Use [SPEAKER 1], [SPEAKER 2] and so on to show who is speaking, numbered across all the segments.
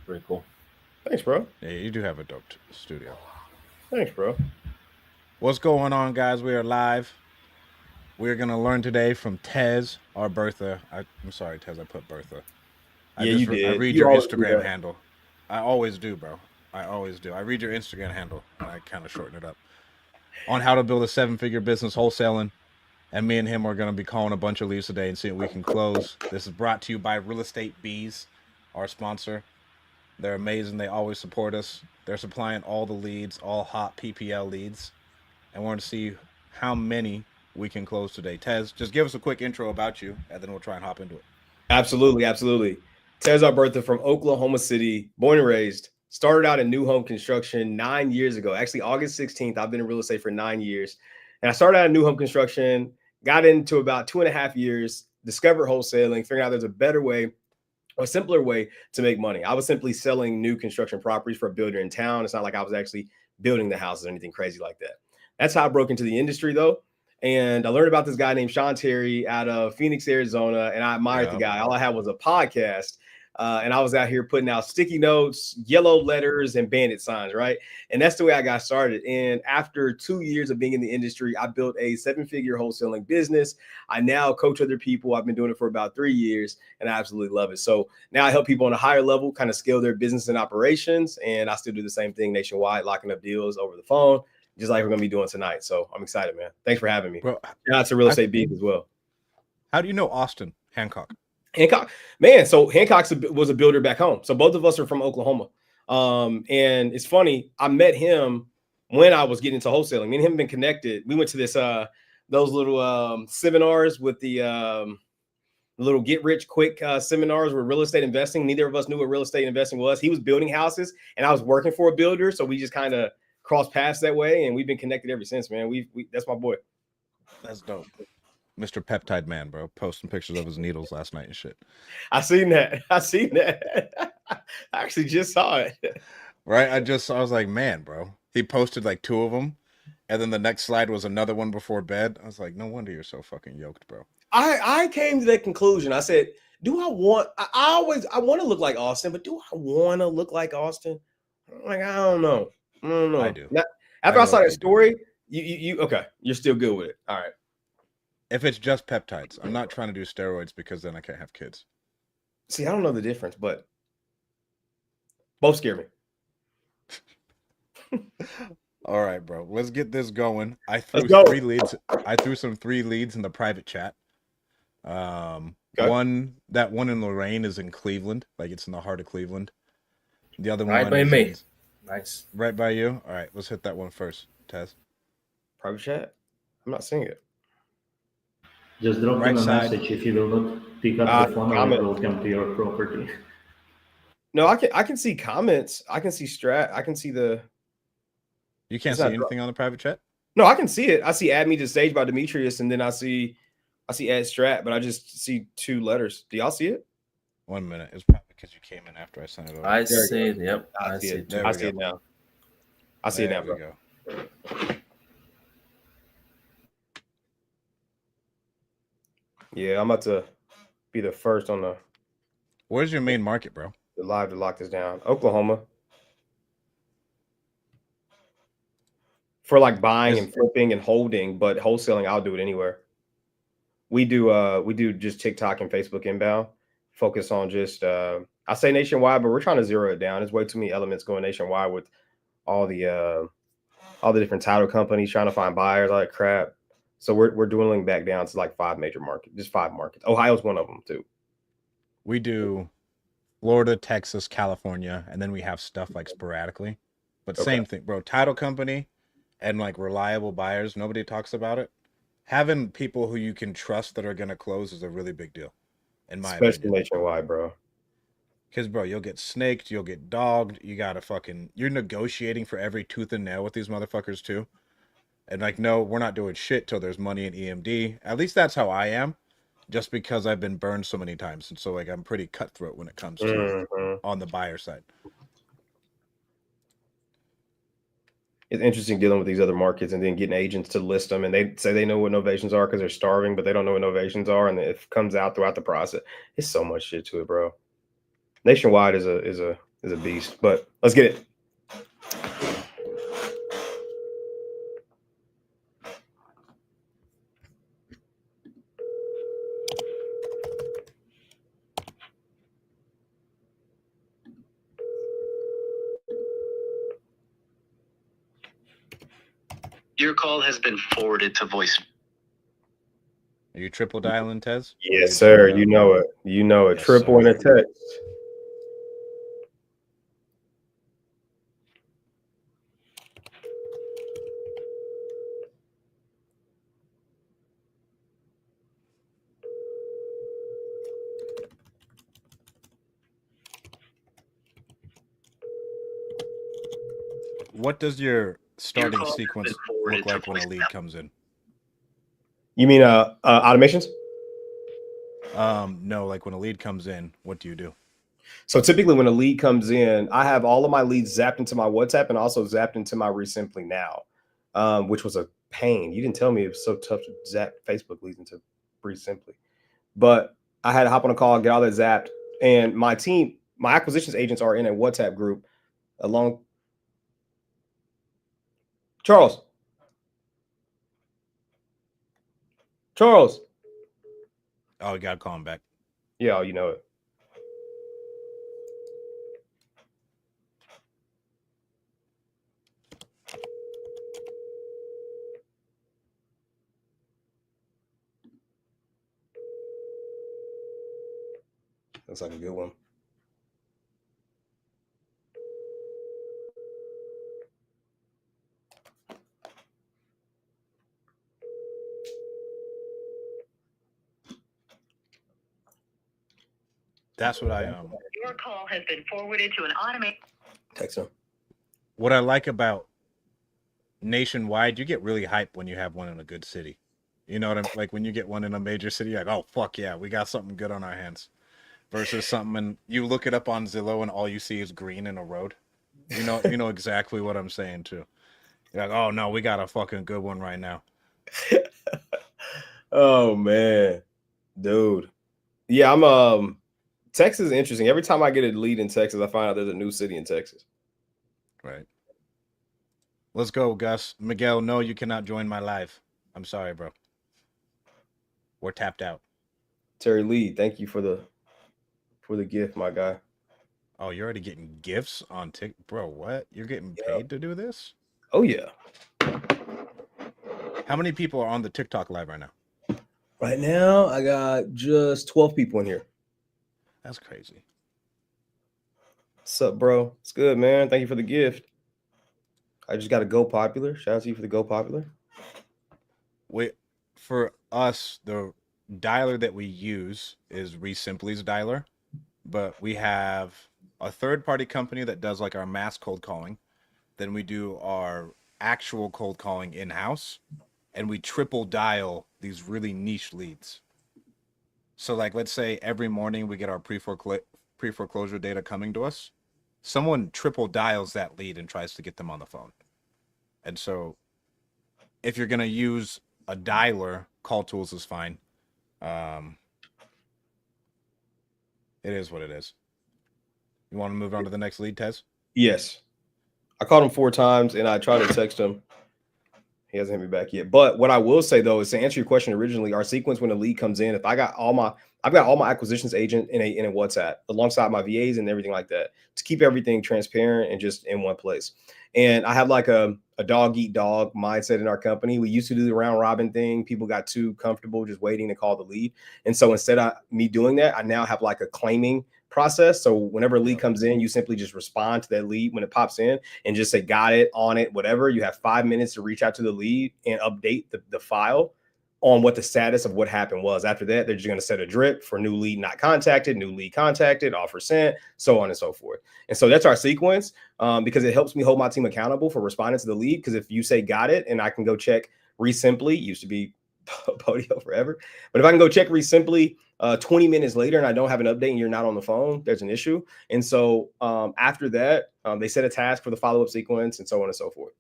[SPEAKER 1] Pretty cool.
[SPEAKER 2] Thanks, bro.
[SPEAKER 3] Yeah, you do have a dope studio.
[SPEAKER 2] Thanks, bro.
[SPEAKER 3] What's going on, guys? We are live. We're gonna learn today from Tez or Bertha. I'm sorry, Tez. I put Bertha.
[SPEAKER 2] Yeah, you
[SPEAKER 3] I
[SPEAKER 2] did.
[SPEAKER 3] read
[SPEAKER 2] You
[SPEAKER 3] your
[SPEAKER 2] always do
[SPEAKER 3] Instagram
[SPEAKER 2] that.
[SPEAKER 3] handle. I always do, bro. I always do. I read your Instagram handle and I kind of shorten it up on how to build a 7-figure business wholesaling. And me and him are gonna be calling a bunch of leads today and seeing what we can close. This is brought to you by Real Estate Bees, our sponsor. They're amazing. They always support us. They're supplying all the leads, all hot PPL leads, and we're going to see how many we can close today. Tez, just give us a quick intro about you, and then we'll try and hop into it.
[SPEAKER 2] Absolutely, absolutely. Tez Bertha from Oklahoma City, born and raised. Started out in new home construction 9 years ago. Actually, August 16th. I've been in real estate for 9 years. And I started out in new home construction, got into about 2.5 years, discovered wholesaling, figured out there's a better way, a simpler way to make money. I was simply selling new construction properties for a builder in town. It's not like I was actually building the houses or anything crazy like that. That's how I broke into the industry, though. And I learned about this guy named Sean Terry out of Phoenix, Arizona, and I admired the guy. All I had was a podcast, and I was out here putting out sticky notes, yellow letters, and bandit signs, right? And that's the way I got started. And after 2 years of being in the industry, I built a 7-figure wholesaling business. I now coach other people. I've been doing it for about 3 years, and I absolutely love it. So now I help people on a higher level kind of scale their business and operations, and I still do the same thing nationwide, locking up deals over the phone, just like we're going to be doing tonight. So I'm excited, man. Thanks for having me.
[SPEAKER 3] Bro,
[SPEAKER 2] shout out to Real Estate Bees as well.
[SPEAKER 3] How do you know Austin Hancock?
[SPEAKER 2] Hancock, man. So Hancock was a builder back home. So both of us are from Oklahoma. And it's funny, I met him when I was getting into wholesaling. Me and him have been connected. We went to this those little seminars with the little get rich quick seminars with real estate investing. Neither of us knew what real estate investing was. He was building houses and I was working for a builder. So we just kind of crossed paths that way, and we've been connected ever since, man. We that's my boy.
[SPEAKER 3] That's dope. Mr. Peptide Man, bro, posting pictures of his needles last night and shit.
[SPEAKER 2] I seen that. I actually just saw it.
[SPEAKER 3] Right? I was like, man, bro. He posted like 2 of them, and then the next slide was another one before bed. I was like, no wonder you're so fucking yoked, bro.
[SPEAKER 2] I came to that conclusion. I said, do I want? I want to look like Austin, but do I want to look like Austin? Like, I don't know.
[SPEAKER 3] I do.
[SPEAKER 2] Now, after I saw that story, you okay? You're still good with it. All right.
[SPEAKER 3] If it's just peptides, I'm not trying to do steroids because then I can't have kids.
[SPEAKER 2] See, I don't know the difference, but both scare me.
[SPEAKER 3] All right, bro. Let's get this going. I threw 3 leads. I threw some 3 leads in the private chat. One in Lorraine is in Cleveland, like it's in the heart of Cleveland. The other
[SPEAKER 1] right
[SPEAKER 3] one
[SPEAKER 1] by
[SPEAKER 3] is
[SPEAKER 1] me. Nice.
[SPEAKER 3] Right by you. All right, let's hit that one first, Tez.
[SPEAKER 2] Private chat. I'm not seeing it.
[SPEAKER 4] Just drop him a message. If he will not pick up the phone, I will come to your property.
[SPEAKER 2] No, I can see comments. I can see strat. I can see the.
[SPEAKER 3] You can't see anything on the private chat?
[SPEAKER 2] No, I can see it. I see add me to stage by Demetrius, and then I see add strat, but I just see 2 letters. Do y'all see it?
[SPEAKER 3] 1 minute. It's probably because you came in after I sent it over.
[SPEAKER 1] I see it. Yep.
[SPEAKER 2] I see it. I see it now. I see it now, bro. Yeah, I'm about to be the first on the.
[SPEAKER 3] Where's your main market, bro?
[SPEAKER 2] The live to lock this down. Oklahoma. For like buying and flipping and holding, but wholesaling, I'll do it anywhere. We do just TikTok and Facebook inbound. Focus on just I say nationwide, but we're trying to zero it down. There's way too many elements going nationwide with all the different title companies trying to find buyers, all that crap. So we're dwindling back down to like 5 major markets, just 5 markets. Ohio's one of them too.
[SPEAKER 3] We do Florida, Texas, California, and then we have stuff like sporadically. But same thing, bro. Title company and like reliable buyers, nobody talks about it. Having people who you can trust that are going to close is a really big deal, in my opinion.
[SPEAKER 2] Especially nationwide, bro.
[SPEAKER 3] Because, bro, you'll get snaked, you'll get dogged, you're negotiating for every tooth and nail with these motherfuckers too. And like, no, we're not doing shit till there's money in EMD. At least that's how I am, just because I've been burned so many times. And so like, I'm pretty cutthroat when it comes to on the buyer side.
[SPEAKER 2] It's interesting dealing with these other markets and then getting agents to list them, and they say they know what novations are because they're starving, but they don't know what novations are, and it comes out throughout the process. It's so much shit to it, bro. Nationwide is is a beast. But let's get it.
[SPEAKER 5] Your call has been forwarded to voice.
[SPEAKER 3] Are you triple dialing, Tez?
[SPEAKER 2] Yes, sir. You know it. You know it.
[SPEAKER 3] Yes,
[SPEAKER 2] Triple
[SPEAKER 3] sir.
[SPEAKER 2] and a text.
[SPEAKER 3] What does your starting
[SPEAKER 5] call has
[SPEAKER 3] sequence
[SPEAKER 5] been forwarded
[SPEAKER 3] look
[SPEAKER 5] to
[SPEAKER 3] like when a
[SPEAKER 5] voicemail.
[SPEAKER 3] lead comes in?
[SPEAKER 2] You mean automations?
[SPEAKER 3] No, like when a lead comes in, what do you do?
[SPEAKER 2] So typically when a lead comes in, I have all of my leads zapped into my WhatsApp and also zapped into my Resimply Now, which was a pain. You didn't tell me it was so tough to zap Facebook leads into Resimply. But I had to hop on a call, get all that zapped. And my team, my acquisitions agents are in a WhatsApp group along. Charles.
[SPEAKER 3] Oh, you gotta call him back.
[SPEAKER 2] Yeah, you know it. Looks like a good one.
[SPEAKER 3] That's what I
[SPEAKER 5] Your call has been forwarded to an automated.
[SPEAKER 2] Text him.
[SPEAKER 3] What I like about Nationwide, you get really hyped when you have one in a good city. You know what I'm like when you get one in a major city, you're like, oh fuck yeah, we got something good on our hands. Versus something and you look it up on Zillow and all you see is green in a road. You know exactly what I'm saying too. You're like, oh no, we got a fucking good one right now.
[SPEAKER 2] Oh man, dude. Yeah, I'm Texas is interesting. Every time I get a lead in Texas, I find out there's a new city in Texas.
[SPEAKER 3] Right. Let's go, Gus. Miguel, no, you cannot join my live. I'm sorry, bro. We're tapped out.
[SPEAKER 2] Terry Lee, thank you for the gift, my guy.
[SPEAKER 3] Oh, you're already getting gifts on TikTok, bro. What? You're getting paid to do this?
[SPEAKER 2] Oh yeah.
[SPEAKER 3] How many people are on the TikTok live right now?
[SPEAKER 2] Right now, I got just 12 people in here.
[SPEAKER 3] That's crazy.
[SPEAKER 2] What's up, bro? It's good, man. Thank you for the gift. I just got to go popular. Shout out to you for the go popular.
[SPEAKER 3] Wait, for us, the dialer that we use is Resimply's dialer, but we have a third-party company that does like our mass cold calling. Then we do our actual cold calling in-house, and we triple dial these really niche leads. So like, let's say every morning we get our pre-foreclosure data coming to us. Someone triple dials that lead and tries to get them on the phone. And so if you're going to use a dialer, Call Tools is fine. It is what it is. You want to move on to the next lead, Tez?
[SPEAKER 2] Yes. I called him 4 times and I tried to text him. He hasn't hit me back yet. But what I will say though is to answer your question originally, our sequence when a lead comes in, if I've got all my acquisitions agent in a WhatsApp alongside my VAs and everything like that to keep everything transparent and just in one place. And I have like a dog eat dog mindset in our company. We used to do the round robin thing. People got too comfortable just waiting to call the lead. And so instead of me doing that, I now have like a claiming process. So whenever a lead comes in, you simply just respond to that lead when it pops in and just say, got it, on it, whatever. You have 5 minutes to reach out to the lead and update the file on what the status of what happened was. After that, they're just going to set a drip for new lead not contacted, new lead contacted, offer sent, so on and so forth. And so that's our sequence because it helps me hold my team accountable for responding to the lead. Because if you say got it and I can go check Resimply, used to be Podio forever. But if I can go check Resimply 20 minutes later and I don't have an update and you're not on the phone, there's an issue. And so after that, they set a task for the follow-up sequence and so on and so forth.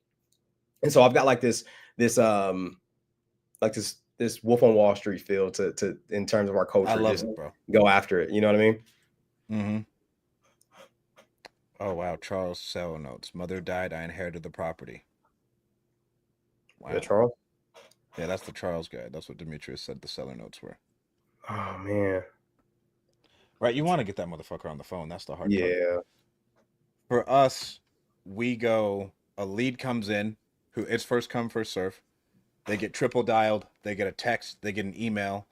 [SPEAKER 2] And so I've got like this Wolf on Wall Street feel to in terms of our culture.
[SPEAKER 3] I love
[SPEAKER 2] just
[SPEAKER 3] it, bro.
[SPEAKER 2] Go after it. You know what I mean?
[SPEAKER 3] Mm-hmm. Oh wow, Charles seller notes. Mother died. I inherited the property. Wow.
[SPEAKER 2] Yeah, Charles.
[SPEAKER 3] Yeah, that's the Charles guy. That's what Demetrius said the seller notes were.
[SPEAKER 2] Oh man.
[SPEAKER 3] Right, you want to get that motherfucker on the phone. That's the hard part.
[SPEAKER 2] Yeah.
[SPEAKER 3] For us, we go. A lead comes in, who it's first come first serve. They get triple dialed. They get a text. They get an email.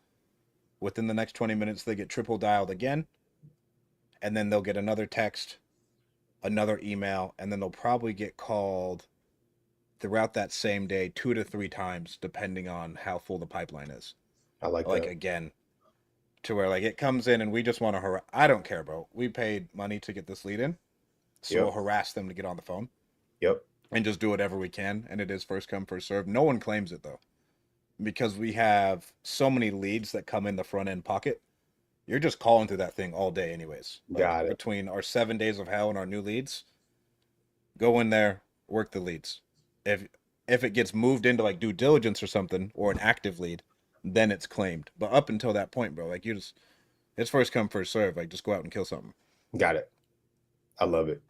[SPEAKER 3] Within the next 20 minutes, they get triple dialed again, and then they'll get another text, another email, and then they'll probably get called throughout that same day 2 to 3 times, depending on how full the pipeline is.
[SPEAKER 2] I like
[SPEAKER 3] Like
[SPEAKER 2] that.
[SPEAKER 3] again, to where like it comes in and we just want to harass. I don't care, bro. We paid money to get this lead in, so
[SPEAKER 2] Yep.
[SPEAKER 3] we'll harass them to get on the phone.
[SPEAKER 2] Yep.
[SPEAKER 3] And just do whatever we can. And it is first come first serve. No one claims it though, because we have so many leads that come in the front end pocket. You're just calling through that thing all day, anyways.
[SPEAKER 2] Got it.
[SPEAKER 3] Between our 7 days of hell and our new leads, go in there, work the leads. If it gets moved into like due diligence or something, or an active lead, then it's claimed. But up until that point, bro, like it's first come first serve. Like just go out and kill something.
[SPEAKER 2] Got it. I love it.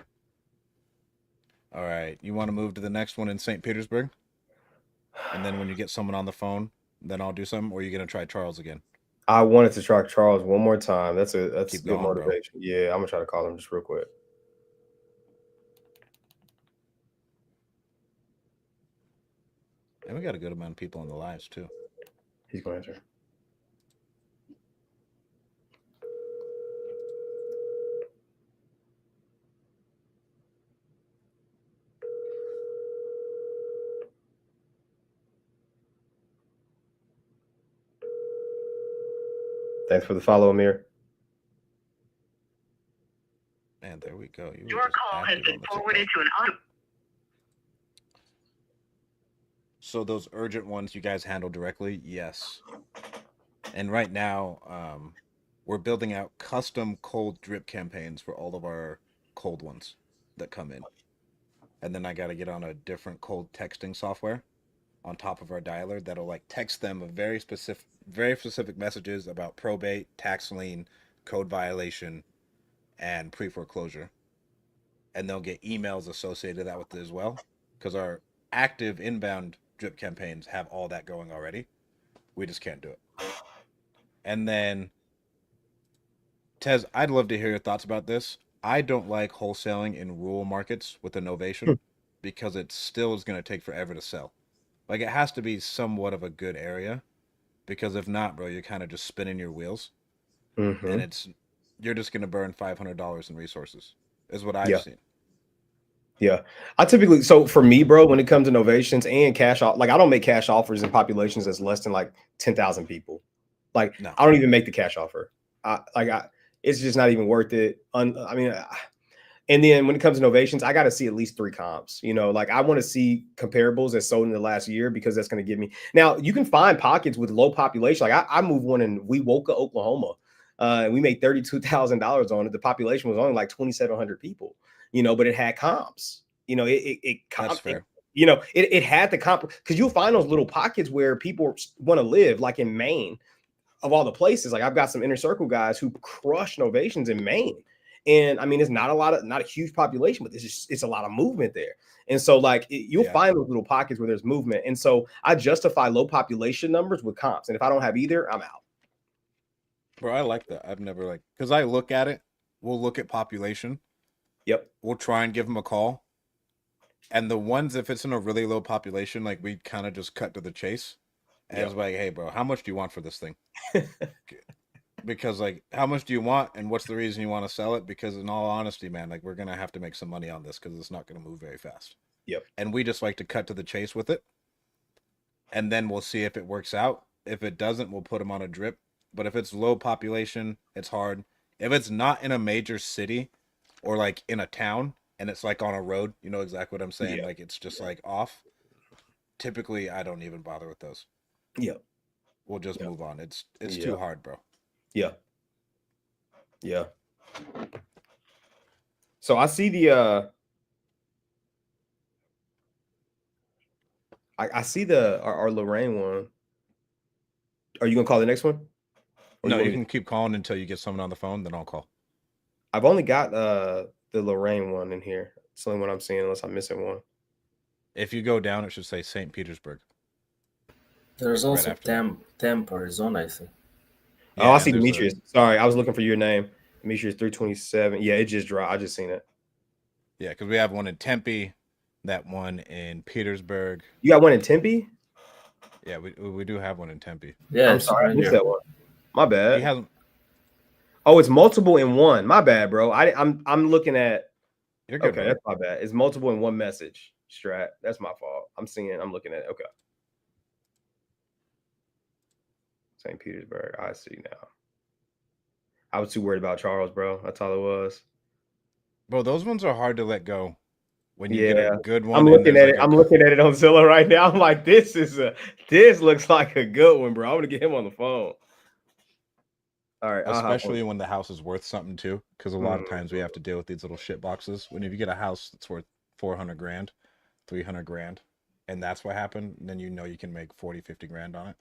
[SPEAKER 3] All right, you want to move to the next one in St. Petersburg, and then when you get someone on the phone, then I'll do something. Or are you gonna try Charles again?
[SPEAKER 2] I wanted to try Charles one more time. That's
[SPEAKER 3] Keep
[SPEAKER 2] good
[SPEAKER 3] going,
[SPEAKER 2] motivation. Bro. Yeah, I'm gonna try to call him just real quick.
[SPEAKER 3] And we got a good amount of people on the lives too.
[SPEAKER 2] He's gonna answer. Thanks for the follow, Amir.
[SPEAKER 3] Man, there we go.
[SPEAKER 5] Your call has been forwarded to an auto.
[SPEAKER 3] So those urgent ones you guys handle directly? Yes. And right now, we're building out custom cold drip campaigns for all of our cold ones that come in. And then I got to get on a different cold texting software on top of our dialer that'll like text them a very specific messages about probate, tax lien, code violation, and pre-foreclosure. And they'll get emails associated with that with it as well, because our active inbound drip campaigns have all that going already. We just can't do it. And then, Tez, I'd love to hear your thoughts about this. I don't like wholesaling in rural markets with innovation because it still is going to take forever to sell. Like, it has to be somewhat of a good area, because if not, bro, you're kind of just spinning your wheels, and you're just going to burn $500 in resources, is what I've seen.
[SPEAKER 2] Yeah, I typically, so for me, bro, when it comes to innovations and cash off, like I don't make cash offers in populations that's less than like 10,000 people. Like no. I don't even make the cash offer. It's just not even worth it. And then when it comes to innovations, I got to see at least 3 comps. You know, like I want to see comparables that sold in the last year, because that's going to give me. Now you can find pockets with low population. Like I moved one in Wewoka, Oklahoma, and we made $32,000 on it. The population was only like 2,700 people. You know, but it had comps. You know, it
[SPEAKER 3] That's fair.
[SPEAKER 2] It had the comp, because you'll find those little pockets where people want to live, like in Maine, of all the places. Like I've got some inner circle guys who crush innovations in Maine, and I mean, it's not a huge population, but it's a lot of movement there. And so, like you'll find those little pockets where there's movement. And so I justify low population numbers with comps, and if I don't have either, I'm out.
[SPEAKER 3] Bro, I like that. I've never because I look at it. We'll look at population.
[SPEAKER 2] Yep.
[SPEAKER 3] We'll try and give them a call. And the ones, if it's in a really low population, like we kind of just cut to the chase. And it's like, hey, bro, how much do you want for this thing? Because like, how much do you want? And what's the reason you want to sell it? Because in all honesty, man, like we're going to have to make some money on this because it's not going to move very fast.
[SPEAKER 2] Yep.
[SPEAKER 3] And we just like to cut to the chase with it. And then we'll see if it works out. If it doesn't, we'll put them on a drip. But if it's low population, it's hard. If it's not in a major city, or like in a town and it's like on a road, you know exactly what I'm saying? Like it's just like off. Typically, I don't even bother with those.
[SPEAKER 2] Yeah.
[SPEAKER 3] We'll just move on. It's too hard, bro.
[SPEAKER 2] Yeah. Yeah. So I see the I see our Lorraine one. Are you gonna call the next one?
[SPEAKER 3] No, you can keep calling until you get someone on the phone, then I'll call.
[SPEAKER 2] I've only got the Lorraine one in here. It's the only one I'm seeing, unless I'm missing one.
[SPEAKER 3] If you go down, it should say St. Petersburg.
[SPEAKER 1] There's
[SPEAKER 3] Right
[SPEAKER 1] also
[SPEAKER 3] after that.
[SPEAKER 1] Temp, Arizona, I think.
[SPEAKER 2] Oh, I
[SPEAKER 3] and
[SPEAKER 2] see
[SPEAKER 3] there's
[SPEAKER 2] Demetrius. Sorry, I was looking for your name. Demetrius 327. Yeah, it just dropped. I just seen it.
[SPEAKER 3] Yeah, because we have one in Tempe, that one in Petersburg.
[SPEAKER 2] You got one in Tempe?
[SPEAKER 3] Yeah, we do have one in Tempe.
[SPEAKER 1] Yeah,
[SPEAKER 2] I'm
[SPEAKER 1] it's
[SPEAKER 2] sorry, I
[SPEAKER 1] right
[SPEAKER 2] missed
[SPEAKER 1] here.
[SPEAKER 2] that one. My bad.
[SPEAKER 3] He hasn't.
[SPEAKER 2] Oh, it's multiple in one. My bad, bro. I'm looking at.
[SPEAKER 3] You're good,
[SPEAKER 2] Okay,
[SPEAKER 3] bro.
[SPEAKER 2] that's my bad. It's multiple in one message. Strat. That's my fault. I'm looking at it. Okay. St. Petersburg. I see now. I was too worried about Charles, bro. That's all it was.
[SPEAKER 3] Bro, those ones are hard to let go. When you
[SPEAKER 2] Yeah.
[SPEAKER 3] get a good one,
[SPEAKER 2] I'm
[SPEAKER 3] and
[SPEAKER 2] looking
[SPEAKER 3] there's
[SPEAKER 2] at it.
[SPEAKER 3] like a-
[SPEAKER 2] I'm looking at it on Zillow right now. I'm like, this looks like a good one, bro. I'm gonna get him on the phone. All right.
[SPEAKER 3] especially when the house is worth something too, because a lot of
[SPEAKER 2] Mm.
[SPEAKER 3] times we have to deal with these little shit boxes. When if you get a house that's worth 400 grand, 300 grand, and that's what happened, then you know you can make 40, 50 grand on it.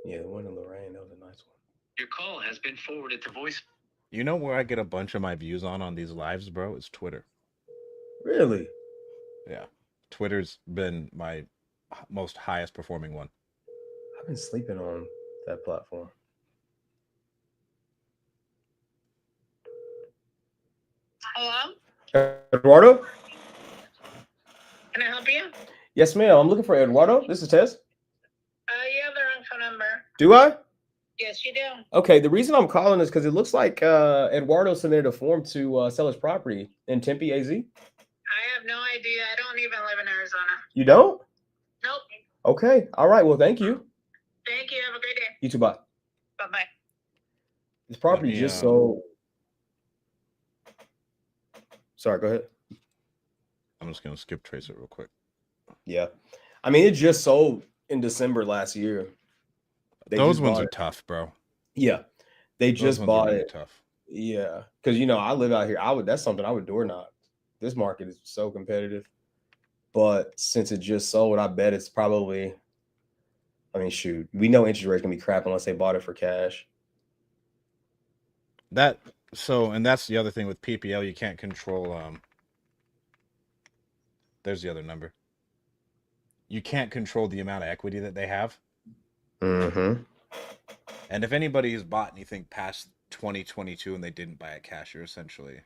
[SPEAKER 2] Yeah, the one in Lorraine, that was a nice one.
[SPEAKER 5] Your call has been forwarded to voice.
[SPEAKER 3] You know where I get a bunch of my views on these lives, bro? It's Twitter.
[SPEAKER 2] Really?
[SPEAKER 3] Yeah, Twitter's been my most highest performing one.
[SPEAKER 2] I've been sleeping on that platform.
[SPEAKER 5] Hello?
[SPEAKER 2] Eduardo?
[SPEAKER 5] Can I help you?
[SPEAKER 2] Yes, ma'am. I'm looking for Eduardo. This is Tez.
[SPEAKER 5] You have the wrong phone number.
[SPEAKER 2] Do I?
[SPEAKER 5] Yes, you do.
[SPEAKER 2] Okay, the reason I'm calling is because it looks like Eduardo submitted a form to sell his property in Tempe, AZ.
[SPEAKER 5] I have no idea. I don't even live in Arizona.
[SPEAKER 2] You don't?
[SPEAKER 5] Nope.
[SPEAKER 2] Okay. All right. Well, thank you.
[SPEAKER 5] Thank you. Have a great day.
[SPEAKER 2] You too. Bye.
[SPEAKER 5] Bye-bye.
[SPEAKER 2] This property
[SPEAKER 3] me,
[SPEAKER 2] just sold. Sorry, go ahead.
[SPEAKER 3] I'm just gonna skip trace it real quick.
[SPEAKER 2] Yeah. I mean, it just sold in December last year.
[SPEAKER 3] Those ones are tough, bro.
[SPEAKER 2] Yeah. They just bought it.
[SPEAKER 3] Tough.
[SPEAKER 2] Yeah. Because, I live out here. That's something I would door knock. This market is so competitive. But since it just sold, I bet it's probably, shoot. We know interest rates can be crap unless they bought it for cash.
[SPEAKER 3] And that's the other thing with PPL, you can't control. There's the other number. You can't control the amount of equity that they have.
[SPEAKER 2] Mm-hmm.
[SPEAKER 3] And if anybody has bought anything past 2022 and they didn't buy it cash, you're essentially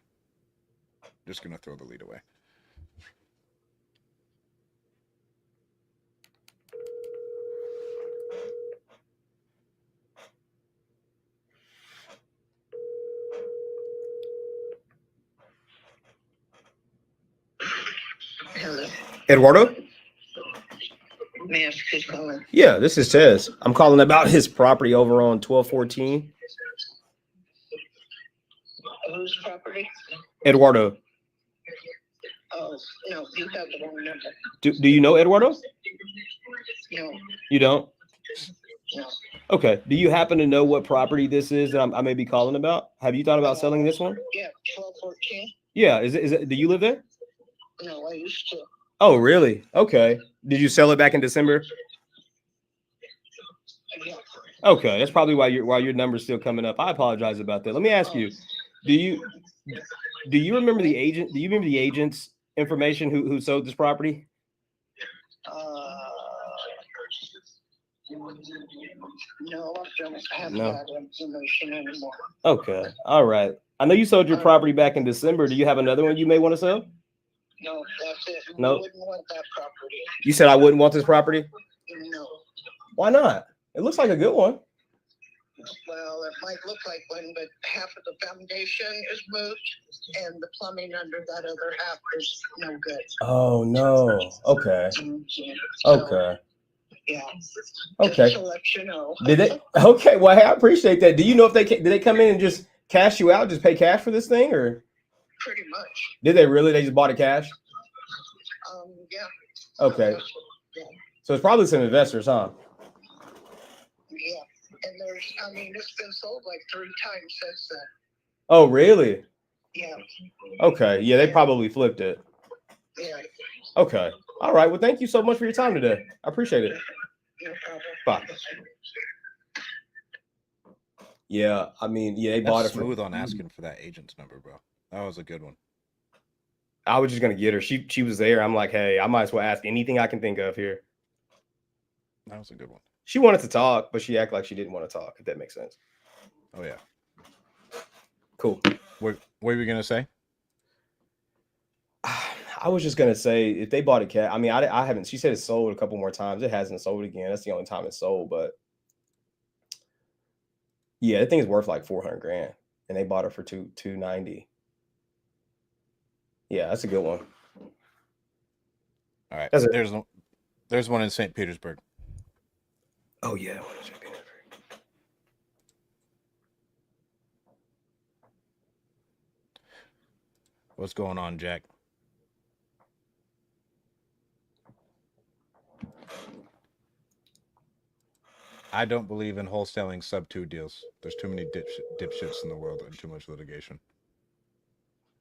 [SPEAKER 3] just going to throw the lead away.
[SPEAKER 5] Hello.
[SPEAKER 2] Eduardo?
[SPEAKER 5] May I ask who's calling?
[SPEAKER 2] Yeah, this is Tez. I'm calling about his property over on 1214.
[SPEAKER 5] Whose property?
[SPEAKER 2] Eduardo.
[SPEAKER 5] Oh, no, you have the wrong number.
[SPEAKER 2] Do you know Eduardo?
[SPEAKER 5] No,
[SPEAKER 2] You don't?
[SPEAKER 5] no.
[SPEAKER 2] Okay. Do you happen to know what property this is that I may be calling about? Have you thought about selling this one?
[SPEAKER 5] Yeah, 1214.
[SPEAKER 2] Yeah. Is it? Do you live there?
[SPEAKER 5] No, I used to.
[SPEAKER 2] Oh, really? Okay. Did you sell it back in December?
[SPEAKER 5] Yeah.
[SPEAKER 2] Okay. That's probably why your number's still coming up. I apologize about that. Let me ask you, do you remember the agent? Do you remember the agent's information who sold this property?
[SPEAKER 5] No, I don't have
[SPEAKER 2] No.
[SPEAKER 5] that information anymore.
[SPEAKER 2] Okay. All right. I know you sold your property back in December. Do you have another one you may want to sell?
[SPEAKER 5] No, that's it.
[SPEAKER 2] No.
[SPEAKER 5] I wouldn't want that property.
[SPEAKER 2] You said I wouldn't want this property?
[SPEAKER 5] No.
[SPEAKER 2] Why not? It looks like a good one.
[SPEAKER 5] Well, it might look like one, but half of the foundation is moved and the plumbing under that other half is no good.
[SPEAKER 2] Oh no. Okay.
[SPEAKER 5] So,
[SPEAKER 2] Okay.
[SPEAKER 5] yeah.
[SPEAKER 2] Okay.
[SPEAKER 5] Just to let you know.
[SPEAKER 2] Did they? Okay. Well, hey, I appreciate that. Do you know if did they come in and just cash you out, just pay cash for this thing, or
[SPEAKER 5] Pretty much.
[SPEAKER 2] did they really? They just bought it cash?
[SPEAKER 5] Yeah.
[SPEAKER 2] Okay.
[SPEAKER 5] Yeah.
[SPEAKER 2] So it's probably some investors, huh?
[SPEAKER 5] Yeah. And it's been sold like 3 times since then.
[SPEAKER 2] Oh, really?
[SPEAKER 5] Yeah.
[SPEAKER 2] Okay. Yeah, they probably flipped it.
[SPEAKER 5] Yeah.
[SPEAKER 2] Okay. All right. Well, thank you so much for your time today. I appreciate it.
[SPEAKER 5] No problem.
[SPEAKER 2] Bye. Yeah, I mean, yeah, they
[SPEAKER 3] That's
[SPEAKER 2] bought it
[SPEAKER 3] smooth on asking for that agent's number, bro. That was a good one.
[SPEAKER 2] I was just gonna get her. She was there. I'm like, hey, I might as well ask anything I can think of here.
[SPEAKER 3] That was a good one.
[SPEAKER 2] She wanted to talk, but she acted like she didn't want to talk, if that makes sense.
[SPEAKER 3] Oh, yeah.
[SPEAKER 2] Cool.
[SPEAKER 3] What were you gonna say?
[SPEAKER 2] I was just gonna say if they bought a cat. I mean, I haven't. She said it's sold a couple more times. It hasn't sold again. That's the only time it's sold. But yeah, the thing is worth like 400 grand, and they bought it for 290. Yeah, that's a good one.
[SPEAKER 3] All right.
[SPEAKER 2] That's
[SPEAKER 3] There's one in St. Petersburg.
[SPEAKER 2] Oh yeah.
[SPEAKER 3] What's going on, Jack? I don't believe in wholesaling sub 2 deals. There's too many dipshits in the world and too much litigation.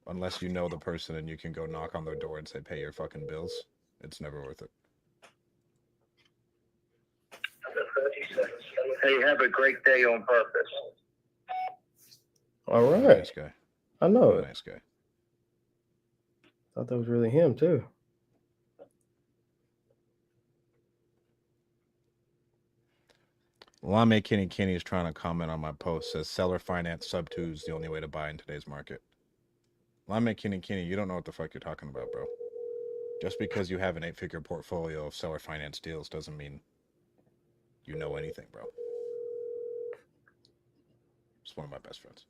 [SPEAKER 3] Unless you know the person and you can go knock on their door and say, pay your fucking bills, it's never worth it.
[SPEAKER 6] Hey, have a great day on purpose.
[SPEAKER 2] All right.
[SPEAKER 3] Nice guy.
[SPEAKER 2] I know it.
[SPEAKER 3] Nice guy.
[SPEAKER 2] Thought that was really him too.
[SPEAKER 3] Lame Kenny Kenny is trying to comment on my post. Says seller finance sub 2 is the only way to buy in today's market. Lame Kenny Kenny, you don't know what the fuck you're talking about, bro. Just because you have an 8-figure portfolio of seller finance deals doesn't mean you know anything, bro. It's one of my best friends.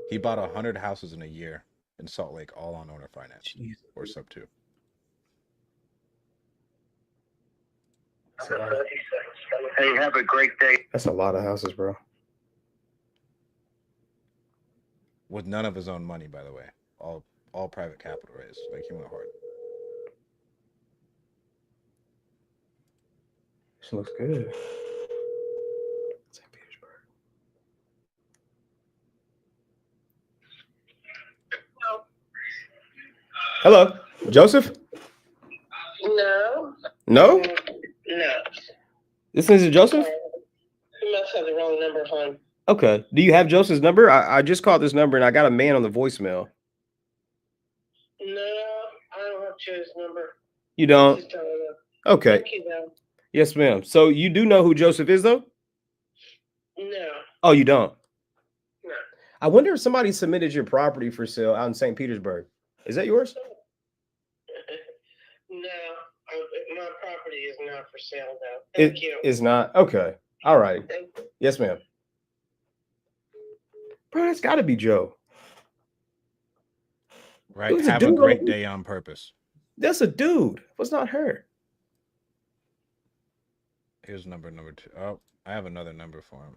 [SPEAKER 3] He bought 100 houses in a year in Salt Lake, all on owner finance. Jeez. Or sub 2.
[SPEAKER 6] Hey, have a great day.
[SPEAKER 2] That's a lot of houses, bro.
[SPEAKER 3] With none of his own money, by the way. All private capital raised. Like, he went hard.
[SPEAKER 2] This looks good. St. Petersburg. Hello, Joseph?
[SPEAKER 7] No.
[SPEAKER 2] No?
[SPEAKER 7] No.
[SPEAKER 2] This isn't Joseph?
[SPEAKER 7] You must have the wrong number, hon.
[SPEAKER 2] Okay. Do you have Joseph's number? I just called this number and I got a man on the voicemail.
[SPEAKER 7] No, I don't have Joe's number.
[SPEAKER 2] You don't? Okay.
[SPEAKER 7] Thank you, though.
[SPEAKER 2] Yes, ma'am. So you do know who Joseph is, though?
[SPEAKER 7] No.
[SPEAKER 2] Oh, you don't?
[SPEAKER 7] No.
[SPEAKER 2] I wonder if somebody submitted your property for sale out in St. Petersburg. Is that yours?
[SPEAKER 7] No, my property is not for sale, though. Thank you.
[SPEAKER 2] It's not? Okay. All right. Yes, ma'am. Bro, that's got to be Joe.
[SPEAKER 3] Right. Have a great day on purpose.
[SPEAKER 2] That's a dude. Was not her.
[SPEAKER 3] Here's number 2. Oh, I have another number for him.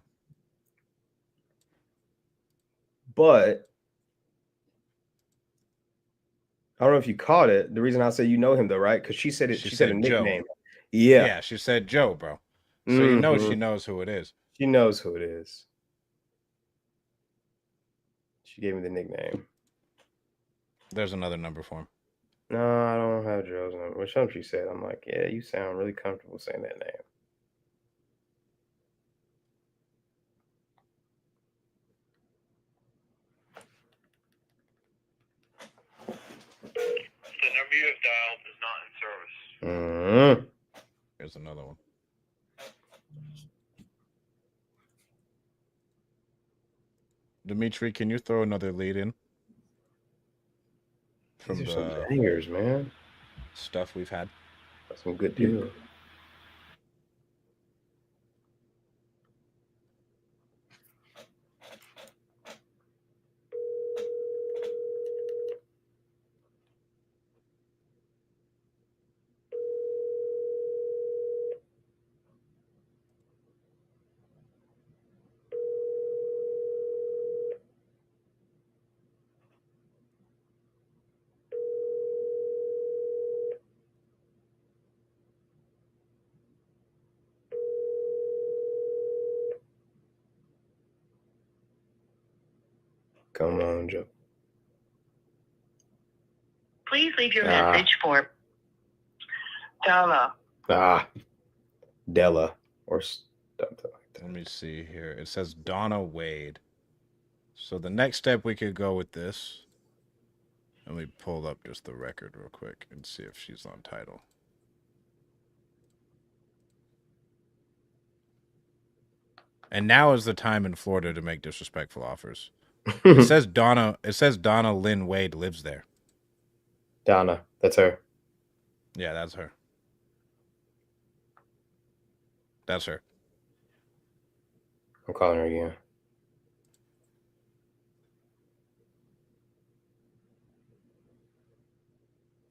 [SPEAKER 2] But I don't know if you caught it. The reason I say you know him, though, right? Because she said it. She said a nickname.
[SPEAKER 3] Joe.
[SPEAKER 2] Yeah.
[SPEAKER 3] Yeah, she said Joe, bro. So you know she knows who it is.
[SPEAKER 2] She knows who it is. She gave me the nickname.
[SPEAKER 3] There's another number for him.
[SPEAKER 2] No, I don't have Joe's number. Which something she said, I'm like, yeah, you sound really comfortable saying that name.
[SPEAKER 6] The number you have dialed is not in service.
[SPEAKER 3] Here's another one. Dimitri, can you throw another lead in? From
[SPEAKER 2] These are
[SPEAKER 3] the
[SPEAKER 2] some bangers, man.
[SPEAKER 3] Stuff we've had.
[SPEAKER 2] That's some good deals. Come on, Joe.
[SPEAKER 5] Please leave your message for Donna.
[SPEAKER 2] Della or something like that.
[SPEAKER 3] Let me see here. It says Donna Wade. So the next step we could go with this. Let me pull up just the record real quick and see if she's on title. And now is the time in Florida to make disrespectful offers. It says Donna Lynn Wade lives there.
[SPEAKER 2] Donna, that's her.
[SPEAKER 3] Yeah, that's her. That's her.
[SPEAKER 2] I'm calling her again.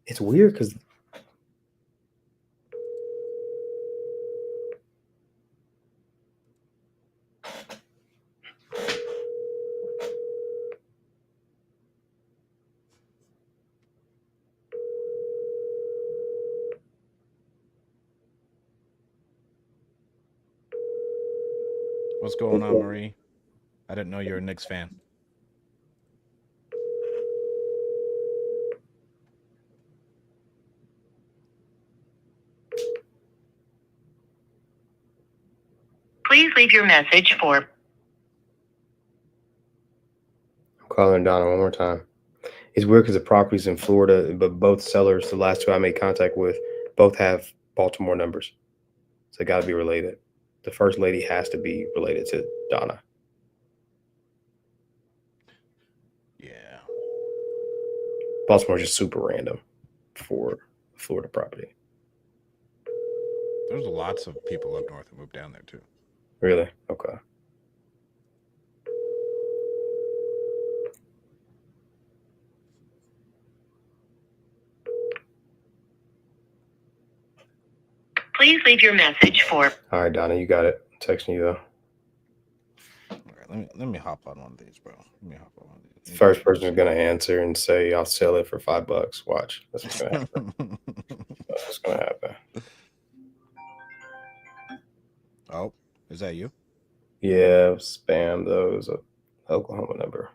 [SPEAKER 2] It's weird because
[SPEAKER 3] What's going on, Marie? I didn't know you were a Knicks fan.
[SPEAKER 5] Please leave your message for.
[SPEAKER 2] I'm calling Donna one more time. It's weird because the property's in Florida, but both sellers, the last two I made contact with, both have Baltimore numbers. So they got to be related. The first lady has to be related to Donna.
[SPEAKER 3] Yeah.
[SPEAKER 2] Baltimore's just super random for Florida property.
[SPEAKER 3] There's lots of people up north who moved down there too.
[SPEAKER 2] Really? Okay.
[SPEAKER 5] Please leave your message for.
[SPEAKER 2] All right, Donna, you got it. I'm texting you though.
[SPEAKER 3] All right, let me hop on one of these, bro. Let me hop on one of these.
[SPEAKER 2] First person is gonna answer and say, "I'll sell it for $5." Watch. That's what's gonna happen. That's what's gonna happen.
[SPEAKER 3] Oh, is that you?
[SPEAKER 2] Yeah, spam those. Oklahoma number.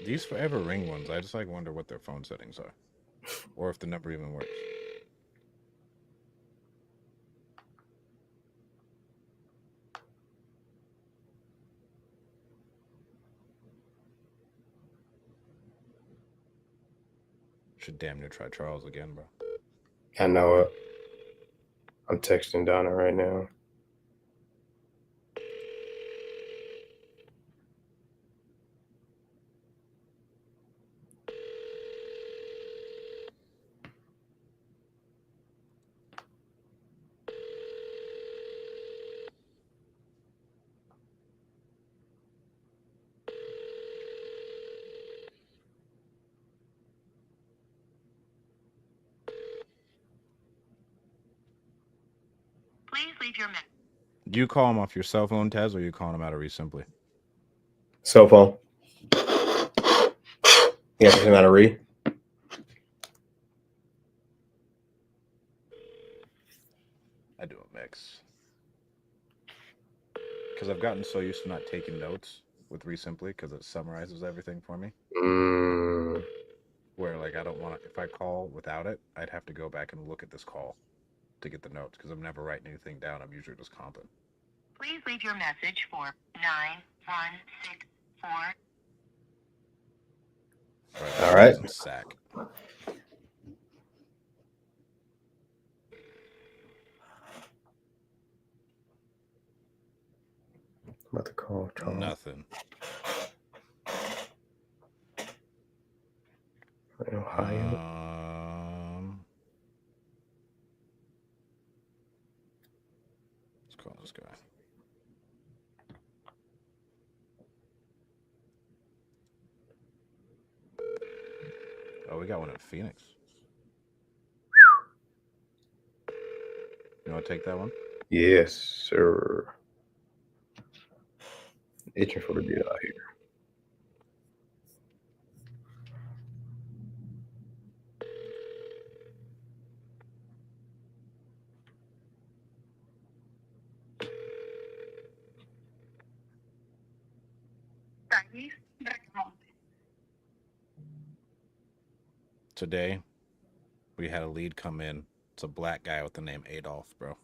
[SPEAKER 3] These forever ring ones. I just like wonder what their phone settings are, or if the number even works. Should damn near try Charles again, bro.
[SPEAKER 2] I know it. I'm texting Donna right now.
[SPEAKER 5] Please leave your message.
[SPEAKER 3] Do you call him off your cell phone, Tez, or you calling him out of Simply?
[SPEAKER 2] Cell phone. Yeah, him out of Re.
[SPEAKER 3] I do a mix. Because I've gotten so used to not taking notes with Simply because it summarizes everything for me. Where like I don't want to, if I call without it, I'd have to go back and look at this call to get the notes because I'm never writing anything down. I'm usually just comping.
[SPEAKER 5] Please leave your message for 9164.
[SPEAKER 2] All right.
[SPEAKER 3] Sack.
[SPEAKER 2] I'm about to call Charles.
[SPEAKER 3] Nothing. Let's call this guy. Oh, we got one in Phoenix. You want to take that one?
[SPEAKER 2] Yes, sir. Itching for the deal out here.
[SPEAKER 3] Today, we had a lead come in. It's a black guy with the name Adolf, bro.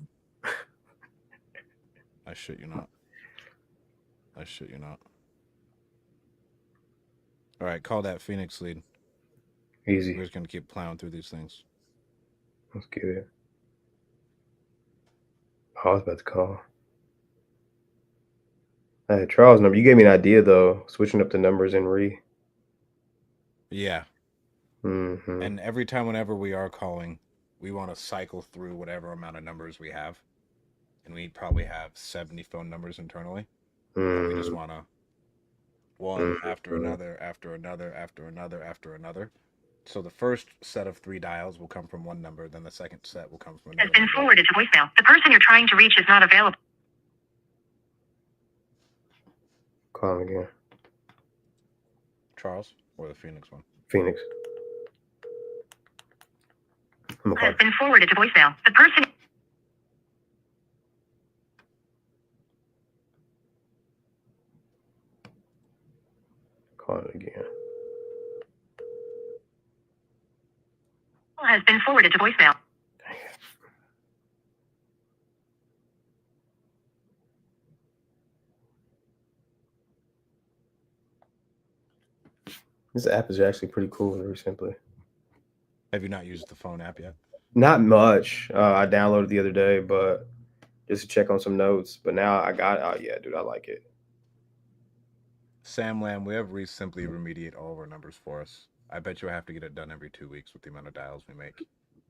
[SPEAKER 3] I shit you not. I shit you not. All right, call that Phoenix lead.
[SPEAKER 2] Easy.
[SPEAKER 3] We're just going to keep plowing through these things.
[SPEAKER 2] Let's get it. I was about to call. I had Charles' number. You gave me an idea, though, switching up the numbers in Re.
[SPEAKER 3] Yeah.
[SPEAKER 2] Mm-hmm.
[SPEAKER 3] And every time, whenever we are calling, we want to cycle through whatever amount of numbers we have. And we probably have 70 phone numbers internally. And we just want to one after another, after another, after another, after another. So the first set of 3 dials will come from one number, then the second set will come from another.
[SPEAKER 8] Has been forwarded to voicemail. The person you're trying to reach is not available.
[SPEAKER 2] Call him again.
[SPEAKER 3] Charles or the Phoenix one?
[SPEAKER 2] Phoenix.
[SPEAKER 8] Has been forwarded to voicemail. The person.
[SPEAKER 2] Call it again.
[SPEAKER 8] Has been forwarded to voicemail.
[SPEAKER 2] This app is actually pretty cool, very simply.
[SPEAKER 3] Have you not used the phone app yet?
[SPEAKER 2] Not much. I downloaded the other day, but just to check on some notes. But now I got it. Oh, yeah, dude, I like it.
[SPEAKER 3] Sam Lamb, we have simply remediate all of our numbers for us. I bet you I have to get it done every 2 weeks with the amount of dials we make.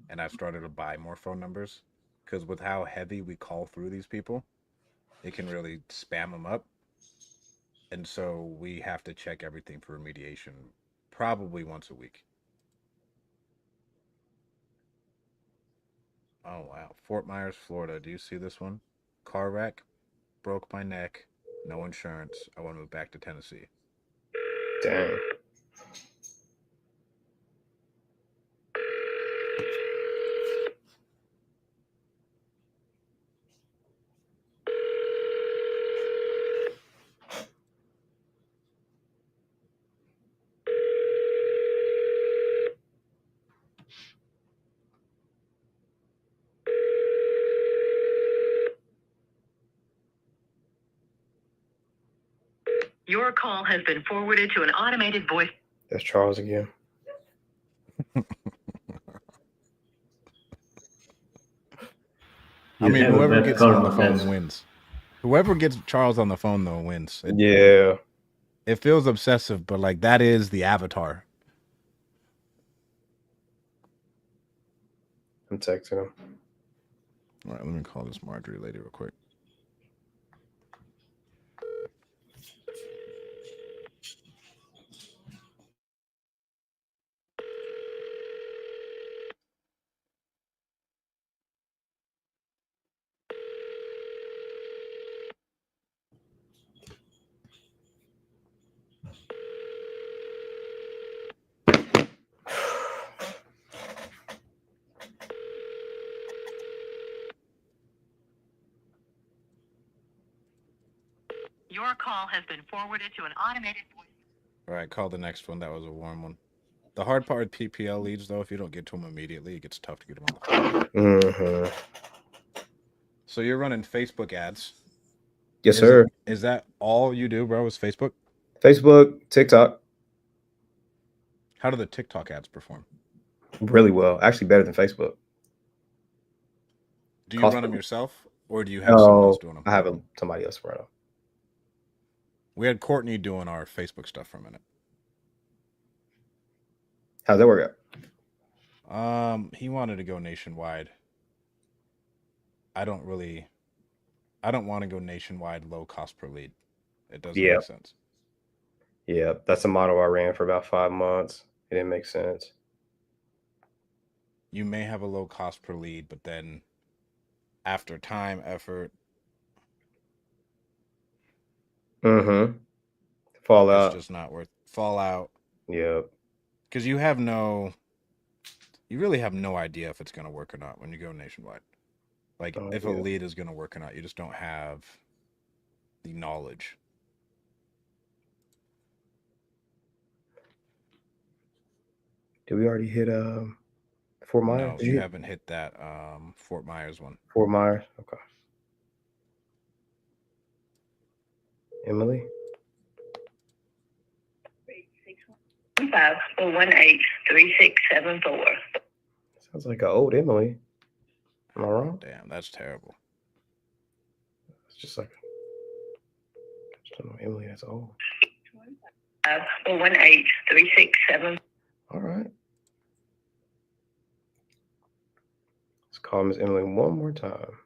[SPEAKER 3] And I've started to buy more phone numbers because with how heavy we call through these people, it can really spam them up. And so we have to check everything for remediation probably once a week. Oh, wow. Fort Myers, Florida. Do you see this one? Car wreck, broke my neck, no insurance. I want to move back to Tennessee.
[SPEAKER 2] Dang.
[SPEAKER 8] Your call has been forwarded to an automated voice.
[SPEAKER 2] That's Charles again.
[SPEAKER 3] I mean, whoever gets him on the phone wins. Whoever gets Charles on the phone, though, wins.
[SPEAKER 2] Yeah.
[SPEAKER 3] It feels obsessive, but, like, that is the avatar.
[SPEAKER 2] I'm texting him.
[SPEAKER 3] All right, let me call this Marjorie lady real quick.
[SPEAKER 8] Your call has been forwarded to an automated voice.
[SPEAKER 3] All right, call the next one. That was a warm one. The hard part with PPL leads, though, if you don't get to them immediately, it gets tough to get them on the phone.
[SPEAKER 2] Mm-hmm.
[SPEAKER 3] So you're running Facebook ads.
[SPEAKER 2] Yes, sir.
[SPEAKER 3] Is that all you do, bro, is Facebook?
[SPEAKER 2] Facebook, TikTok.
[SPEAKER 3] How do the TikTok ads perform?
[SPEAKER 2] Really well. Actually, better than Facebook.
[SPEAKER 3] Do you run them yourself, or do you have someone else doing them?
[SPEAKER 2] I have somebody else run them.
[SPEAKER 3] We had Courtney doing our Facebook stuff for a minute.
[SPEAKER 2] How's that work out?
[SPEAKER 3] He wanted to go nationwide. I don't want to go nationwide low cost per lead. It doesn't make sense.
[SPEAKER 2] Yeah, that's a model I ran for about 5 months. It didn't make sense.
[SPEAKER 3] You may have a low cost per lead, but then after time, effort,
[SPEAKER 2] fallout,
[SPEAKER 3] it's just not worth fallout.
[SPEAKER 2] Yeah.
[SPEAKER 3] Because you really have no idea if it's going to work or not when you go nationwide. Like if a lead is going to work or not, you just don't have the knowledge.
[SPEAKER 2] Did we already hit Fort Myers?
[SPEAKER 3] No, you haven't hit that Fort Myers one.
[SPEAKER 2] Fort Myers, okay. Emily?
[SPEAKER 5] 518-3674.
[SPEAKER 2] Sounds like an old Emily. Am I wrong?
[SPEAKER 3] Damn, that's terrible.
[SPEAKER 2] It's just like, I just don't know Emily that's old.
[SPEAKER 5] 518-3674.
[SPEAKER 2] All right. Let's call Miss Emily one more time.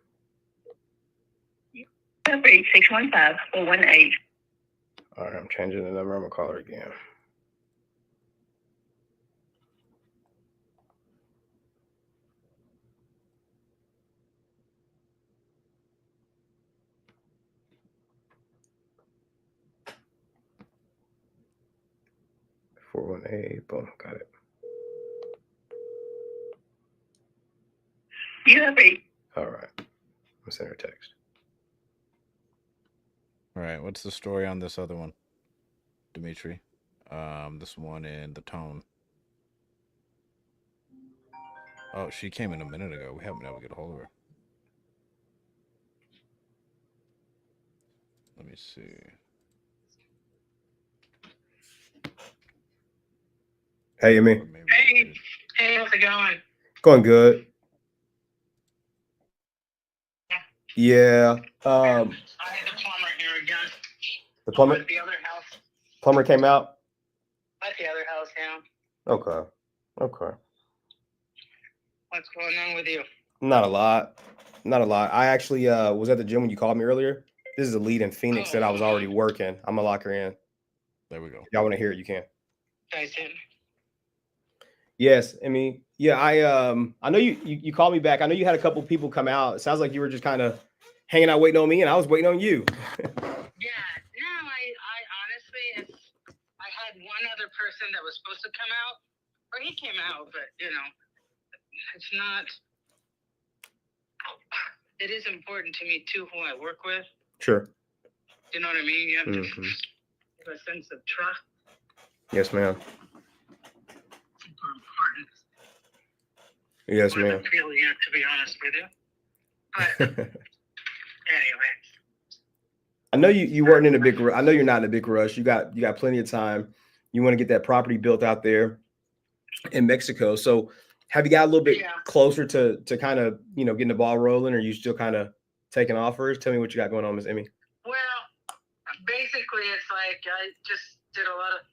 [SPEAKER 5] 615-418.
[SPEAKER 2] All right, I'm changing the number. I'm going to call her again. Boom, got it.
[SPEAKER 5] You have reached.
[SPEAKER 2] All right. I'm sending her a text.
[SPEAKER 3] All right, what's the story on this other one, Dimitri? This one in the tone. Oh, she came in a minute ago. We haven't been able to get a hold of her. Let me see.
[SPEAKER 2] Hey, Emmy.
[SPEAKER 7] Hey, how's it going?
[SPEAKER 2] Going good. Yeah.
[SPEAKER 7] I had the plumber here again.
[SPEAKER 2] The plumber?
[SPEAKER 7] At the other house.
[SPEAKER 2] Plumber came out?
[SPEAKER 7] At the other house, yeah.
[SPEAKER 2] Okay.
[SPEAKER 7] What's going on with you?
[SPEAKER 2] Not a lot. I actually was at the gym when you called me earlier. This is a lead in Phoenix that I was already working. I'm going to lock her in.
[SPEAKER 3] There we go.
[SPEAKER 2] Y'all want to hear it, you can.
[SPEAKER 7] Guys in?
[SPEAKER 2] Yes, I mean, yeah, I know you called me back. I know you had a couple people come out. It sounds like you were just kind of hanging out waiting on me, and I was waiting on you.
[SPEAKER 7] Yeah, no, I honestly, I had one other person that was supposed to come out, or he came out, but it's not. It is important to me too who I work with.
[SPEAKER 2] Sure.
[SPEAKER 7] You know what I mean? You have to have a sense of trust.
[SPEAKER 2] Yes, ma'am.
[SPEAKER 7] Super important.
[SPEAKER 2] Yes, ma'am.
[SPEAKER 7] I feel yet, to be honest with you. But anyway.
[SPEAKER 2] I know you weren't in a big rush. I know you're not in a big rush. You got plenty of time. You want to get that property built out there in Mexico. So have you got a little bit closer to kind of, getting the ball rolling, or are you still kind of taking offers? Tell me what you got going on, Miss Emmy.
[SPEAKER 7] Well, basically it's like I just did a lot of,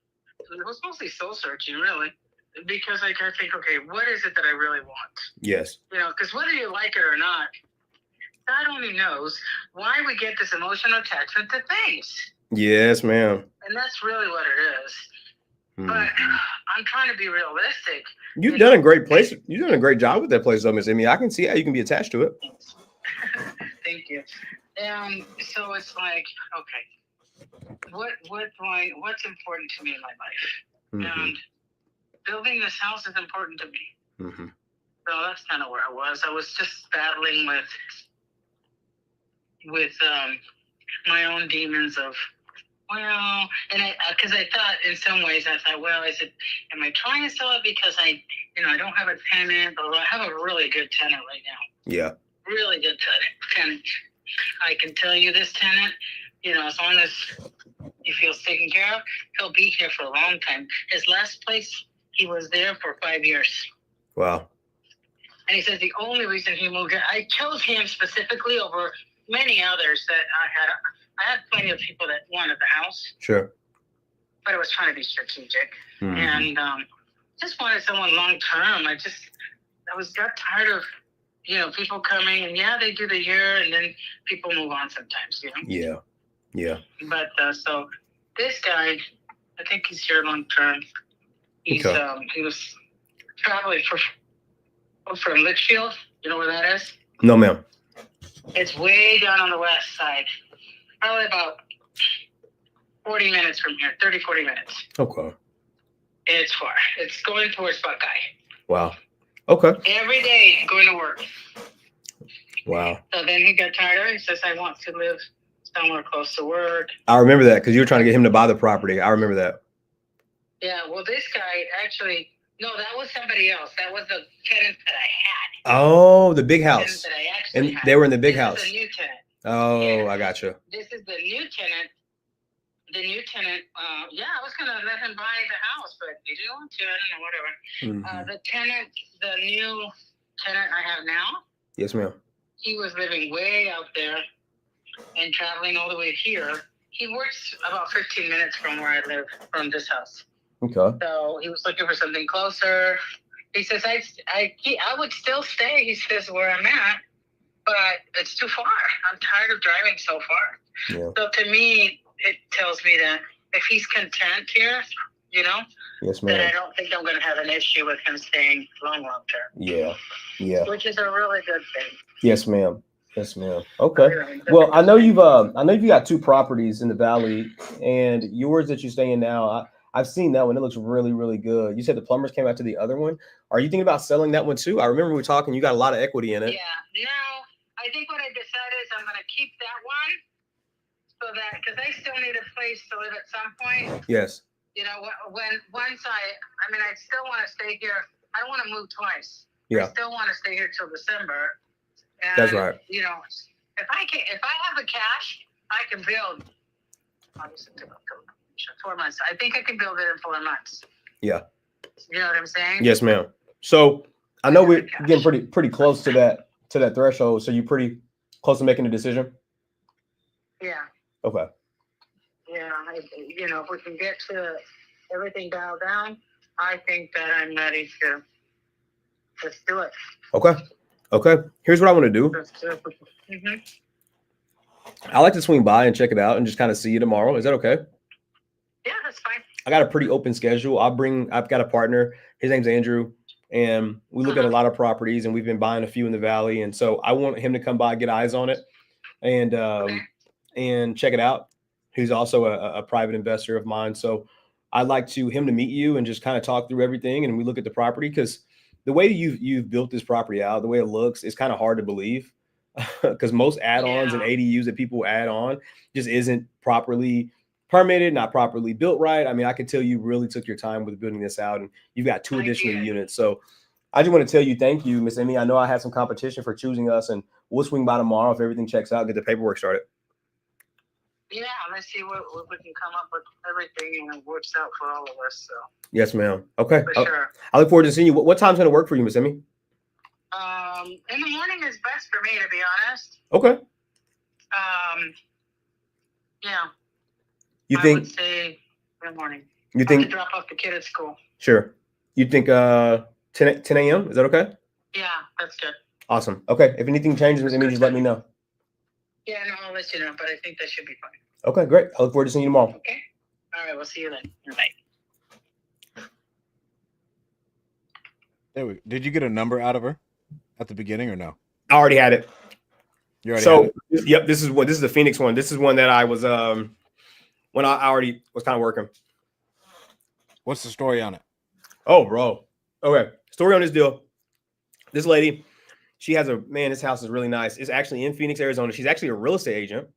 [SPEAKER 7] it was mostly soul searching really, because I think, okay, what is it that I really want?
[SPEAKER 2] Yes.
[SPEAKER 7] Because whether you like it or not, God only knows why we get this emotional attachment to things.
[SPEAKER 2] Yes, ma'am.
[SPEAKER 7] And that's really what it is. But I'm trying to be realistic.
[SPEAKER 2] You've done a great place. You've done a great job with that place, though, Miss Emmy. I can see how you can be attached to it.
[SPEAKER 7] Thank you. So it's like, okay, what's important to me in my life? And building this house is important to me. So that's kind of where I was. I was just battling with my own demons of, well, and because I thought in some ways, I thought, well, am I trying to sell it because I don't have a tenant, although I have a really good tenant right now.
[SPEAKER 2] Yeah.
[SPEAKER 7] Really good tenant. I can tell you this tenant, as long as he feels taken care of, he'll be here for a long time. His last place, he was there for 5 years.
[SPEAKER 2] Wow.
[SPEAKER 7] And he says the only reason he moved here, I chose him specifically over many others that I had plenty of people that wanted the house.
[SPEAKER 2] Sure.
[SPEAKER 7] But I was trying to be strategic. And just wanted someone long term. I got tired of, people coming and they do the year and then people move on sometimes,
[SPEAKER 2] Yeah.
[SPEAKER 7] But so this guy, I think he's here long term. He was traveling from Litchfield. You know where that is?
[SPEAKER 2] No, ma'am.
[SPEAKER 7] It's way down on the west side. Probably about 40 minutes from here, 30, 40 minutes.
[SPEAKER 2] Okay.
[SPEAKER 7] It's far. It's going towards Buckeye.
[SPEAKER 2] Wow. Okay.
[SPEAKER 7] Every day going to work.
[SPEAKER 2] Wow.
[SPEAKER 7] So then he got tired of it. He says, I want to live somewhere close to work.
[SPEAKER 2] I remember that because you were trying to get him to buy the property. I remember that.
[SPEAKER 7] Yeah, well, this guy actually, no, that was somebody else. That was the tenant that I had.
[SPEAKER 2] Oh, the big house.
[SPEAKER 7] That I actually
[SPEAKER 2] And
[SPEAKER 7] had.
[SPEAKER 2] they were in the big
[SPEAKER 7] This
[SPEAKER 2] house.
[SPEAKER 7] is the new tenant.
[SPEAKER 2] Oh,
[SPEAKER 7] Yeah.
[SPEAKER 2] I gotcha.
[SPEAKER 7] This is the new tenant. The new tenant, I was going to let him buy the house, but he didn't want to. I don't know, whatever. The new tenant I have now.
[SPEAKER 2] Yes, ma'am.
[SPEAKER 7] He was living way out there and traveling all the way here. He works about 15 minutes from where I live, from this house.
[SPEAKER 2] Okay.
[SPEAKER 7] So he was looking for something closer. He says, I would still stay, he says, where I'm at, but it's too far. I'm tired of driving so far.
[SPEAKER 2] Yeah.
[SPEAKER 7] So to me, it tells me that if he's content here,
[SPEAKER 2] Yes,
[SPEAKER 7] then I
[SPEAKER 2] ma'am.
[SPEAKER 7] don't think I'm going to have an issue with him staying long term.
[SPEAKER 2] Yeah. Yeah.
[SPEAKER 7] Which is a really good thing.
[SPEAKER 2] Yes, ma'am. Yes, ma'am. Okay. Well, I know you've got 2 properties in the valley, and yours that you stay in now. I've seen that one. It looks really, really good. You said the plumbers came out to the other one. Are you thinking about selling that one too? I remember we were talking. You got a lot of equity in it.
[SPEAKER 7] Yeah. No, I think what I decided is I'm going to keep that one, so that because I still need a place to live at some point.
[SPEAKER 2] Yes.
[SPEAKER 7] Once I still want to stay here. I don't want to move twice.
[SPEAKER 2] Yeah.
[SPEAKER 7] I still want to stay here till December. And,
[SPEAKER 2] That's right.
[SPEAKER 7] if I have the cash, I can build. Obviously, 4 months. I think I can build it in 4 months.
[SPEAKER 2] Yeah.
[SPEAKER 7] You know what I'm saying?
[SPEAKER 2] Yes, ma'am. So I know we're getting pretty close to that threshold. So you're pretty close to making a decision.
[SPEAKER 7] Yeah.
[SPEAKER 2] Okay.
[SPEAKER 7] Yeah. If we can get to everything dialed down, I think that I'm ready to just do it.
[SPEAKER 2] Okay. Here's what I want to do.
[SPEAKER 7] Mm-hmm.
[SPEAKER 2] I like to swing by and check it out and just kind of see you tomorrow. Is that okay?
[SPEAKER 7] Yeah, that's fine.
[SPEAKER 2] I got a pretty open schedule. I've got a partner. His name's Andrew, and we look at a lot of properties, and we've been buying a few in the valley. And so I want him to come by, get eyes on it, and check it out. He's also a private investor of mine. So I'd like him to meet you and just kind of talk through everything. And we look at the property because the way you've built this property out, the way it looks, is kind of hard to believe because most add-ons and ADUs that people add on just isn't properly permitted, not properly built right. I mean, I can tell you really took your time with building this out, and you've got 2 additional units. So I just want to tell you, thank you, Miss Emmy. I know I had some competition for choosing us, and we'll swing by tomorrow if everything checks out, get the paperwork started.
[SPEAKER 7] Yeah, let's see what we can come up with everything and it works out for all of us. So
[SPEAKER 2] Yes, ma'am. Okay.
[SPEAKER 7] for sure.
[SPEAKER 2] I look forward to seeing you. What time's going to work for you, Miss Emmy?
[SPEAKER 7] In the morning is best for me, to be honest.
[SPEAKER 2] Okay.
[SPEAKER 7] Yeah.
[SPEAKER 2] You
[SPEAKER 7] I
[SPEAKER 2] think?
[SPEAKER 7] would say in the morning.
[SPEAKER 2] You
[SPEAKER 7] I have
[SPEAKER 2] think?
[SPEAKER 7] to drop off the kid at school.
[SPEAKER 2] Sure. You think 10 a.m. Is that okay?
[SPEAKER 7] Yeah, that's good.
[SPEAKER 2] Awesome. Okay. If anything changes, Miss Emmy, just let me know.
[SPEAKER 7] Yeah, no, I'll let you know, but I think that should be fine.
[SPEAKER 2] Okay, great. I look forward to seeing you tomorrow.
[SPEAKER 7] Okay. All right, we'll see you then. Bye.
[SPEAKER 3] Did you get a number out of her at the beginning or no?
[SPEAKER 2] I already had it.
[SPEAKER 3] You already had it?
[SPEAKER 2] Yep, this is the Phoenix one. This is one that I was when I already was kind of working.
[SPEAKER 3] What's the story on it?
[SPEAKER 2] Oh, bro. Okay. Story on this deal. This lady, she has this house is really nice. It's actually in Phoenix, Arizona. She's actually a real estate agent.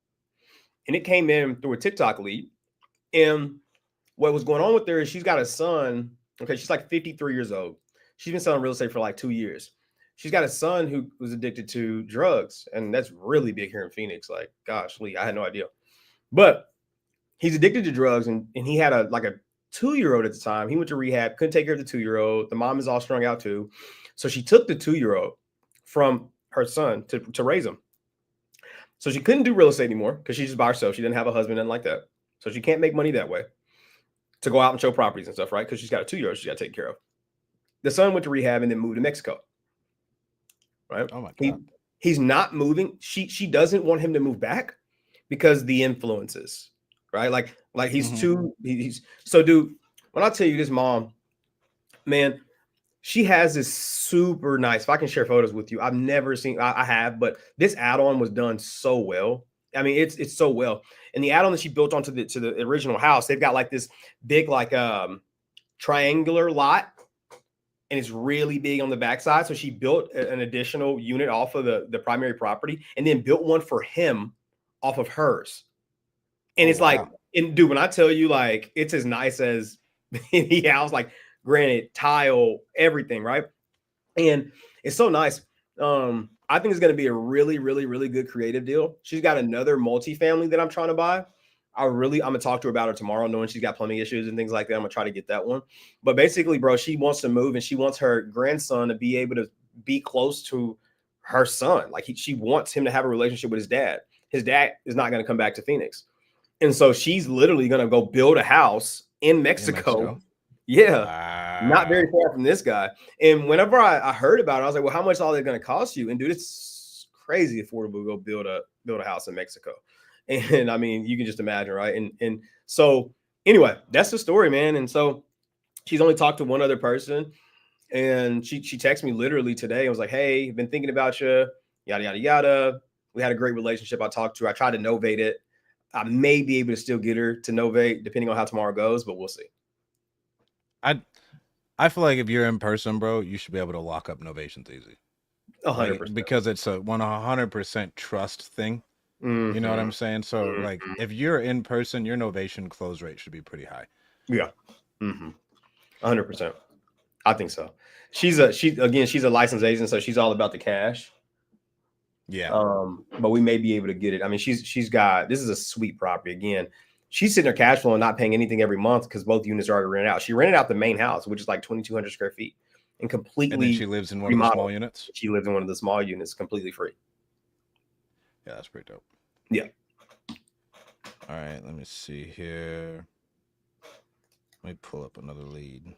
[SPEAKER 2] And it came in through a TikTok lead. And what was going on with her is she's got a son. Okay, she's like 53 years old. She's been selling real estate for like 2 years. She's got a son who was addicted to drugs. And that's really big here in Phoenix. Like, gosh, Lee, I had no idea. But he's addicted to drugs. And he had a 2-year-old at the time. He went to rehab, couldn't take care of the 2-year-old. The mom is all strung out too. So she took the 2-year-old from her son to raise him. So she couldn't do real estate anymore because she's just by herself. She didn't have a husband and like that. So she can't make money that way to go out and show properties and stuff, right? Because she's got a 2-year-old she's got to take care of. The son went to rehab and then moved to Mexico. Right?
[SPEAKER 3] Oh my God.
[SPEAKER 2] He's not moving. She doesn't want him to move back because the influences, right? Like he's too he's so dude. When I tell you this mom, man, she has this super nice. If I can share photos with you, I've never seen. I have, but this add-on was done so well. I mean, it's so well. And the add-on that she built onto the original house, they've got like this big triangular lot, and it's really big on the backside. So she built an additional unit off of the primary property, and then built one for him off of hers. And it's like, and dude, when I tell you, like, it's as nice as any house, like granite, tile, everything, right? And it's so nice. I think it's going to be a really, really, really good creative deal. She's got another multifamily that I'm trying to buy. I'm gonna talk to her about it tomorrow, knowing she's got plumbing issues and things like that. I'm gonna try to get that one. But basically, bro, she wants to move and she wants her grandson to be able to be close to her son. Like she wants him to have a relationship with his dad. His dad is not going to come back to Phoenix. And so she's literally going to go build a house in Mexico. Yeah. Not very far from this guy. And whenever I heard about it, I was like, well, how much is all that going to cost you? And dude, it's crazy affordable to go build a house in Mexico. And I mean, you can just imagine, right? And so anyway, that's the story, man. And so she's only talked to one other person. And she texted me literally today and was like, hey, been thinking about you, yada, yada, yada. We had a great relationship. I talked to her. I tried to novate it. I may be able to still get her to novate depending on how tomorrow goes, but we'll see.
[SPEAKER 3] I feel like if you're in person, bro, you should be able to lock up novations easy.
[SPEAKER 2] 100%.
[SPEAKER 3] Because it's a 100% trust thing.
[SPEAKER 2] Mm-hmm.
[SPEAKER 3] You know what I'm saying? So like if you're in person, your novation close rate should be pretty high.
[SPEAKER 2] Yeah. 100%. I think so. She's a licensed agent, so she's all about the cash.
[SPEAKER 3] Yeah.
[SPEAKER 2] But we may be able to get it. I mean, she's got, this is a sweet property. Again, she's sitting her cash flow and not paying anything every month because both units are already rented out. She rented out the main house, which is like 2,200 square feet, and completely.
[SPEAKER 3] And then she lives in one of the small units.
[SPEAKER 2] She lives in one of the small units, completely free.
[SPEAKER 3] Yeah, that's pretty dope.
[SPEAKER 2] Yeah.
[SPEAKER 3] All right, let me see here. Let me pull up another lead.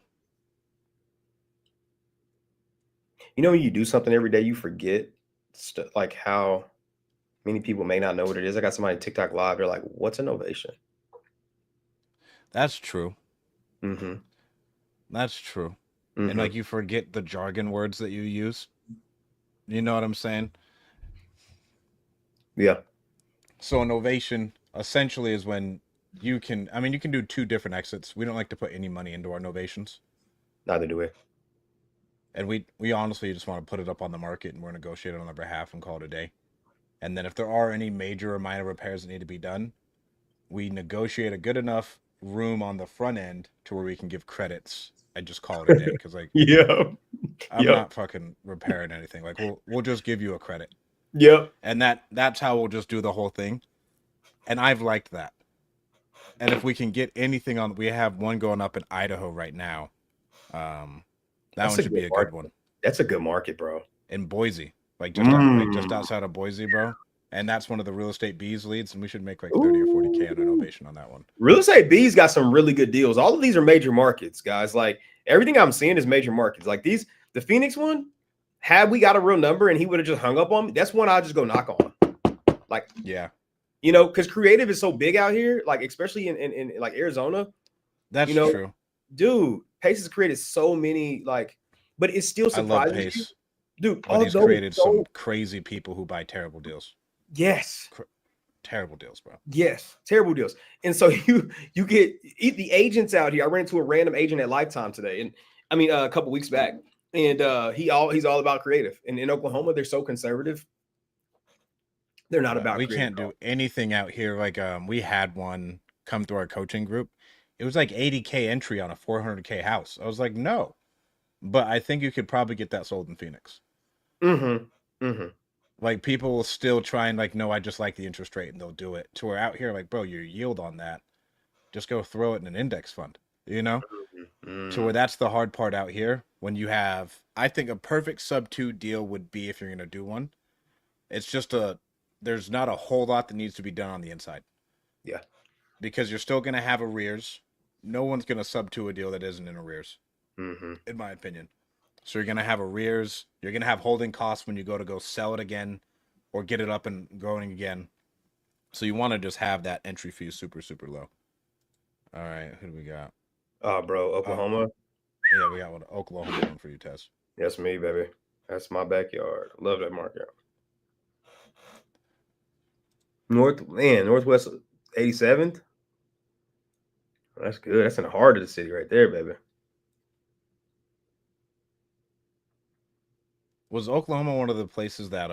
[SPEAKER 2] You know, when you do something every day, you forget like how many people may not know what it is. I got somebody TikTok live. They're like, "What's an ovation?"
[SPEAKER 3] That's true.
[SPEAKER 2] Mm-hmm.
[SPEAKER 3] That's true.
[SPEAKER 2] Mm-hmm.
[SPEAKER 3] And like you forget the jargon words that you use. You know what I'm saying?
[SPEAKER 2] Yeah.
[SPEAKER 3] So an ovation essentially is when you can do two different exits. We don't like to put any money into our novations.
[SPEAKER 2] Neither do we.
[SPEAKER 3] And we honestly just want to put it up on the market and we're negotiating on their behalf and call it a day. And then if there are any major or minor repairs that need to be done, we negotiate a good enough room on the front end to where we can give credits and just call it a day. Because like, I'm not fucking repairing anything. Like we'll just give you a credit.
[SPEAKER 2] Yep.
[SPEAKER 3] And that's how we'll just do the whole thing. And I've liked that. And if we can get anything on, we have one going up in Idaho right now. That one should be a good one.
[SPEAKER 2] That's a good market, bro.
[SPEAKER 3] In Boise, like just outside of Boise, bro. And that's one of the real estate bees leads, and we should make like 30 or 40K on an ovation on that one.
[SPEAKER 2] Real estate bees got some really good deals. All of these are major markets, guys. Like everything I'm seeing is major markets. Like the Phoenix one, had we got a real number and he would have just hung up on me, that's one I'd just go knock on. Like,
[SPEAKER 3] yeah.
[SPEAKER 2] You know, because creative is so big out here, like especially in like Arizona.
[SPEAKER 3] That's true.
[SPEAKER 2] Dude, Pace has created so many, like, but it still surprises
[SPEAKER 3] I love Pace.
[SPEAKER 2] You. Dude,
[SPEAKER 3] but he's created some crazy people who buy terrible deals.
[SPEAKER 2] Yes.
[SPEAKER 3] Terrible deals, bro.
[SPEAKER 2] Yes, terrible deals. And so you get the agents out here. I ran into a random agent at Lifetime today, and I mean a couple weeks back, and he's all about creative. And in Oklahoma, they're so conservative. They're not about.
[SPEAKER 3] We can't do anything out here. Like we had one come through our coaching group. It was like 80K entry on a 400K house. I was like, no, but I think you could probably get that sold in Phoenix. Like people will still try and like, no, I just like the interest rate, and they'll do it. To where out here, like, bro, your yield on that, just go throw it in an index fund. You know, to where that's the hard part out here. When you have, I think a perfect sub-2 deal would be if you're gonna do one. It's just there's not a whole lot that needs to be done on the inside.
[SPEAKER 2] Yeah,
[SPEAKER 3] because you're still gonna have arrears. No one's gonna sub-2 a deal that isn't in arrears, in my opinion. So you're gonna have arrears. You're gonna have holding costs when you go sell it again, or get it up and going again. So you want to just have that entry fee super low. All right, who do we got?
[SPEAKER 2] Oh, bro, Oklahoma.
[SPEAKER 3] Yeah, we got one Oklahoma one for you, Tez.
[SPEAKER 2] That's me, baby. That's my backyard. Love that market. Northwest 87th. That's good. That's in the heart of the city right there, baby.
[SPEAKER 3] Was Oklahoma one of the places that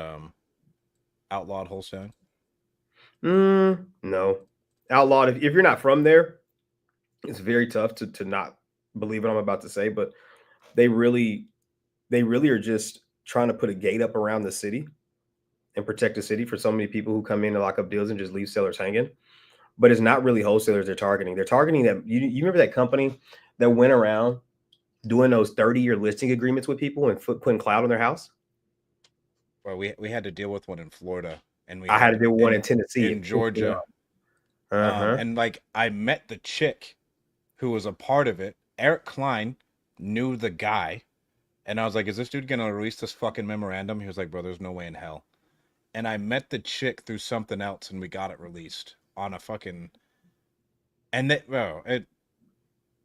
[SPEAKER 3] outlawed wholesaling?
[SPEAKER 2] No. Outlawed. If you're not from there, it's very tough to not believe what I'm about to say, but they really are just trying to put a gate up around the city and protect the city for so many people who come in to lock up deals and just leave sellers hanging. But it's not really wholesalers they're targeting. They're targeting that. You remember that company that went around doing those 30-year listing agreements with people and putting cloud on their house?
[SPEAKER 3] Well, we had to deal with one in Florida, and
[SPEAKER 2] I had to deal with one in Tennessee,
[SPEAKER 3] in Georgia. And like I met the chick who was a part of it. Eric Klein knew the guy, and I was like, "Is this dude gonna release this fucking memorandum?" He was like, "Bro, there's no way in hell." And I met the chick through something else, and we got it released on a fucking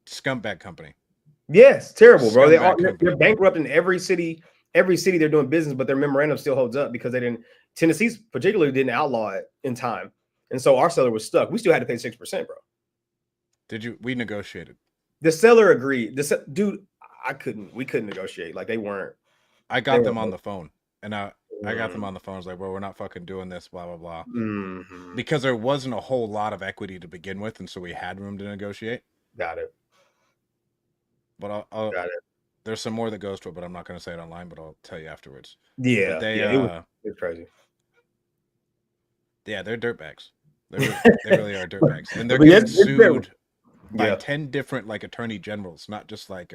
[SPEAKER 3] scumbag company.
[SPEAKER 2] Yes, terrible, bro. They're bankrupt in every city. Every city they're doing business, but their memorandum still holds up because they didn't. Tennessee's particularly didn't outlaw it in time, and so our seller was stuck. We still had to pay 6%, bro.
[SPEAKER 3] Did you? We negotiated.
[SPEAKER 2] The seller agreed. Dude, we couldn't negotiate. Like they weren't.
[SPEAKER 3] I got them on the phone, and I got them on the phone. I was like, "Bro, we're not fucking doing this." Blah blah blah.
[SPEAKER 2] Mm-hmm.
[SPEAKER 3] Because there wasn't a whole lot of equity to begin with, and so we had room to negotiate.
[SPEAKER 2] Got it.
[SPEAKER 3] But
[SPEAKER 2] Got it.
[SPEAKER 3] There's some more that goes to it, but I'm not going to say it online. But I'll tell you afterwards.
[SPEAKER 2] Yeah,
[SPEAKER 3] it
[SPEAKER 2] was crazy.
[SPEAKER 3] Yeah, they're dirtbags. They really are dirtbags, and they're getting sued by 10 different like attorney generals, not just like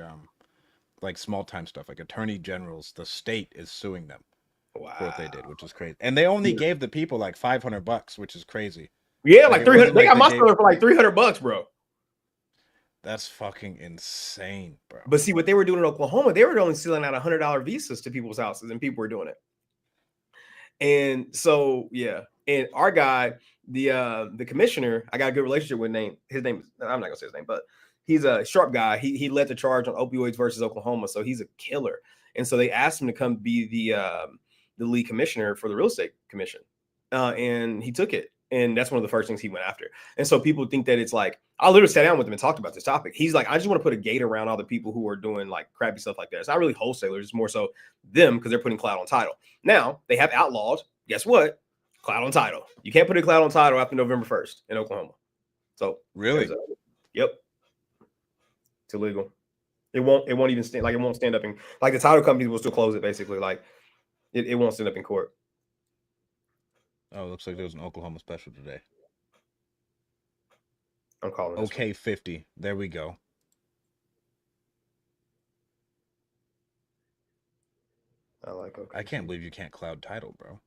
[SPEAKER 3] small time stuff. Like attorney generals, the state is suing them for what they did, which is crazy. And they only gave the people like $500, which is crazy.
[SPEAKER 2] Yeah, like 300. They got my seller for like $300, bro.
[SPEAKER 3] That's fucking insane, bro.
[SPEAKER 2] But see what they were doing in Oklahoma, they were only selling out $100 visas to people's houses, and people were doing it. And so, yeah. And our guy, the commissioner, I got a good relationship with. His name, I'm not gonna say his name, but he's a sharp guy. He led the charge on opioids versus Oklahoma, so he's a killer. And so they asked him to come be the lead commissioner for the real estate commission, and he took it. And that's one of the first things he went after. And so people think that it's like, I literally sat down with him and talked about this topic. He's like, I just want to put a gate around all the people who are doing like crappy stuff like that. It's not really wholesalers. It's more so them because they're putting cloud on title. Now they have outlawed, guess what? Cloud on title. You can't put a cloud on title after November 1st in Oklahoma. So
[SPEAKER 3] really?
[SPEAKER 2] Yep. It's illegal. It won't even stand, like it won't stand up in, like the title companies will still close it basically. Like it won't stand up in court.
[SPEAKER 3] Oh, it looks like there was an Oklahoma special today.
[SPEAKER 2] I'm calling
[SPEAKER 3] it. Okay, 50. There we go.
[SPEAKER 2] I like okay.
[SPEAKER 3] I can't believe you can't cloud title, bro.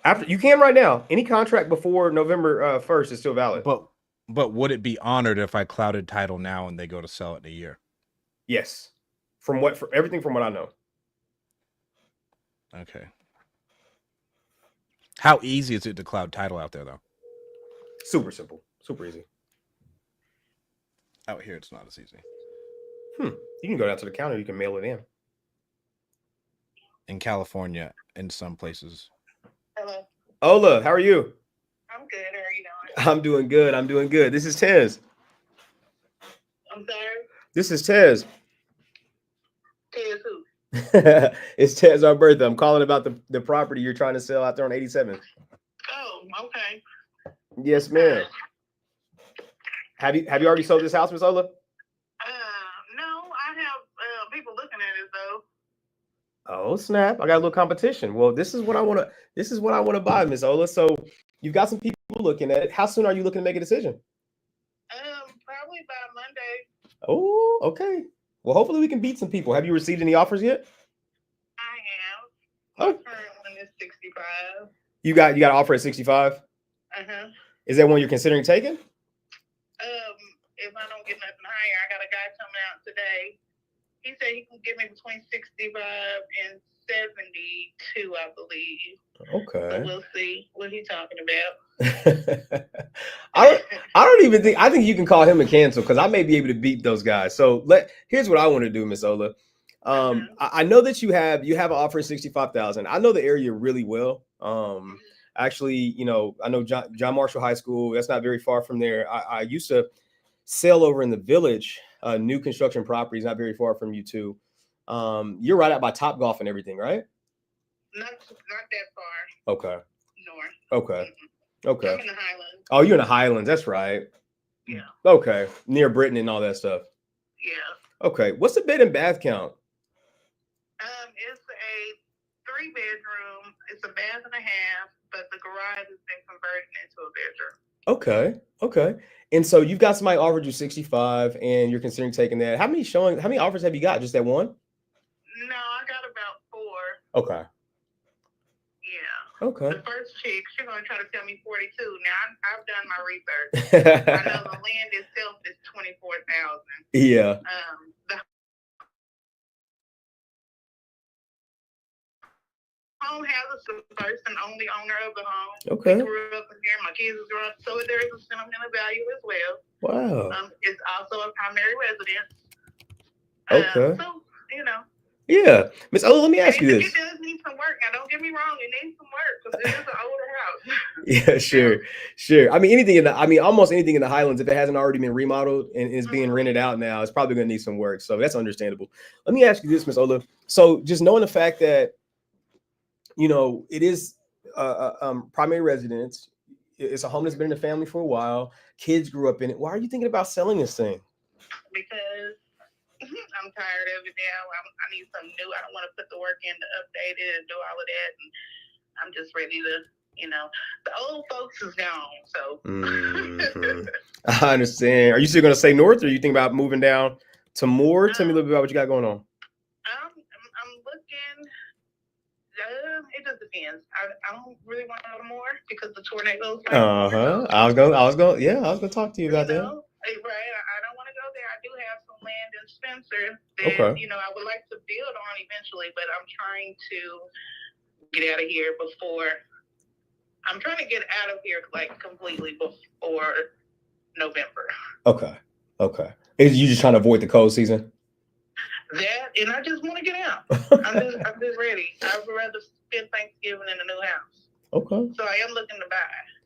[SPEAKER 2] After you can right now. Any contract before November 1st is still valid.
[SPEAKER 3] But would it be honored if I clouded title now and they go to sell it in a year?
[SPEAKER 2] Yes. For everything from what I know.
[SPEAKER 3] Okay. How easy is it to cloud title out there, though?
[SPEAKER 2] Super simple. Super easy.
[SPEAKER 3] Out here, it's not as easy.
[SPEAKER 2] You can go down to the counter. You can mail it in.
[SPEAKER 3] In California, in some places.
[SPEAKER 5] Hello.
[SPEAKER 2] Ola, how are you?
[SPEAKER 5] I'm good. How are you doing?
[SPEAKER 2] I'm doing good. I'm doing good. This is Tez.
[SPEAKER 5] I'm sorry?
[SPEAKER 2] This is Tez.
[SPEAKER 5] Tez who?
[SPEAKER 2] It's Tez Bertha. I'm calling about the property you're trying to sell out there on 87th.
[SPEAKER 5] Oh, okay.
[SPEAKER 2] Yes, ma'am. Have you already sold this house, Miss Ola?
[SPEAKER 5] No, I have people looking at it though.
[SPEAKER 2] Oh snap! I got a little competition. Well, this is what I want to buy, Miss Ola. So you've got some people looking at it. How soon are you looking to make a decision?
[SPEAKER 5] Probably by Monday.
[SPEAKER 2] Oh, okay. Well, hopefully we can beat some people. Have you received any offers yet?
[SPEAKER 5] I have. My current one is 65.
[SPEAKER 2] You got an offer at 65? Is that one you're considering taking?
[SPEAKER 5] If I don't get nothing higher, I got a guy coming out today.
[SPEAKER 7] He said he can give me between 65 and 72, I believe.
[SPEAKER 2] Okay.
[SPEAKER 7] So we'll see what he's talking about.
[SPEAKER 2] I don't even think, I think you can call him a cancel because I may be able to beat those guys. So here's what I want to do, Miss Ola. I know that you have an offer of 65,000. I know the area really well. Actually, you know, I know John Marshall High School. That's not very far from there. I used to sell over in the Village, new construction properties, not very far from you too. You're right out by Top Golf and everything, right?
[SPEAKER 7] Not that far.
[SPEAKER 2] Okay.
[SPEAKER 7] North.
[SPEAKER 2] Okay. Okay.
[SPEAKER 7] I'm in the Highlands.
[SPEAKER 2] Oh, you're in the Highlands. That's right.
[SPEAKER 7] Yeah.
[SPEAKER 2] Okay. Near Britain and all that stuff.
[SPEAKER 7] Yeah.
[SPEAKER 2] Okay. What's the bed and bath count?
[SPEAKER 7] It's a 3-bedroom. It's a bath and a half, but the garage has been converted into a bedroom.
[SPEAKER 2] Okay. Okay. And so you've got somebody offered you 65 and you're considering taking that. How many offers have you got? Just that one?
[SPEAKER 7] No, I got about 4.
[SPEAKER 2] Okay.
[SPEAKER 7] Yeah.
[SPEAKER 2] Okay.
[SPEAKER 7] The first chick, she's gonna try to tell me 42. Now I've done my research. I know the land itself is 24,000.
[SPEAKER 2] Yeah.
[SPEAKER 7] The home has a first and only owner of the home.
[SPEAKER 2] Okay.
[SPEAKER 7] We grew up in here. My kids grew up, so there is a sentimental value as well.
[SPEAKER 2] Wow.
[SPEAKER 7] It's also a primary residence.
[SPEAKER 2] Okay.
[SPEAKER 7] So you know.
[SPEAKER 2] Yeah, Miss Ola, let me ask you this.
[SPEAKER 7] It does need some work. Now, don't get me wrong; it needs some work because it is an older house.
[SPEAKER 2] Yeah, sure. I mean, almost anything in the Highlands, if it hasn't already been remodeled and is being rented out now, it's probably going to need some work. So that's understandable. Let me ask you this, Miss Ola. So just knowing the fact that, you know, it is primary residence, it's a home that's been in the family for a while. Kids grew up in it. Why are you thinking about selling this thing?
[SPEAKER 7] Because I'm tired of it now. I need something new. I don't want to put the work in to update it and do all of that. And I'm just ready to, you know, the old folks is gone. So
[SPEAKER 2] I understand. Are you still going to stay north, or are you thinking about moving down to Moore? Tell me a little bit about what you got going on.
[SPEAKER 7] I'm looking. It just depends. I don't really want to go to Moore because the tornadoes.
[SPEAKER 2] I was gonna talk to you about that.
[SPEAKER 7] Right. I don't want to go there. I do have some land in Spencer that, you know, I would like to build on eventually, but I'm trying to get out of here like completely before November. Okay.
[SPEAKER 2] Is you just trying to avoid the cold season?
[SPEAKER 7] That, and I just want to get out. I'm just ready. I would rather spend Thanksgiving in a new house. Okay. So I am looking to buy,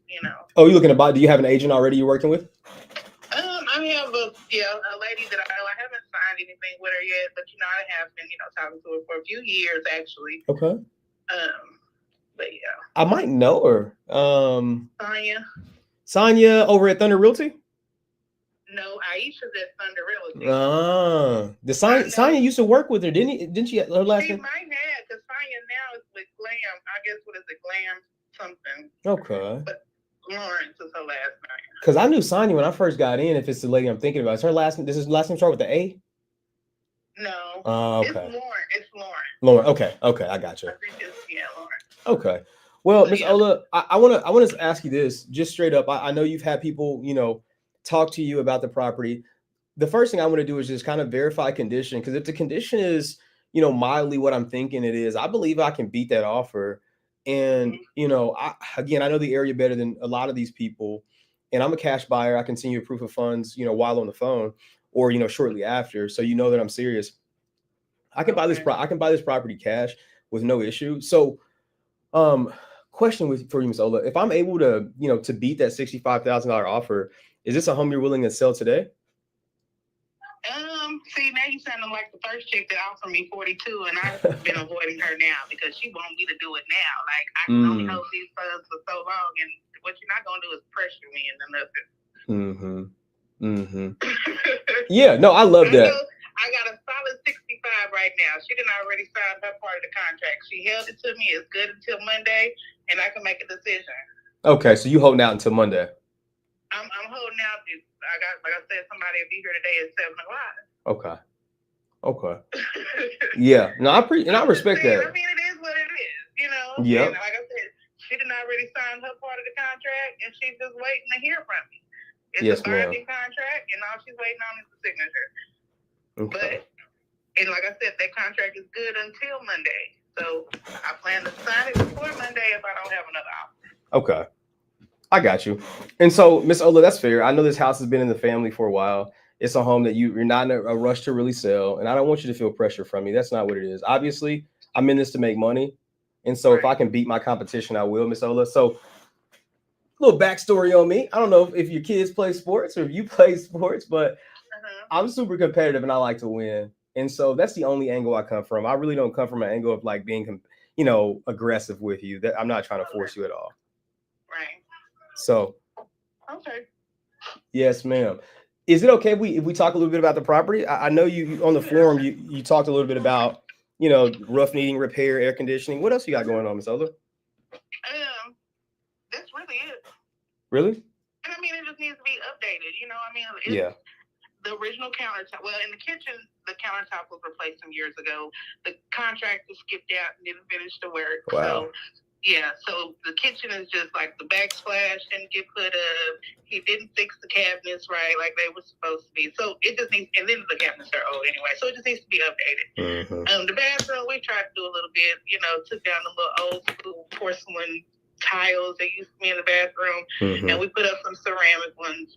[SPEAKER 7] you know.
[SPEAKER 2] Oh, you're looking to buy? Do you have an agent already you're working with?
[SPEAKER 7] I have a lady that I haven't signed anything with her yet, but you know, I have been, you know, talking to her for a few years actually.
[SPEAKER 2] Okay.
[SPEAKER 7] But yeah.
[SPEAKER 2] I might know her. Sonia over at Thunder Realty?
[SPEAKER 7] No, Aisha's at Thunder Realty.
[SPEAKER 2] Sonia used to work with her, didn't she? Her last name?
[SPEAKER 7] She might have, because Sonia now is with Glam. I guess what is it, Glam something?
[SPEAKER 2] Okay.
[SPEAKER 7] But Lawrence is her last name.
[SPEAKER 2] Because I knew Sonia when I first got in. If it's the lady I'm thinking about, is her last name? Does his last name start with the A?
[SPEAKER 7] No.
[SPEAKER 2] Okay.
[SPEAKER 7] It's Lauren.
[SPEAKER 2] Lauren. Okay. I got you.
[SPEAKER 7] I think it's Lauren.
[SPEAKER 2] Okay. Well, Miss Ola, I want to ask you this just straight up. I know you've had people, you know, talk to you about the property. The first thing I want to do is just kind of verify condition, because if the condition is, you know, mildly what I'm thinking it is, I believe I can beat that offer. And, you know, I know the area better than a lot of these people, and I'm a cash buyer. I can send you a proof of funds, you know, while on the phone, or, you know, shortly after. So, you know that I'm serious. I can buy this property cash with no issue. So, question for you, Ms. Ola, if I'm able to, you know, to beat that $65,000 offer, is this a home you're willing to sell today?
[SPEAKER 7] See, now you sounding like the first chick that offered me 42, and I've been avoiding her now because she want me to do it now. Like, I can only hold these funds for so long, and what you're not gonna do is pressure me into nothing.
[SPEAKER 2] Yeah, no, I love that.
[SPEAKER 7] I got a solid 65 right now. She didn't already sign her part of the contract. She held it to me. It's good until Monday, and I can make a decision. Okay, so you holding out until Monday? I'm holding out. Like I said, somebody will be here today at 7 o'clock. Okay. Yeah. No, I respect that. I mean, it is what it is, you know.
[SPEAKER 2] Yeah.
[SPEAKER 7] Like I said, she didn't already sign her part of the contract, and she's just waiting to hear from me. It's a binding contract, and all she's waiting on is the signature. Okay. But
[SPEAKER 5] And like I said, that contract is good until Monday. So I plan to sign it before Monday if I don't have another offer.
[SPEAKER 2] Okay. I got you. And so, Miss Ola, that's fair. I know this house has been in the family for a while. It's a home that you're not in a rush to really sell. And I don't want you to feel pressure from me. That's not what it is. Obviously, I'm in this to make money. And so if I can beat my competition, I will, Miss Ola. So a little backstory on me. I don't know if your kids play sports or if you play sports, but I'm super competitive and I like to win. And so that's the only angle I come from. I really don't come from an angle of like being, aggressive with you. That I'm not trying to force you at all.
[SPEAKER 5] Right.
[SPEAKER 2] So,
[SPEAKER 5] okay.
[SPEAKER 2] Yes, ma'am. Is it okay if we talk a little bit about the property? I know you on the forum, you talked a little bit about, roof needing repair, air conditioning. What else you got going on, Miss Ola?
[SPEAKER 5] That's really it.
[SPEAKER 2] Really?
[SPEAKER 5] And I mean, it just needs to be updated.
[SPEAKER 2] Yeah.
[SPEAKER 5] The original countertop. Well, in the kitchen, the countertop was replaced some years ago. The contractor skipped out and didn't finish the work.
[SPEAKER 2] Wow.
[SPEAKER 5] So, yeah. So the kitchen is just like the backsplash didn't get put up. He didn't fix the cabinets right like they were supposed to be. So it just needs. And then the cabinets are old anyway. So it just needs to be updated. The bathroom, we tried to do a little bit. Took down the little old school porcelain tiles that used to be in the bathroom, and we put up some ceramic ones.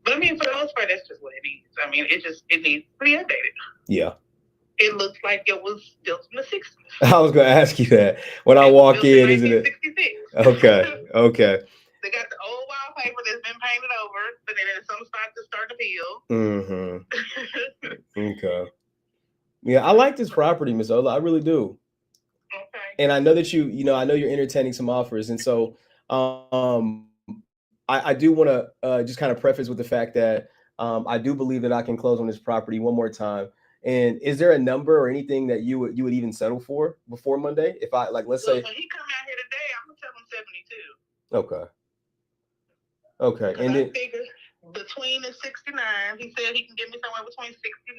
[SPEAKER 5] But I mean, for the most part, that's just what it needs. I mean, it needs to be updated. Yeah. It looks like it was built in the 60s.
[SPEAKER 2] I was going to ask you that when I walk in, isn't it?
[SPEAKER 5] 1966.
[SPEAKER 2] Okay.
[SPEAKER 5] They got the old wallpaper that's been painted over, but then in some spots it's starting to peel.
[SPEAKER 2] Okay. Yeah, I like this property, Miss Ola. I really do. Okay. And I know that I know you're entertaining some offers, and so I do want to just kind of preface with the fact that I do believe that I can close on this property one more time. And is there a number or anything that you would even settle for before Monday? If I let's say
[SPEAKER 5] when he come out here today, I'm gonna tell him 72.
[SPEAKER 2] Okay. Okay. And then
[SPEAKER 5] figure between the 69, he said he can give me somewhere between 69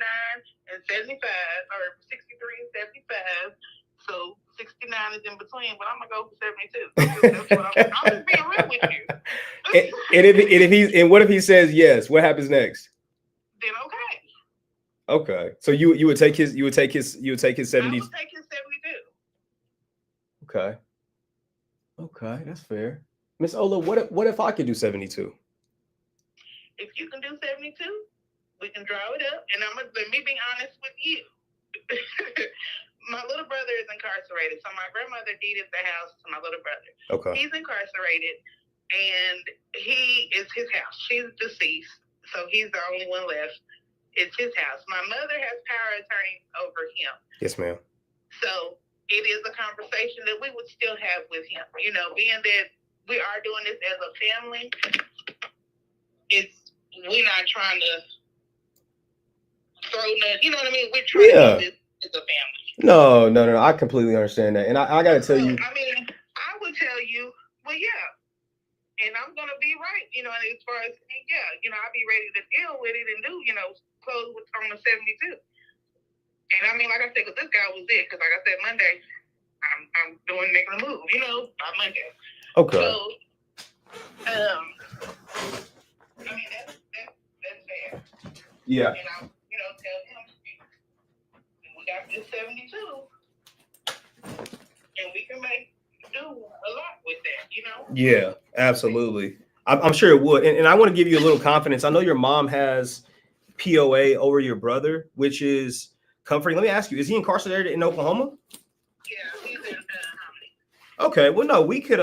[SPEAKER 5] and 75, or 63 and 75. So 69 is in between, but I'm gonna go for 72. That's what I'm just being real with you.
[SPEAKER 2] and what if he says yes? What happens next?
[SPEAKER 5] Then okay.
[SPEAKER 2] Okay. So you would take his 70. I would take his 72. Okay. Okay, that's fair. Miss Ola, what if I could do 72?
[SPEAKER 5] If you can do 72, we can draw it up. And let me be honest with you. My little brother is incarcerated, so my grandmother deeded the house to my little brother. Okay. He's incarcerated, and it's his house. She's deceased, so he's the only one left. It's his house. My mother has power of attorney over him.
[SPEAKER 2] Yes, ma'am.
[SPEAKER 5] So it is a conversation that we would still have with him. Being that we are doing this as a family, we're not trying to throw nothing. You know what I mean? We're trying to do this as a family.
[SPEAKER 2] No. I completely understand that. And I got to tell you.
[SPEAKER 5] I mean, I would tell you, well, yeah. And I'm going to be right, as far as, I'll be ready to deal with it and do, close on the 72. And I mean, like I said, because this guy was it. Because like I said, Monday, I'm making a move, by Monday.
[SPEAKER 2] Okay.
[SPEAKER 5] So, I mean, that's fair.
[SPEAKER 2] Yeah.
[SPEAKER 5] And I'll, tell him, we got this 72, and we can do a lot with that,
[SPEAKER 2] Yeah, absolutely. I'm sure it would. And I want to give you a little confidence. I know your mom has POA over your brother, which is comforting. Let me ask you, is he incarcerated in Oklahoma?
[SPEAKER 5] Yeah, he's in
[SPEAKER 2] Okay, well, no, we can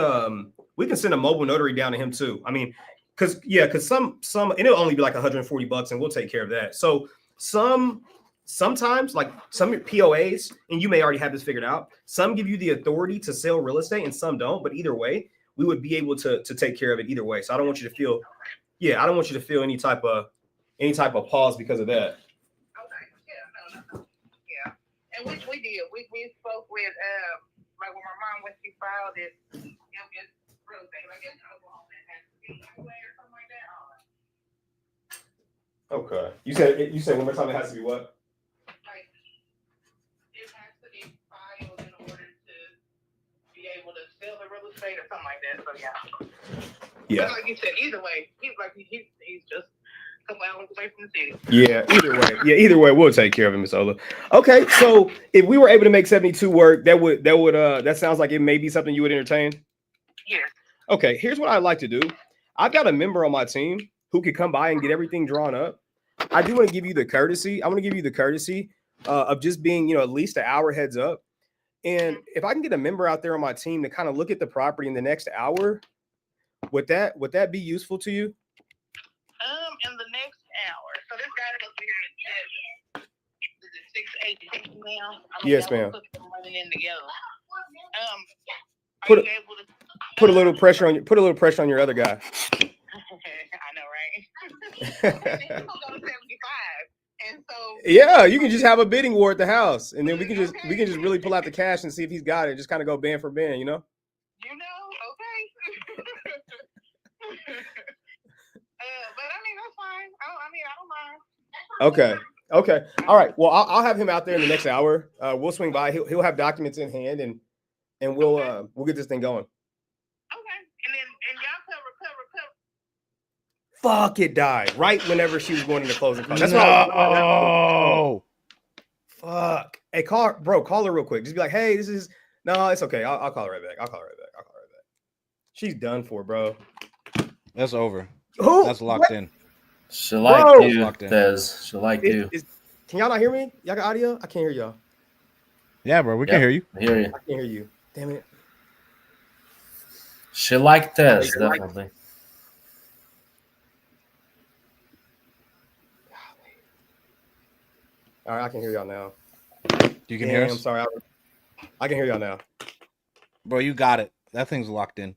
[SPEAKER 2] send a mobile notary down to him too. I mean, because some, and it'll only be like $140 and we'll take care of that. So sometimes like some POAs, and you may already have this figured out, some give you the authority to sell real estate and some don't, but either way, we would be able to take care of it either way. So I don't want you to feel, I don't want you to feel any type of pause because of that.
[SPEAKER 5] Okay, no. Yeah, and which we did. We spoke with, like when my mom, when she filed it, it's real estate, like in Oklahoma, it has to be anyway or something like that.
[SPEAKER 2] Okay. You said one more time, it has to be what?
[SPEAKER 5] Like, it has to be filed in order to be able to sell the real estate or something like that. So yeah. But like you said, either way, he's just couple hours away from the city.
[SPEAKER 2] Yeah, either way, we'll take care of him, Miss Ola. Okay, so if we were able to make 72 work, that sounds like it may be something you would entertain.
[SPEAKER 5] Yes.
[SPEAKER 2] Okay, here's what I'd like to do. I've got a member on my team who could come by and get everything drawn up. I do want to give you the courtesy. I'm going to give you the courtesy of just being, at least an hour heads up. And if I can get a member out there on my team to kind of look at the property in the next hour, would that be useful to you?
[SPEAKER 5] In the next hour. So this guy is up here at 6:86 now.
[SPEAKER 2] Yes, ma'am.
[SPEAKER 5] Running in together.
[SPEAKER 2] Put
[SPEAKER 5] are you able to
[SPEAKER 2] put a little pressure on your other guy.
[SPEAKER 5] I know, right? He's gonna go to 75. And so
[SPEAKER 2] Yeah, you can just have a bidding war at the house, and then we can just really pull out the cash and see if he's got it. Just kind of go band for band,
[SPEAKER 5] okay. But I mean, that's fine. I don't mind.
[SPEAKER 2] Okay. All right. Well, I'll have him out there in the next hour. We'll swing by. He'll have documents in hand, and we'll get this thing going.
[SPEAKER 5] Okay. And y'all cover.
[SPEAKER 2] Fuck, it died right whenever she was going into closing costs. That's
[SPEAKER 3] No.
[SPEAKER 2] Fuck. Hey, call her real quick. Just be like, hey, this is no, it's okay. I'll call her right back. She's done for, bro.
[SPEAKER 3] That's over.
[SPEAKER 2] Who?
[SPEAKER 3] That's locked in.
[SPEAKER 1] She liked you,
[SPEAKER 3] Locked in.
[SPEAKER 1] Tez. She liked you.
[SPEAKER 2] Can y'all not hear me? Y'all got audio? I can't hear y'all.
[SPEAKER 3] Yeah, bro, we can hear you.
[SPEAKER 1] I hear you.
[SPEAKER 2] I can't hear you. Damn it.
[SPEAKER 1] She liked Tez, definitely.
[SPEAKER 2] All right, I can hear y'all now.
[SPEAKER 3] You can hear us?
[SPEAKER 2] I'm sorry. I can hear y'all now.
[SPEAKER 3] Bro, you got it. That thing's locked in.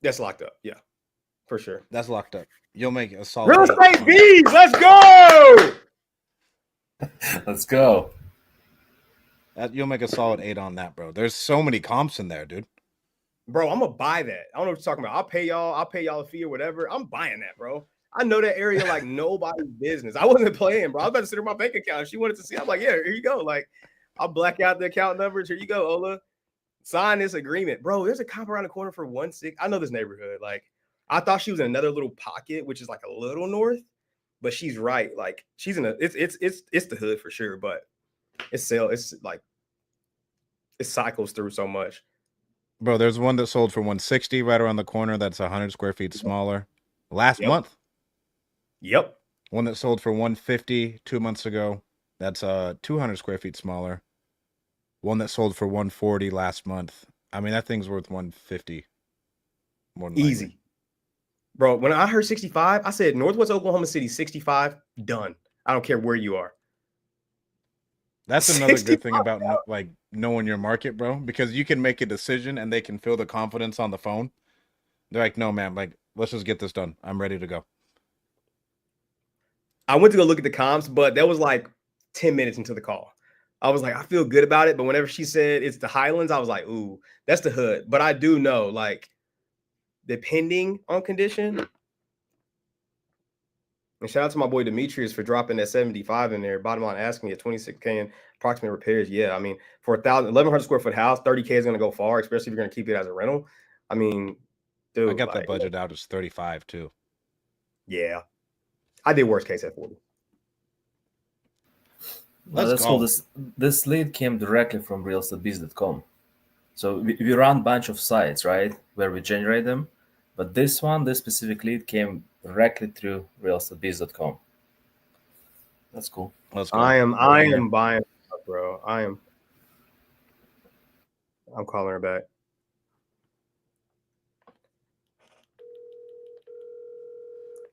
[SPEAKER 2] That's locked up. Yeah, for sure.
[SPEAKER 3] That's locked up. You'll make a solid.
[SPEAKER 2] Real estate bees. Let's go.
[SPEAKER 1] Let's go.
[SPEAKER 3] You'll make a solid 8 on that, bro. There's so many comps in there, dude.
[SPEAKER 2] Bro, I'm gonna buy that. I don't know what you're talking about. I'll pay y'all a fee or whatever. I'm buying that, bro. I know that area like nobody's business. I wasn't playing, bro. I was about to sit in my bank account. If she wanted to see, I'm like, yeah, here you go. Like, I'll black out the account numbers. Here you go, Ola. Sign this agreement, bro. There's a comp around the corner for 1.6. I know this neighborhood. Like, I thought she was in another little pocket, which is like a little north, but she's right. Like, she's in it's the hood for sure, but it's like it cycles through so much.
[SPEAKER 3] Bro, there's one that sold for 160 right around the corner. That's 100 square feet smaller. Last month.
[SPEAKER 2] Yep.
[SPEAKER 3] One that sold for 150 2 months ago. That's 200 square feet smaller. One that sold for 140 last month. I mean, that thing's worth 150. More than
[SPEAKER 2] easy.
[SPEAKER 3] likely.
[SPEAKER 2] Bro, when I heard 65, I said Northwest Oklahoma City 65, done. I don't care where you are.
[SPEAKER 3] That's another good thing about knowing your market, bro, because you can make a decision and they can feel the confidence on the phone. They're like, no, man, like, let's just get this done. I'm ready to go.
[SPEAKER 2] I went to go look at the comps, but that was like 10 minutes into the call. I was like, I feel good about it. But whenever she said it's the Highlands, I was like, ooh, that's the hood. But I do know, like, depending on condition. And shout out to my boy Demetrius for dropping that 75 in there. Bottom line asking at $26K in approximate repairs. Yeah, I mean, for 1,100 square foot house, 30K is going to go far, especially if you're going to keep it as a rental. I mean, dude,
[SPEAKER 3] I got the budget out as 35 too.
[SPEAKER 2] Yeah, I did worst case at 40.
[SPEAKER 1] That's cool. This lead came directly from realestatebiz.com. So we run a bunch of sites, right, where we generate them. But this specific lead came directly through realestatebiz.com. That's cool.
[SPEAKER 3] Let's go.
[SPEAKER 2] I am buying stuff, bro. I'm calling her back.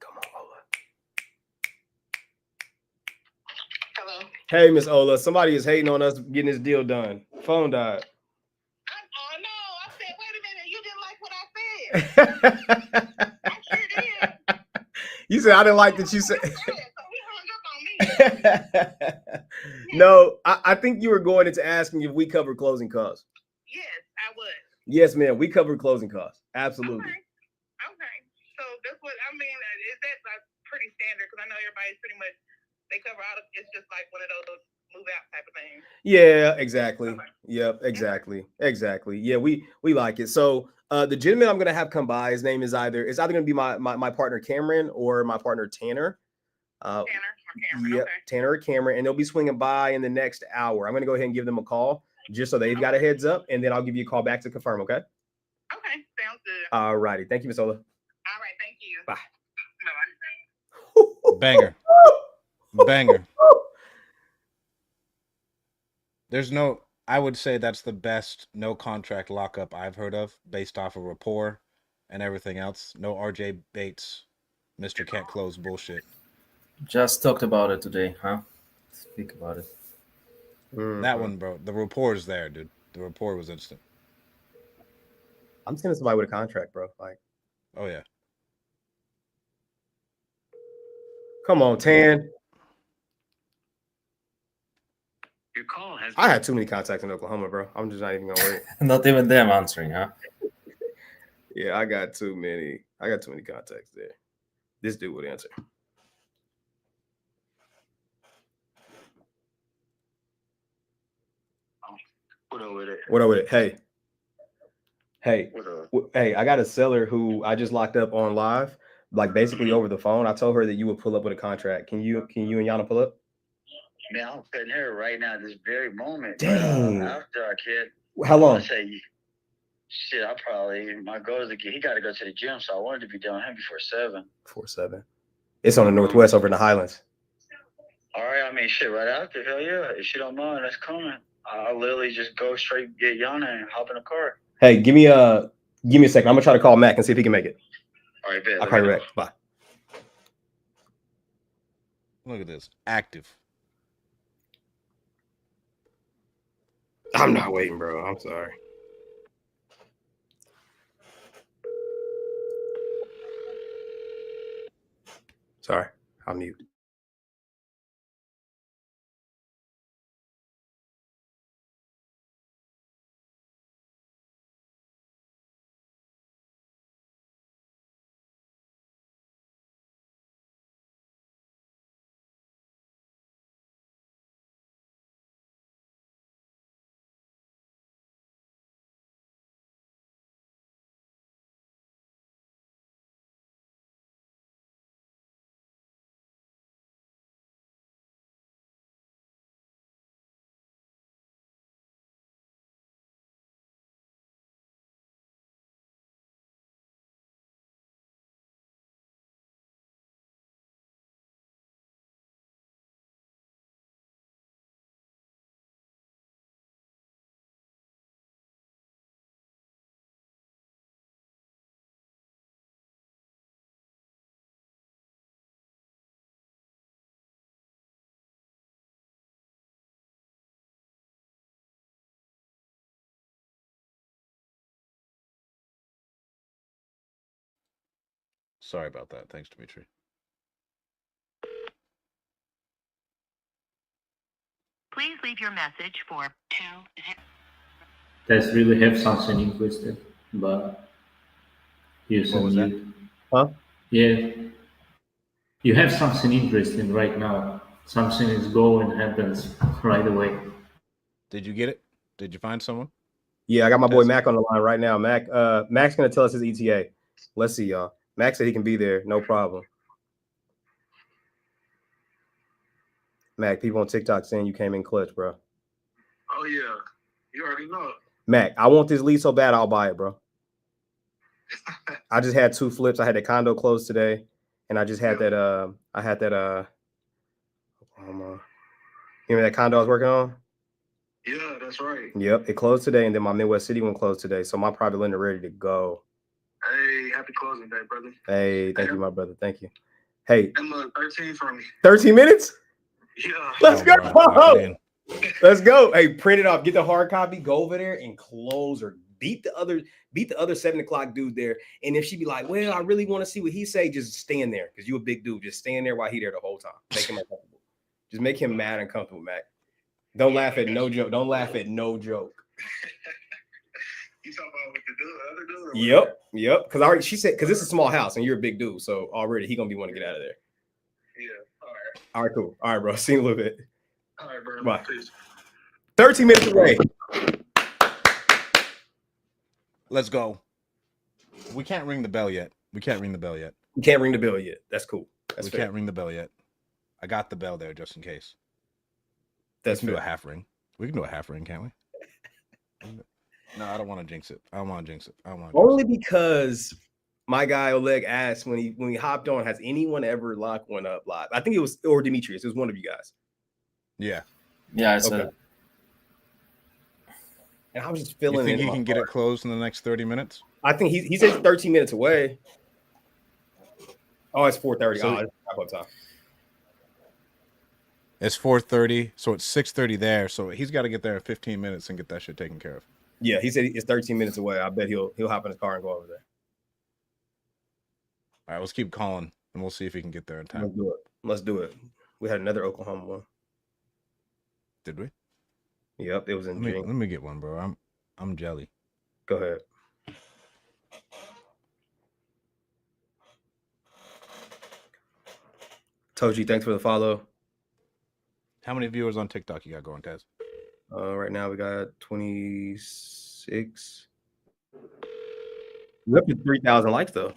[SPEAKER 2] Come on, Ola.
[SPEAKER 5] Hello.
[SPEAKER 2] Hey, Miss Ola. Somebody is hating on us getting this deal done. Phone died.
[SPEAKER 5] Oh no! I said, wait a minute. You didn't like what I said. I sure did.
[SPEAKER 2] You said I didn't like that you said.
[SPEAKER 5] So he hung up on me.
[SPEAKER 2] No, I think you were going into asking if we cover closing costs.
[SPEAKER 5] Yes, I would.
[SPEAKER 2] Yes, ma'am. We cover closing costs. Absolutely.
[SPEAKER 5] Okay. So that's what I mean. Is that like pretty standard? Because I know everybody's pretty much they cover out. It's just like one of those move out type of thing.
[SPEAKER 2] Yeah, exactly.
[SPEAKER 5] Okay.
[SPEAKER 2] Yep, exactly. Yeah, we like it. So the gentleman I'm gonna have come by, his name is either gonna be my partner Cameron or my partner Tanner.
[SPEAKER 5] Tanner or Cameron.
[SPEAKER 2] Yep,
[SPEAKER 5] Okay.
[SPEAKER 2] Tanner or Cameron, and they'll be swinging by in the next hour. I'm gonna go ahead and give them a call just so they've got a heads up, and then I'll give you a call back to confirm. Okay.
[SPEAKER 5] Okay. Sounds good.
[SPEAKER 2] All righty. Thank you, Miss Ola.
[SPEAKER 5] All right. Thank you.
[SPEAKER 2] Bye.
[SPEAKER 5] Bye.
[SPEAKER 3] Banger. Banger. There's no, I would say that's the best no contract lockup I've heard of based off of rapport and everything else. No RJ Bates, Mr. Can't Close bullshit.
[SPEAKER 1] Just talked about it today, huh? Speak about it.
[SPEAKER 3] That one, bro. The rapport is there, dude. The rapport was instant.
[SPEAKER 2] I'm sending somebody with a contract, bro. Like,
[SPEAKER 3] oh yeah.
[SPEAKER 2] Come on, Tan.
[SPEAKER 9] Your call has.
[SPEAKER 2] I had too many contacts in Oklahoma, bro. I'm just not even gonna wait.
[SPEAKER 1] Not even them answering, huh?
[SPEAKER 2] Yeah, I got too many. I got too many contacts there. This dude would answer.
[SPEAKER 9] What up with it?
[SPEAKER 2] What up with it? Hey.
[SPEAKER 9] What up?
[SPEAKER 2] Hey, I got a seller who I just locked up on live, like basically over the phone. I told her that you would pull up with a contract. Can you and Yana pull up?
[SPEAKER 9] Man, I'm sitting here right now, this very moment.
[SPEAKER 2] Dang.
[SPEAKER 9] After our kid.
[SPEAKER 2] How long?
[SPEAKER 9] I say, shit, my goal is to he got to go to the gym, so I wanted to be done with him before 7.
[SPEAKER 2] Before 7. It's on the Northwest over in the Highlands.
[SPEAKER 9] All right, I mean, shit, right after, hell yeah. If she don't mind, that's coming. I'll literally just go straight, get Yana and hop in the car.
[SPEAKER 2] Hey, give me a second. I'm gonna try to call Mac and see if he can make it.
[SPEAKER 9] All right, bet.
[SPEAKER 2] I'll call you back. Bye.
[SPEAKER 3] Look at this. Active.
[SPEAKER 2] I'm not waiting, bro. I'm sorry. Sorry. I'll mute.
[SPEAKER 3] Sorry about that. Thanks, Dimitri.
[SPEAKER 8] Please leave your message for 2.
[SPEAKER 4] Tez really have something interesting, but he's
[SPEAKER 2] What
[SPEAKER 4] on
[SPEAKER 2] was that?
[SPEAKER 4] mute.
[SPEAKER 2] Huh?
[SPEAKER 4] Yeah. You have something interesting right now. Something is going happens right away.
[SPEAKER 3] Did you get it? Did you find someone?
[SPEAKER 2] Yeah, I got my boy Mac on the line right now. Mac's gonna tell us his ETA. Let's see, y'all. Mac said he can be there, no problem. Mac, people on TikTok saying you came in clutch, bro.
[SPEAKER 6] Oh yeah, you already know.
[SPEAKER 2] Mac, I want this lead so bad I'll buy it, bro. I just had 2 flips. I had the condo closed today, and I just had that. Oklahoma. You remember that condo I was working on?
[SPEAKER 6] Yeah, that's right.
[SPEAKER 2] Yep, it closed today, and then my Midwest City one closed today. So my private lender ready to go.
[SPEAKER 6] Hey, happy closing day, brother.
[SPEAKER 2] Hey, thank you, my brother. Thank you. Hey,
[SPEAKER 6] And look, 13 from me.
[SPEAKER 2] 13 minutes?
[SPEAKER 6] Yeah.
[SPEAKER 2] Let's go.
[SPEAKER 3] Bro,
[SPEAKER 2] Let's go. Hey, print it off. Get the hard copy. Go over there and close or beat the other 7 o'clock dude there. And if she be like, well, I really want to see what he say, just stand there because you a big dude. Just stand there while he there the whole time. Make him uncomfortable. Just make him mad and comfortable, Mac. Don't laugh at no joke. Don't laugh at no joke.
[SPEAKER 6] You talking about with the other dude?
[SPEAKER 2] Yep. Because she said, because it's a small house and you're a big dude. So already he gonna be wanting to get out of there.
[SPEAKER 6] Yeah. All right.
[SPEAKER 2] All right, cool. All right, bro. See you in a little bit.
[SPEAKER 6] All right, bro.
[SPEAKER 2] Bye.
[SPEAKER 6] Peace.
[SPEAKER 2] 13 minutes away.
[SPEAKER 3] Let's go. We can't ring the bell yet.
[SPEAKER 2] We can't ring the bell yet. That's cool. That's fair.
[SPEAKER 3] Can't ring the bell yet. I got the bell there just in case.
[SPEAKER 2] That's
[SPEAKER 3] we can
[SPEAKER 2] fair.
[SPEAKER 3] do a half ring. We can do a half ring, can't we? No, I don't want to jinx it.
[SPEAKER 2] Only because my guy Oleg asked when he hopped on, has anyone ever locked one up live? I think it was, or Demetrius. It was one of you guys.
[SPEAKER 3] Yeah.
[SPEAKER 1] Yeah, I said
[SPEAKER 2] Okay. And I was just feeling.
[SPEAKER 3] You think he can get it closed in the next 30 minutes?
[SPEAKER 2] I think he says 13 minutes away. Oh, it's 4:30.
[SPEAKER 3] So,
[SPEAKER 2] it's wrap-up time.
[SPEAKER 3] It's 4:30, so it's 6:30 there. So he's got to get there in 15 minutes and get that shit taken care of.
[SPEAKER 2] Yeah, he said it's 13 minutes away. I bet he'll hop in his car and go over there.
[SPEAKER 3] All right, let's keep calling, and we'll see if he can get there in time.
[SPEAKER 2] Let's do it. We had another Oklahoma one.
[SPEAKER 3] Did we?
[SPEAKER 2] Yep, it was in June.
[SPEAKER 3] Let me get one, bro. I'm jelly.
[SPEAKER 2] Go ahead. Toji, thanks for the follow.
[SPEAKER 3] How many viewers on TikTok you got going, Tez?
[SPEAKER 2] Right now we got 26. We're up to 3,000 likes though.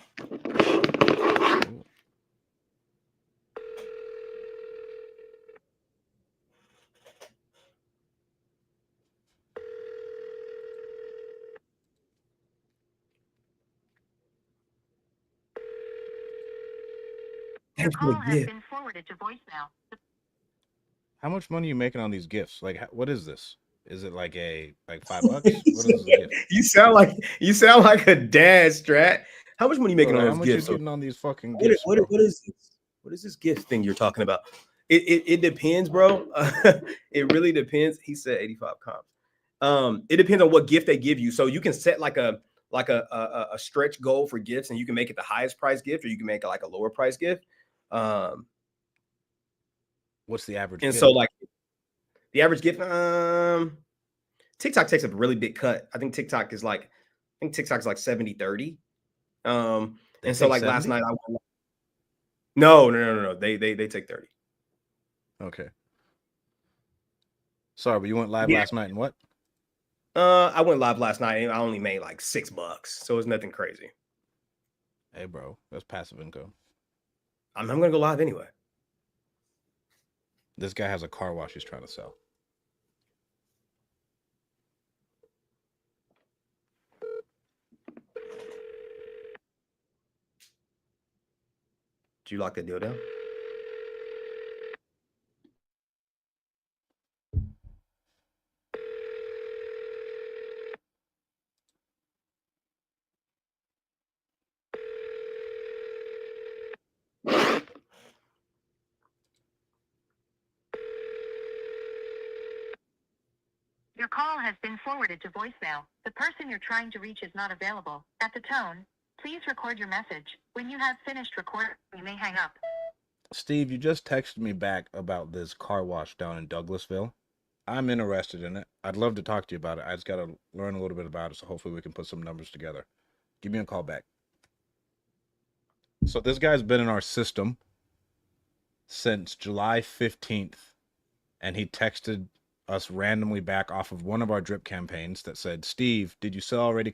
[SPEAKER 8] Your call has been forwarded to voicemail.
[SPEAKER 3] How much money are you making on these gifts? Like, what is this? Is it like $5? What is this gift?
[SPEAKER 2] You sound like a dad, Strat. How much money you making on those gifts?
[SPEAKER 3] How much you getting on these fucking gifts?
[SPEAKER 2] What is this? What is this gift thing you're talking about? It depends, bro. It really depends. He said 85 comps. It depends on what gift they give you. So you can set like a stretch goal for gifts, and you can make it the highest price gift, or you can make it like a lower price gift.
[SPEAKER 3] What's the average?
[SPEAKER 2] And
[SPEAKER 3] gift?
[SPEAKER 2] so like the average gift, TikTok takes a really big cut. I think TikTok is like 70-30. And so like
[SPEAKER 3] 70?
[SPEAKER 2] last night I went. No. They take 30.
[SPEAKER 3] Okay. Sorry, but you went live last night and what?
[SPEAKER 2] I went live last night and I only made like $6, so it's nothing crazy.
[SPEAKER 3] Hey, bro, that's passive income.
[SPEAKER 2] I'm gonna go live anyway.
[SPEAKER 3] This guy has a car wash he's trying to sell.
[SPEAKER 2] Did you lock the deal down?
[SPEAKER 8] Your call has been forwarded to voicemail. The person you're trying to reach is not available. At the tone, please record your message. When you have finished recording, you may hang up.
[SPEAKER 3] Steve, you just texted me back about this car wash down in Douglasville. I'm interested in it. I'd love to talk to you about it. I just got to learn a little bit about it, so hopefully we can put some numbers together. Give me a call back. So this guy's been in our system since July 15th, and he texted us randomly back off of one of our drip campaigns that said, Steve, did you sell already? ?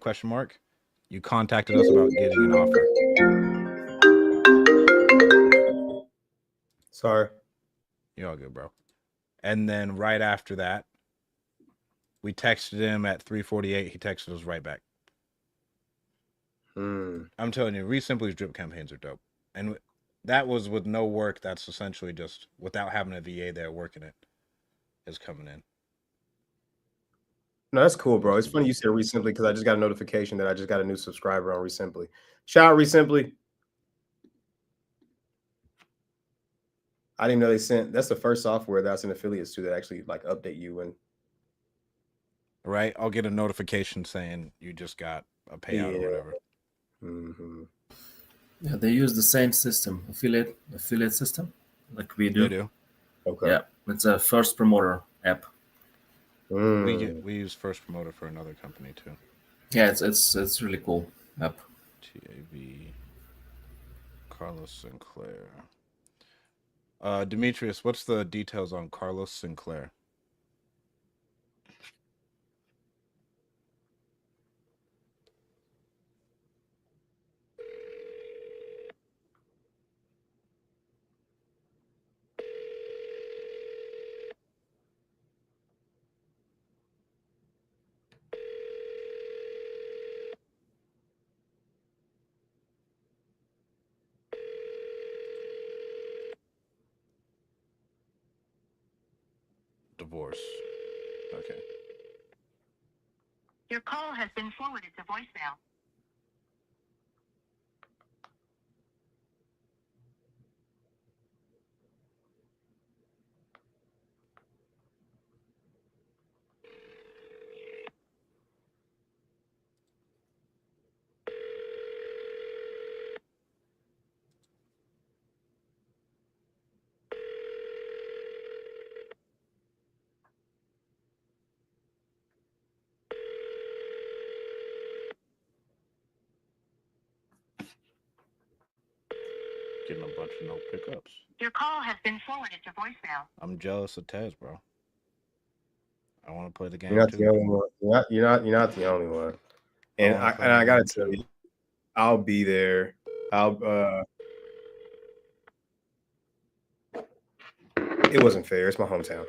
[SPEAKER 3] You contacted us about getting an offer.
[SPEAKER 2] Sorry.
[SPEAKER 3] You're all good, bro. And then right after that, we texted him at 3:48. He texted us right back. I'm telling you, Resimply's drip campaigns are dope. And that was with no work. That's essentially just without having a VA there working it is coming in.
[SPEAKER 2] No, that's cool, bro. It's funny you said Resimply because I just got a notification that I just got a new subscriber on Resimply. Shout out Resimply. I didn't know they sent. That's the first software that's in affiliates to that actually like update you and.
[SPEAKER 3] Right, I'll get a notification saying you just got a payout or whatever.
[SPEAKER 2] Mm-hmm.
[SPEAKER 1] Yeah, they use the same system, affiliate system, like we do.
[SPEAKER 3] They do.
[SPEAKER 2] Okay.
[SPEAKER 1] Yeah, it's a first promoter app.
[SPEAKER 3] We use First Promoter for another company too.
[SPEAKER 1] Yeah, it's really cool app.
[SPEAKER 3] TAV Carlos Sinclair. Demetrius, what's the details on Carlos Sinclair? Divorce. Okay.
[SPEAKER 8] Your call has been forwarded to voicemail.
[SPEAKER 3] Getting a bunch of no pickups.
[SPEAKER 8] Your call has been forwarded to voicemail.
[SPEAKER 3] I'm jealous of Tez, bro. I want to play the game
[SPEAKER 2] You're not
[SPEAKER 3] too.
[SPEAKER 2] the only one. You're not the only one. And I gotta tell you, I'll be there. It wasn't fair. It's my hometown.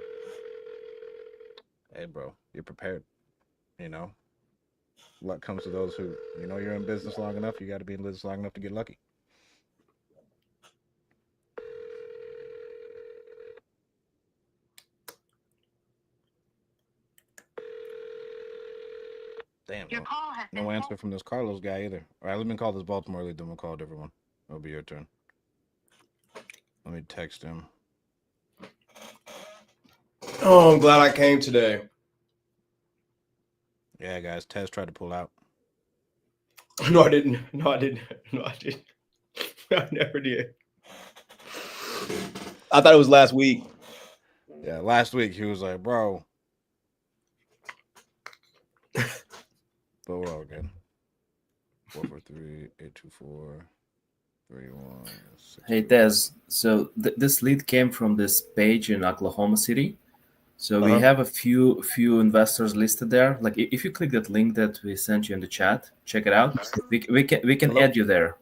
[SPEAKER 3] Hey, bro, you're prepared. You know, luck comes to those who, you're in business long enough. You got to be in business long enough to get lucky. Damn,
[SPEAKER 8] Your call has
[SPEAKER 3] no answer from this Carlos guy either. All right, let me call this Baltimore lead, then we'll call a different one. It'll be your turn. Let me text him.
[SPEAKER 2] Oh, I'm glad I came today.
[SPEAKER 3] Yeah, guys, Tez tried to pull out.
[SPEAKER 2] No, I didn't. I never did. I thought it was last week.
[SPEAKER 3] Yeah, last week he was like, bro. But we're all good. 443-824-31.
[SPEAKER 1] Hey Tez, so this lead came from this page in Oklahoma City. So we have a few investors listed there. Like if you click that link that we sent you in the chat, check it out. We can add you there.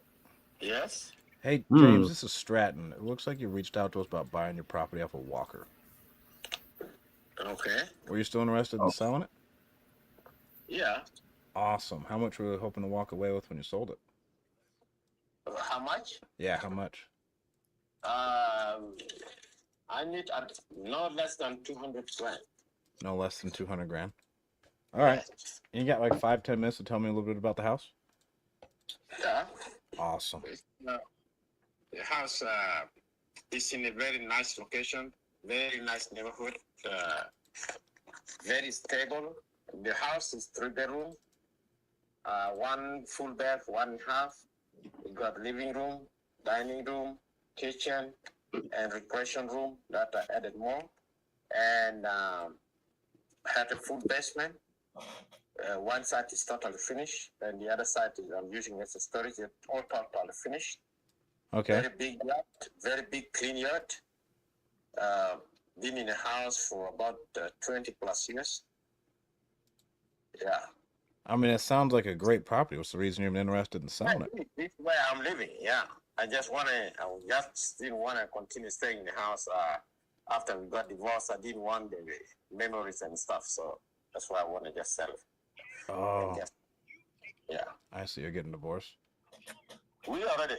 [SPEAKER 9] Yes.
[SPEAKER 3] Hey James, this is Stratton. It looks like you reached out to us about buying your property off of Walker.
[SPEAKER 9] Okay.
[SPEAKER 3] Were you still interested in selling it?
[SPEAKER 9] Yeah.
[SPEAKER 3] Awesome. How much were you hoping to walk away with when you sold it?
[SPEAKER 9] How much?
[SPEAKER 3] Yeah, how much?
[SPEAKER 9] I need no less than 200 grand.
[SPEAKER 3] No less than 200 grand. All right. You got like 5-10 minutes to tell me a little bit about the house?
[SPEAKER 9] Yeah.
[SPEAKER 3] Awesome.
[SPEAKER 9] The house is in a very nice location, very nice neighborhood, very stable. The house is 3-bedroom, one full bed, 1.5. You got living room, dining room, kitchen, and recreation room that I added more, and had a full basement. One side is totally finished, and the other side is I'm using as a storage. It's all totally finished.
[SPEAKER 3] Okay.
[SPEAKER 9] Very big yard, very big clean yard. Been in the house for about 20 plus years. Yeah.
[SPEAKER 3] I mean, it sounds like a great property. What's the reason you're interested in selling it?
[SPEAKER 9] This is where I'm living. Yeah. I just still want to continue staying in the house. After we got divorced, I didn't want the memories and stuff. So that's why I want to just sell it.
[SPEAKER 3] Oh.
[SPEAKER 9] Yeah.
[SPEAKER 3] I see. You're getting divorced.
[SPEAKER 9] We already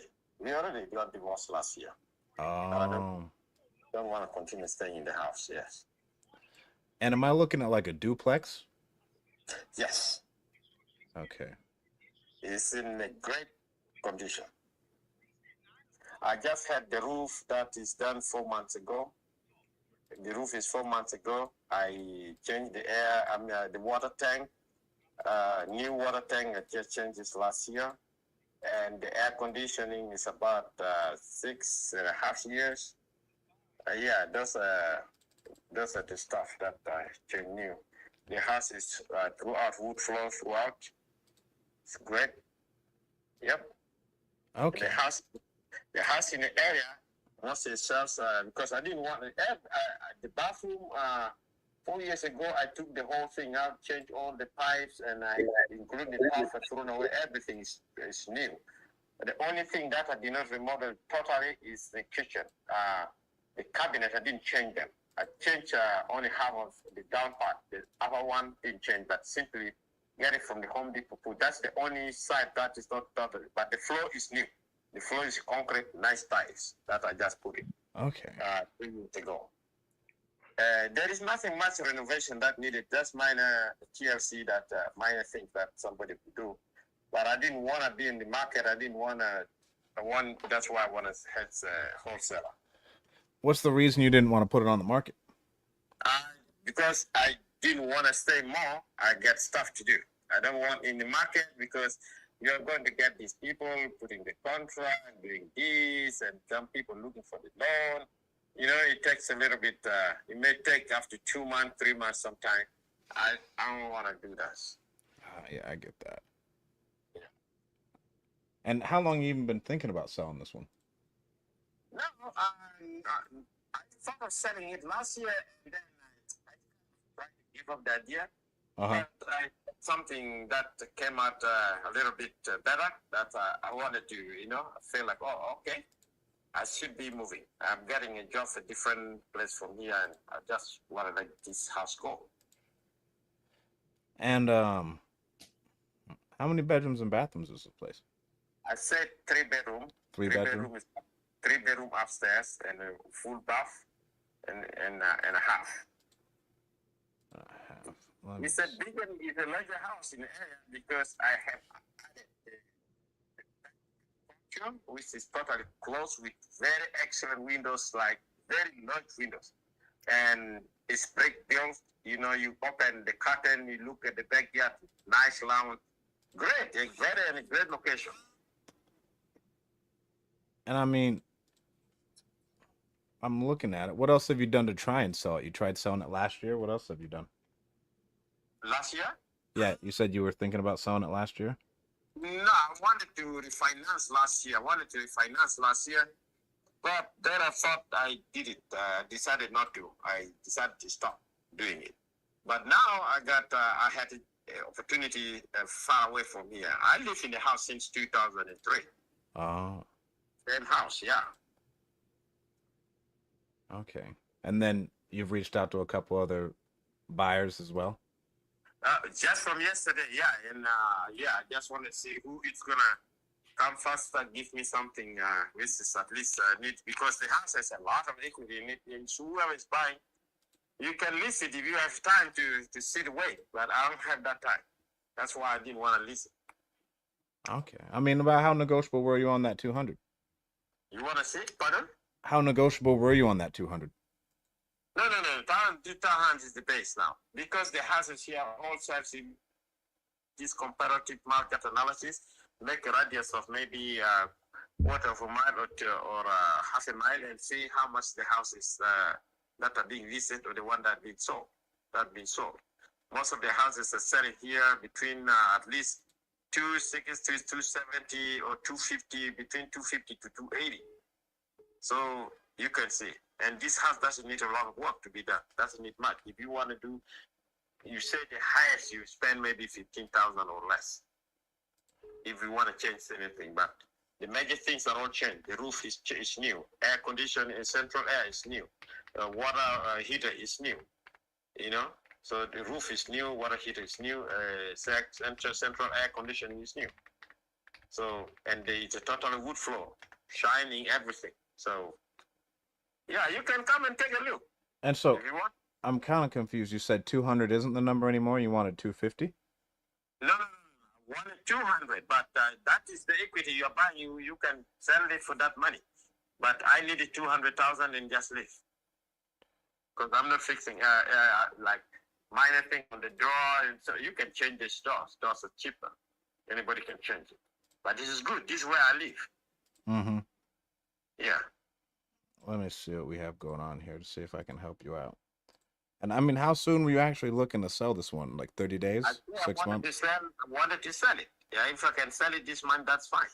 [SPEAKER 9] got divorced last year.
[SPEAKER 3] Oh.
[SPEAKER 9] Don't want to continue staying in the house. Yes.
[SPEAKER 3] And am I looking at like a duplex?
[SPEAKER 9] Yes.
[SPEAKER 3] Okay.
[SPEAKER 9] It's in a great condition. I just had the roof that is done 4 months ago. The roof is 4 months ago. I changed the water tank. New water tank I just changed this last year. And the air conditioning is about 6.5 years. Yeah, those are the stuff that I changed new. The house is throughout wood floor throughout. It's great. Yep.
[SPEAKER 3] Okay.
[SPEAKER 9] The house in the area mostly shelves because I didn't want the bathroom. 4 years ago, I took the whole thing out, changed all the pipes, and I included the pump, I thrown away. Everything is new. The only thing that I did not remodel totally is the kitchen. The cabinet, I didn't change them. I changed only half of the down part. The upper one didn't change, but simply get it from the Home Depot. That's the only side that is not totally. But the floor is new. The floor is concrete, nice tiles that I just put it.
[SPEAKER 3] Okay.
[SPEAKER 9] 3 years ago. There is nothing much renovation that needed. Just minor TLC that minor things that somebody could do. But I didn't want to be in the market. I didn't want to. That's why I want to head wholesaler.
[SPEAKER 3] What's the reason you didn't want to put it on the market?
[SPEAKER 9] Because I didn't want to stay more. I got stuff to do. I don't want in the market because you're going to get these people putting the contract, doing this, and some people looking for the loan. You know, it takes a little bit. It may take after 2 months, 3 months, sometime. I don't want to do that.
[SPEAKER 3] Yeah, I get that. Yeah. And how long you even been thinking about selling this one?
[SPEAKER 9] No, I thought of selling it last year, and then I tried to give up the idea. But something that came out a little bit better that I wanted to, I feel like, oh, okay, I should be moving. I'm getting a job for a different place from here, and I just want to let this house go.
[SPEAKER 3] And how many bedrooms and bathrooms is this place?
[SPEAKER 9] I said 3 bedroom.
[SPEAKER 3] 3 bedroom?
[SPEAKER 9] 3 bedroom upstairs and a full bath and a half. It's a bigger, it's a larger house in the area because I have added the function, which is totally closed with very excellent windows, like very large windows. And it's brick built. You open the curtain, you look at the backyard, nice lawn. Great, a great location.
[SPEAKER 3] And I mean, I'm looking at it. What else have you done to try and sell it? You tried selling it last year. What else have you done?
[SPEAKER 9] Last year?
[SPEAKER 3] Yeah, you said you were thinking about selling it last year?
[SPEAKER 9] No, I wanted to refinance last year. But then I thought I did it. Decided not to. I decided to stop doing it. But now I had an opportunity far away from here. I live in the house since 2003.
[SPEAKER 3] Oh.
[SPEAKER 9] Same house, yeah.
[SPEAKER 3] Okay. And then you've reached out to a couple other buyers as well?
[SPEAKER 9] Just from yesterday, yeah. And I just want to see who is going to come first and give me something which is at least need, because the house has a lot of equity in it. And so whoever is buying, you can list it if you have time to sit away. But I don't have that time. That's why I didn't want to list it.
[SPEAKER 3] Okay. I mean, about how negotiable were you on that 200?
[SPEAKER 9] You want to see? Pardon?
[SPEAKER 3] How negotiable were you on that 200?
[SPEAKER 9] No. 200 is the base now. Because the houses here all serves in this comparative market analysis, make a radius of maybe quarter of a mile or half a mile and see how much the houses that are being listed or the one that been sold. Most of the houses are selling here between at least 260, 270 or 250, between 250 to 280. So you can see. And this house doesn't need a lot of work to be done. Doesn't need much. If you want to do, you say the highest you spend maybe 15,000 or less. If you want to change anything, but the major things are all changed. The roof is new. Air conditioning and central air is new. Water heater is new. So the roof is new. Water heater is new. Central air conditioning is new. So it's a total wood floor, shining everything. So. Yeah, you can come and take a look.
[SPEAKER 3] And so,
[SPEAKER 9] if you want.
[SPEAKER 3] I'm kind of confused. You said 200 isn't the number anymore. You wanted 250?
[SPEAKER 9] No. I wanted 200, but that is the equity you're buying. You can sell it for that money. But I needed 200,000 and just leave. Because I'm not fixing like minor thing on the door. And so you can change the doors. Doors are cheaper. Anybody can change it. But this is good. This is where I live.
[SPEAKER 3] Mm-hmm.
[SPEAKER 9] Yeah.
[SPEAKER 3] Let me see what we have going on here to see if I can help you out. And I mean, how soon were you actually looking to sell this one? Like 30 days? 6 months?
[SPEAKER 9] I wanted to sell it. Yeah, if I can sell it this month, that's fine.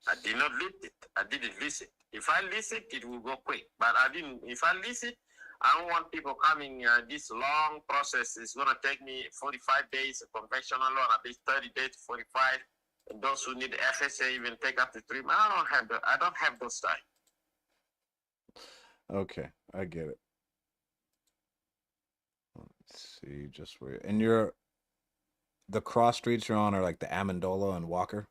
[SPEAKER 9] I did not list it. I didn't list it. If I list it, it will go quick. But I didn't. If I list it, I don't want people coming. This long process is going to take me 45 days. A conventional loan, at least 30 days to 45. And those who need FSA even take up to 3 months. I don't have those time.
[SPEAKER 3] Okay, I get it. Let's see, just where and the cross streets you're on are like the Amendola and Walker,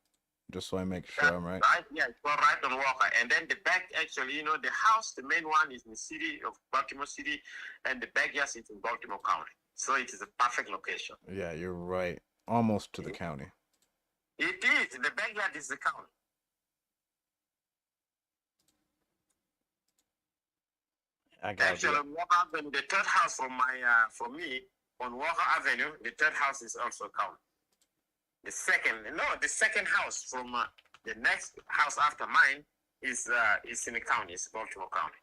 [SPEAKER 3] just so I make sure I'm right.
[SPEAKER 9] Right, yeah, it's all right on Walker. And then the back, actually, the house, the main one is in the city of Baltimore City, and the backyard is in Baltimore County. So it is a perfect location.
[SPEAKER 3] Yeah, you're right. Almost to the county.
[SPEAKER 9] It is. The backyard is the county.
[SPEAKER 3] I got
[SPEAKER 9] Actually,
[SPEAKER 3] you.
[SPEAKER 9] on Walker Avenue, the third house from me, on Walker Avenue, the third house is also county. The second house from the next house after mine is in the county. It's Baltimore County.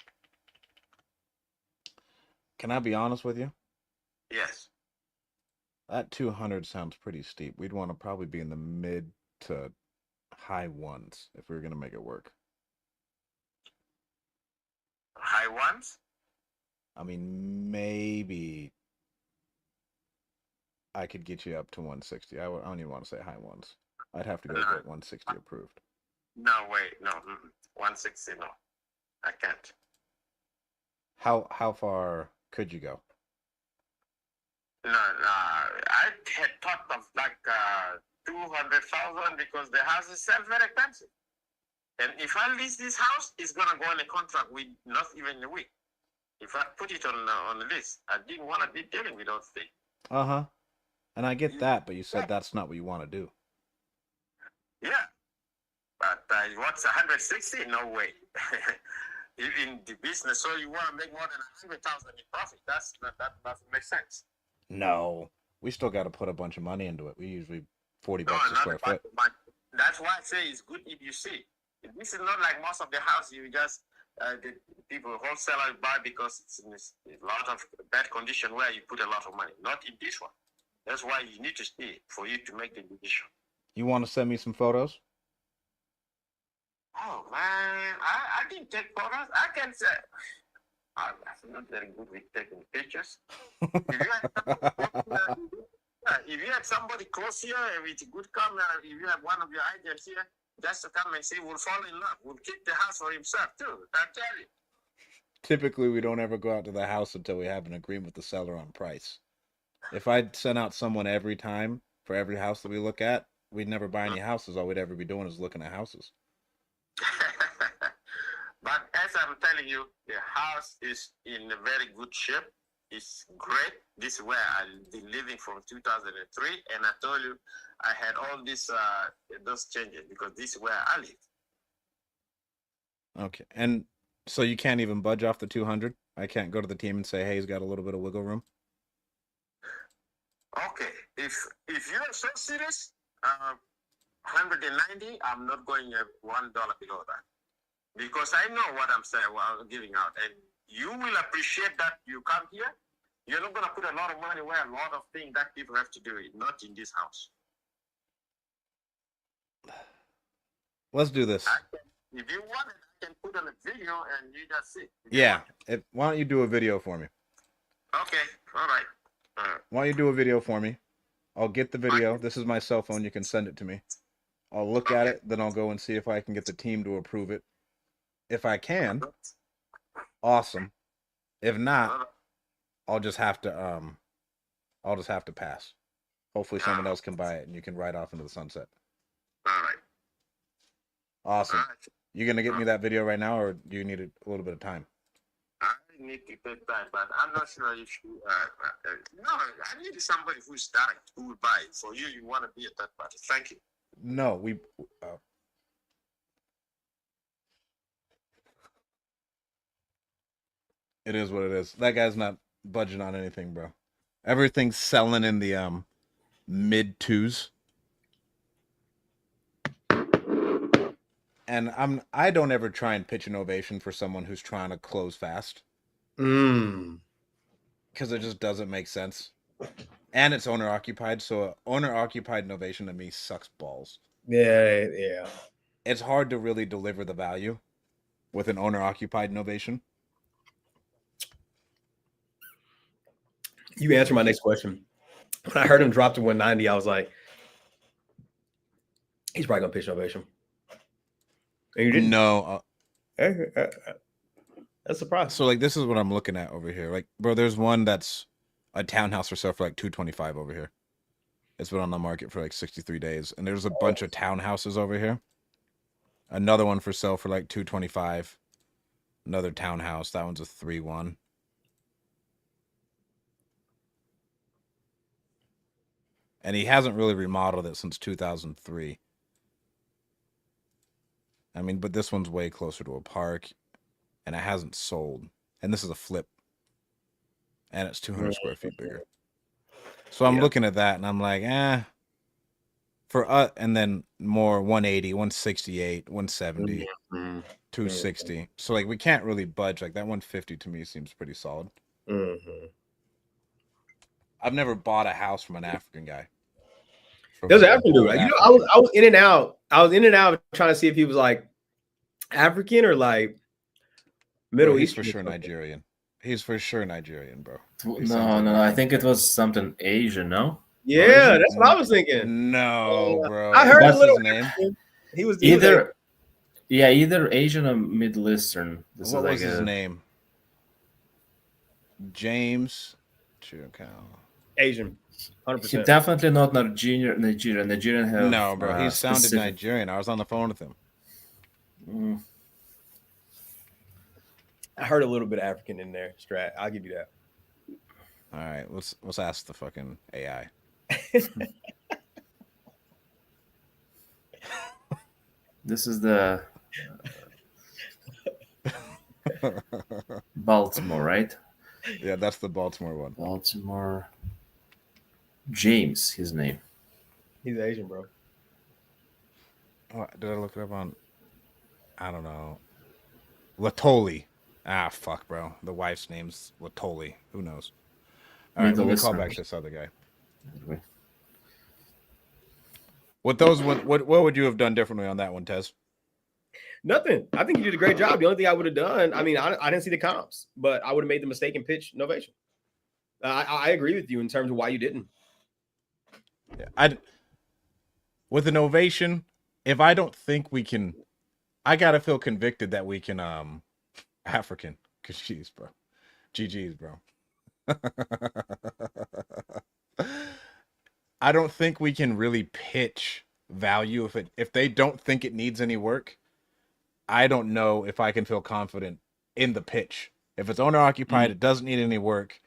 [SPEAKER 3] Can I be honest with you?
[SPEAKER 9] Yes.
[SPEAKER 3] That 200 sounds pretty steep. We'd want to probably be in the mid to high ones if we were going to make it work.
[SPEAKER 9] High ones?
[SPEAKER 3] I mean, maybe I could get you up to 160. I don't even want to say high ones. I'd have to go get 160 approved.
[SPEAKER 9] No, wait, no. 160, no. I can't.
[SPEAKER 3] How far could you go?
[SPEAKER 9] No, I had thought of like 200,000 because the house is very expensive. And if I lease this house, it's gonna go on a contract with not even a week. If I put it on the list, I didn't want to be dealing with those things.
[SPEAKER 3] Uh-huh. And I get that, but you said that's not what you want to do.
[SPEAKER 9] Yeah, but what's 160? No way. In the business, so you want to make more than 100,000 in profit? That doesn't make sense.
[SPEAKER 3] No, we still got to put a bunch of money into it. We usually $40 a square foot.
[SPEAKER 9] That's why I say it's good if you see. This is not like most of the house you just the people wholesaler buy because it's in a lot of bad condition where you put a lot of money. Not in this one. That's why you need to see for you to make the decision.
[SPEAKER 3] You want to send me some photos?
[SPEAKER 9] Oh man, I didn't take photos. I can say I'm not very good with taking pictures. If you had somebody close here with a good camera, if you have one of your agents here, just to come and say we'll fall in love. We'll keep the house for himself too. I tell you.
[SPEAKER 3] Typically, we don't ever go out to the house until we have an agreement with the seller on price. If I sent out someone every time for every house that we look at, we'd never buy any houses. All we'd ever be doing is looking at houses.
[SPEAKER 9] But as I'm telling you, the house is in a very good shape. It's great. This is where I've been living from 2003, and I told you I had all those changes because this is where I live.
[SPEAKER 3] Okay, and so you can't even budge off the 200? I can't go to the team and say, hey, he's got a little bit of wiggle room?
[SPEAKER 9] Okay, if you're so serious, 190, I'm not going $1 below that. Because I know what I'm saying, what I'm giving out. And you will appreciate that you come here. You're not going to put a lot of money where a lot of things that people have to do it, not in this house.
[SPEAKER 3] Let's do this.
[SPEAKER 9] If you want it, I can put on a video and you just see.
[SPEAKER 3] Yeah. Why don't you do a video for me?
[SPEAKER 9] Okay. All right.
[SPEAKER 3] Why don't you do a video for me? I'll get the video. This is my cell phone. You can send it to me. I'll look at it. Then I'll go and see if I can get the team to approve it. If I can, awesome. If not, I'll just have to pass. Hopefully someone else can buy it and you can ride off into the sunset.
[SPEAKER 9] All right.
[SPEAKER 3] Awesome.
[SPEAKER 9] All right.
[SPEAKER 3] You gonna get me that video right now, or do you need a little bit of time?
[SPEAKER 9] I need to take time, but I'm not sure if you. No, I need somebody who's direct, who will buy it. For you, you want to be a third party. Thank you.
[SPEAKER 3] No, it is what it is. That guy's not budging on anything, bro. Everything's selling in the mid twos. And I don't ever try and pitch an ovation for someone who's trying to close fast. Because it just doesn't make sense. And it's owner occupied, so owner occupied novation to me sucks balls.
[SPEAKER 2] Yeah.
[SPEAKER 3] it's hard to really deliver the value with an owner-occupied novation.
[SPEAKER 2] You answered my next question. When I heard him drop to 190, I was like, he's probably gonna pitch novation. And you didn't.
[SPEAKER 3] No.
[SPEAKER 2] That's a surprise.
[SPEAKER 3] So like this is what I'm looking at over here. Like, bro, there's one that's a townhouse for sale for like 225 over here. It's been on the market for like 63 days, and there's a bunch of townhouses over here. Another one for sale for like 225. Another townhouse. That one's a 3-1. And he hasn't really remodeled it since 2003. I mean, but this one's way closer to a park, and it hasn't sold. And this is a flip. And it's 200 square feet bigger. So I'm looking at that, and I'm like, for and then more 180, 168, 170, 260. So like we can't really budge. Like that 150 to me seems pretty solid. I've never bought a house from an African guy.
[SPEAKER 2] There's an African dude. You know, I was in and out. I was in and out trying to see if he was like African or like Middle East.
[SPEAKER 3] He's for sure Nigerian. He's for sure Nigerian, bro.
[SPEAKER 1] No. I think it was something Asian, no?
[SPEAKER 2] Yeah, that's what I was thinking.
[SPEAKER 3] No, bro.
[SPEAKER 2] I heard
[SPEAKER 3] What's
[SPEAKER 2] a little
[SPEAKER 3] his name.
[SPEAKER 2] He was
[SPEAKER 1] either Asian or Middle Eastern.
[SPEAKER 3] What was his name? James Chukau.
[SPEAKER 2] Asian. 100%.
[SPEAKER 1] He definitely not Nigerian. Nigerian have
[SPEAKER 3] no, bro. He sounded
[SPEAKER 1] specific...
[SPEAKER 3] Nigerian. I was on the phone with him.
[SPEAKER 2] I heard a little bit of African in there, Strat. I'll give you that.
[SPEAKER 3] All right, let's ask the fucking AI.
[SPEAKER 1] This is the Baltimore, right?
[SPEAKER 3] Yeah, that's the Baltimore one.
[SPEAKER 1] Baltimore. James, his name.
[SPEAKER 2] He's Asian, bro.
[SPEAKER 3] Oh, did I look it up on? I don't know. Latoli. Ah, fuck, bro. The wife's name's Latoli. Who knows? All right, let me call back this other guy. What would you have done differently on that one, Tez?
[SPEAKER 2] Nothing. I think you did a great job. The only thing I would have done, I mean, I didn't see the comps, but I would have made the mistake and pitch novation. I agree with you in terms of why you didn't.
[SPEAKER 3] Yeah, with an ovation, if I don't think we can, I gotta feel convicted that we can African. Cause jeez, bro. GG's, bro. I don't think we can really pitch value if they don't think it needs any work. I don't know if I can feel confident in the pitch. If it's owner occupied, it doesn't need any work.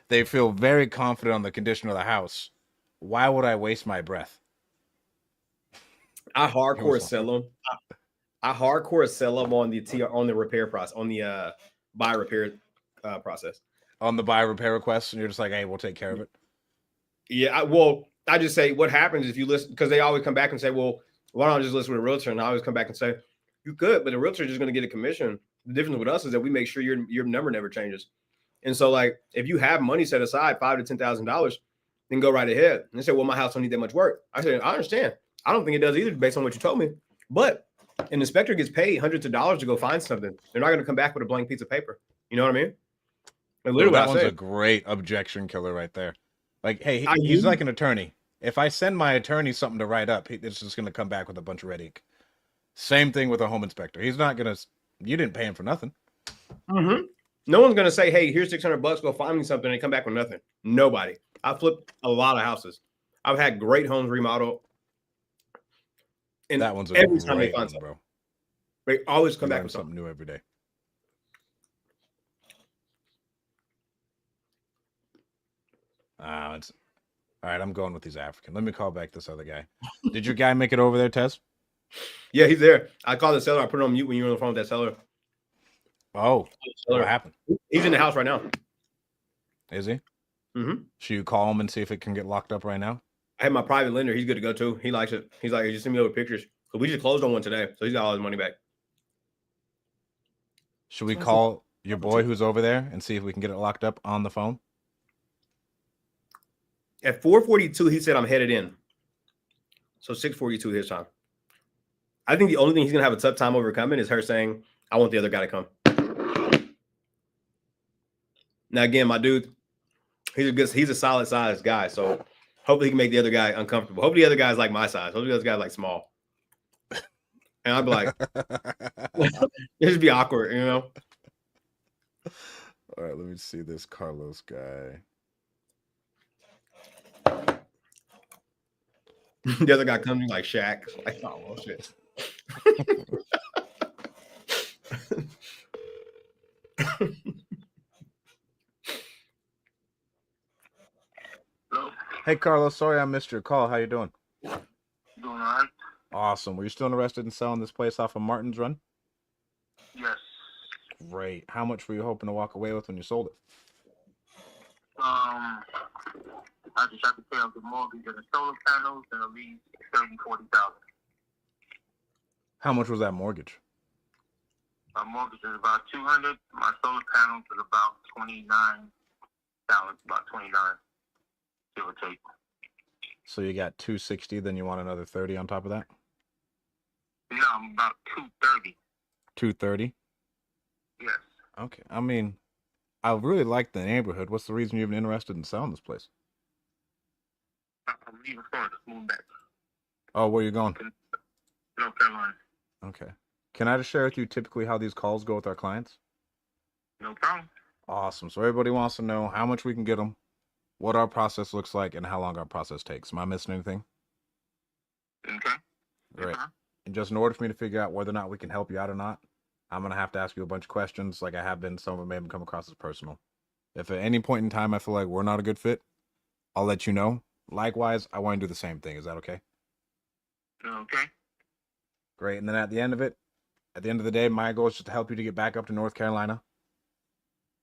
[SPEAKER 3] They feel very confident on the condition of the house. Why would I waste my breath?
[SPEAKER 2] I hardcore sell them. I hardcore sell them on the repair process, on the buy repair process.
[SPEAKER 3] On the buy repair request, and you're just like, hey, we'll take care of it.
[SPEAKER 2] Yeah, I just say what happens if you listen, because they always come back and say, well, why don't I just listen with a realtor? And I always come back and say, you could, but the realtor is just going to get a commission. The difference with us is that we make sure your number never changes. And so, like, if you have money set aside, $5,000 to $10,000, then go right ahead. And they say, well, my house don't need that much work. I said, I understand. I don't think it does either, based on what you told me. But an inspector gets paid hundreds of dollars to go find something. They're not going to come back with a blank piece of paper. You know what I mean?
[SPEAKER 3] Literally, that one's a great objection killer right there. Like, hey, he's like an attorney. If I send my attorney something to write up, it's just going to come back with a bunch of red ink. Same thing with a home inspector. He's not going to, you didn't pay him for nothing.
[SPEAKER 2] Mm-hmm. No one's going to say, hey, here's $600, go find me something, and come back with nothing. Nobody. I flipped a lot of houses. I've had great homes remodeled. And
[SPEAKER 3] that one's
[SPEAKER 2] every time they find something, bro. They always come back with
[SPEAKER 3] something new every day. It's all right. I'm going with these African. Let me call back this other guy. Did your guy make it over there, Tez?
[SPEAKER 2] Yeah, he's there. I called the seller. I put it on mute when you were on the phone with that seller.
[SPEAKER 3] Oh, what happened?
[SPEAKER 2] He's in the house right now.
[SPEAKER 3] Is he?
[SPEAKER 2] Mm-hmm.
[SPEAKER 3] Should you call him and see if it can get locked up right now?
[SPEAKER 2] I have my private lender. He's good to go too. He likes it. He's like, just send me over pictures. So we just closed on one today. So he's got all his money back.
[SPEAKER 3] Should we call your boy who's over there and see if we can get it locked up on the phone?
[SPEAKER 2] At 4:42, he said I'm headed in. So 6:42 his time. I think the only thing he's gonna have a tough time overcoming is her saying, "I want the other guy to come." Now, again, my dude, he's a solid sized guy, so hopefully he can make the other guy uncomfortable. Hopefully the other guy's like my size. Hopefully the other guy's like small, and I'd be like, it just be awkward, you know.
[SPEAKER 3] All right, let me see this Carlos guy.
[SPEAKER 2] The other guy comes in like Shaq, like, oh well, shit.
[SPEAKER 3] Hey, Carlos, sorry I missed your call. How you doing?
[SPEAKER 6] Doing all right?
[SPEAKER 3] Awesome. Were you still interested in selling this place off of Martin's Run?
[SPEAKER 6] Yes.
[SPEAKER 3] Great. How much were you hoping to walk away with when you sold it?
[SPEAKER 6] I just have to pay off the mortgage and the solar panels and at least 40,000.
[SPEAKER 3] How much was that mortgage?
[SPEAKER 6] My mortgage is about 200. My solar panels is about 29,000, about 29, give or take.
[SPEAKER 3] So you got 260, then you want another 30 on top of that?
[SPEAKER 6] No, I'm about 230.
[SPEAKER 3] 230?
[SPEAKER 6] Yes.
[SPEAKER 3] Okay. I mean, I really like the neighborhood. What's the reason you're even interested in selling this place?
[SPEAKER 6] I'm leaving Florida, moving back.
[SPEAKER 3] Oh, where you going?
[SPEAKER 6] North Carolina.
[SPEAKER 3] Okay. Can I just share with you typically how these calls go with our clients?
[SPEAKER 6] No problem.
[SPEAKER 3] Awesome. So everybody wants to know how much we can get them, what our process looks like, and how long our process takes. Am I missing anything?
[SPEAKER 6] Okay.
[SPEAKER 3] Great. And just in order for me to figure out whether or not we can help you out or not, I'm going to have to ask you a bunch of questions like I have been. Some of them may have come across as personal. If at any point in time I feel like we're not a good fit, I'll let you know. Likewise, I want to do the same thing. Is that okay?
[SPEAKER 6] Okay.
[SPEAKER 3] Great. And then at the end of the day, my goal is just to help you to get back up to North Carolina.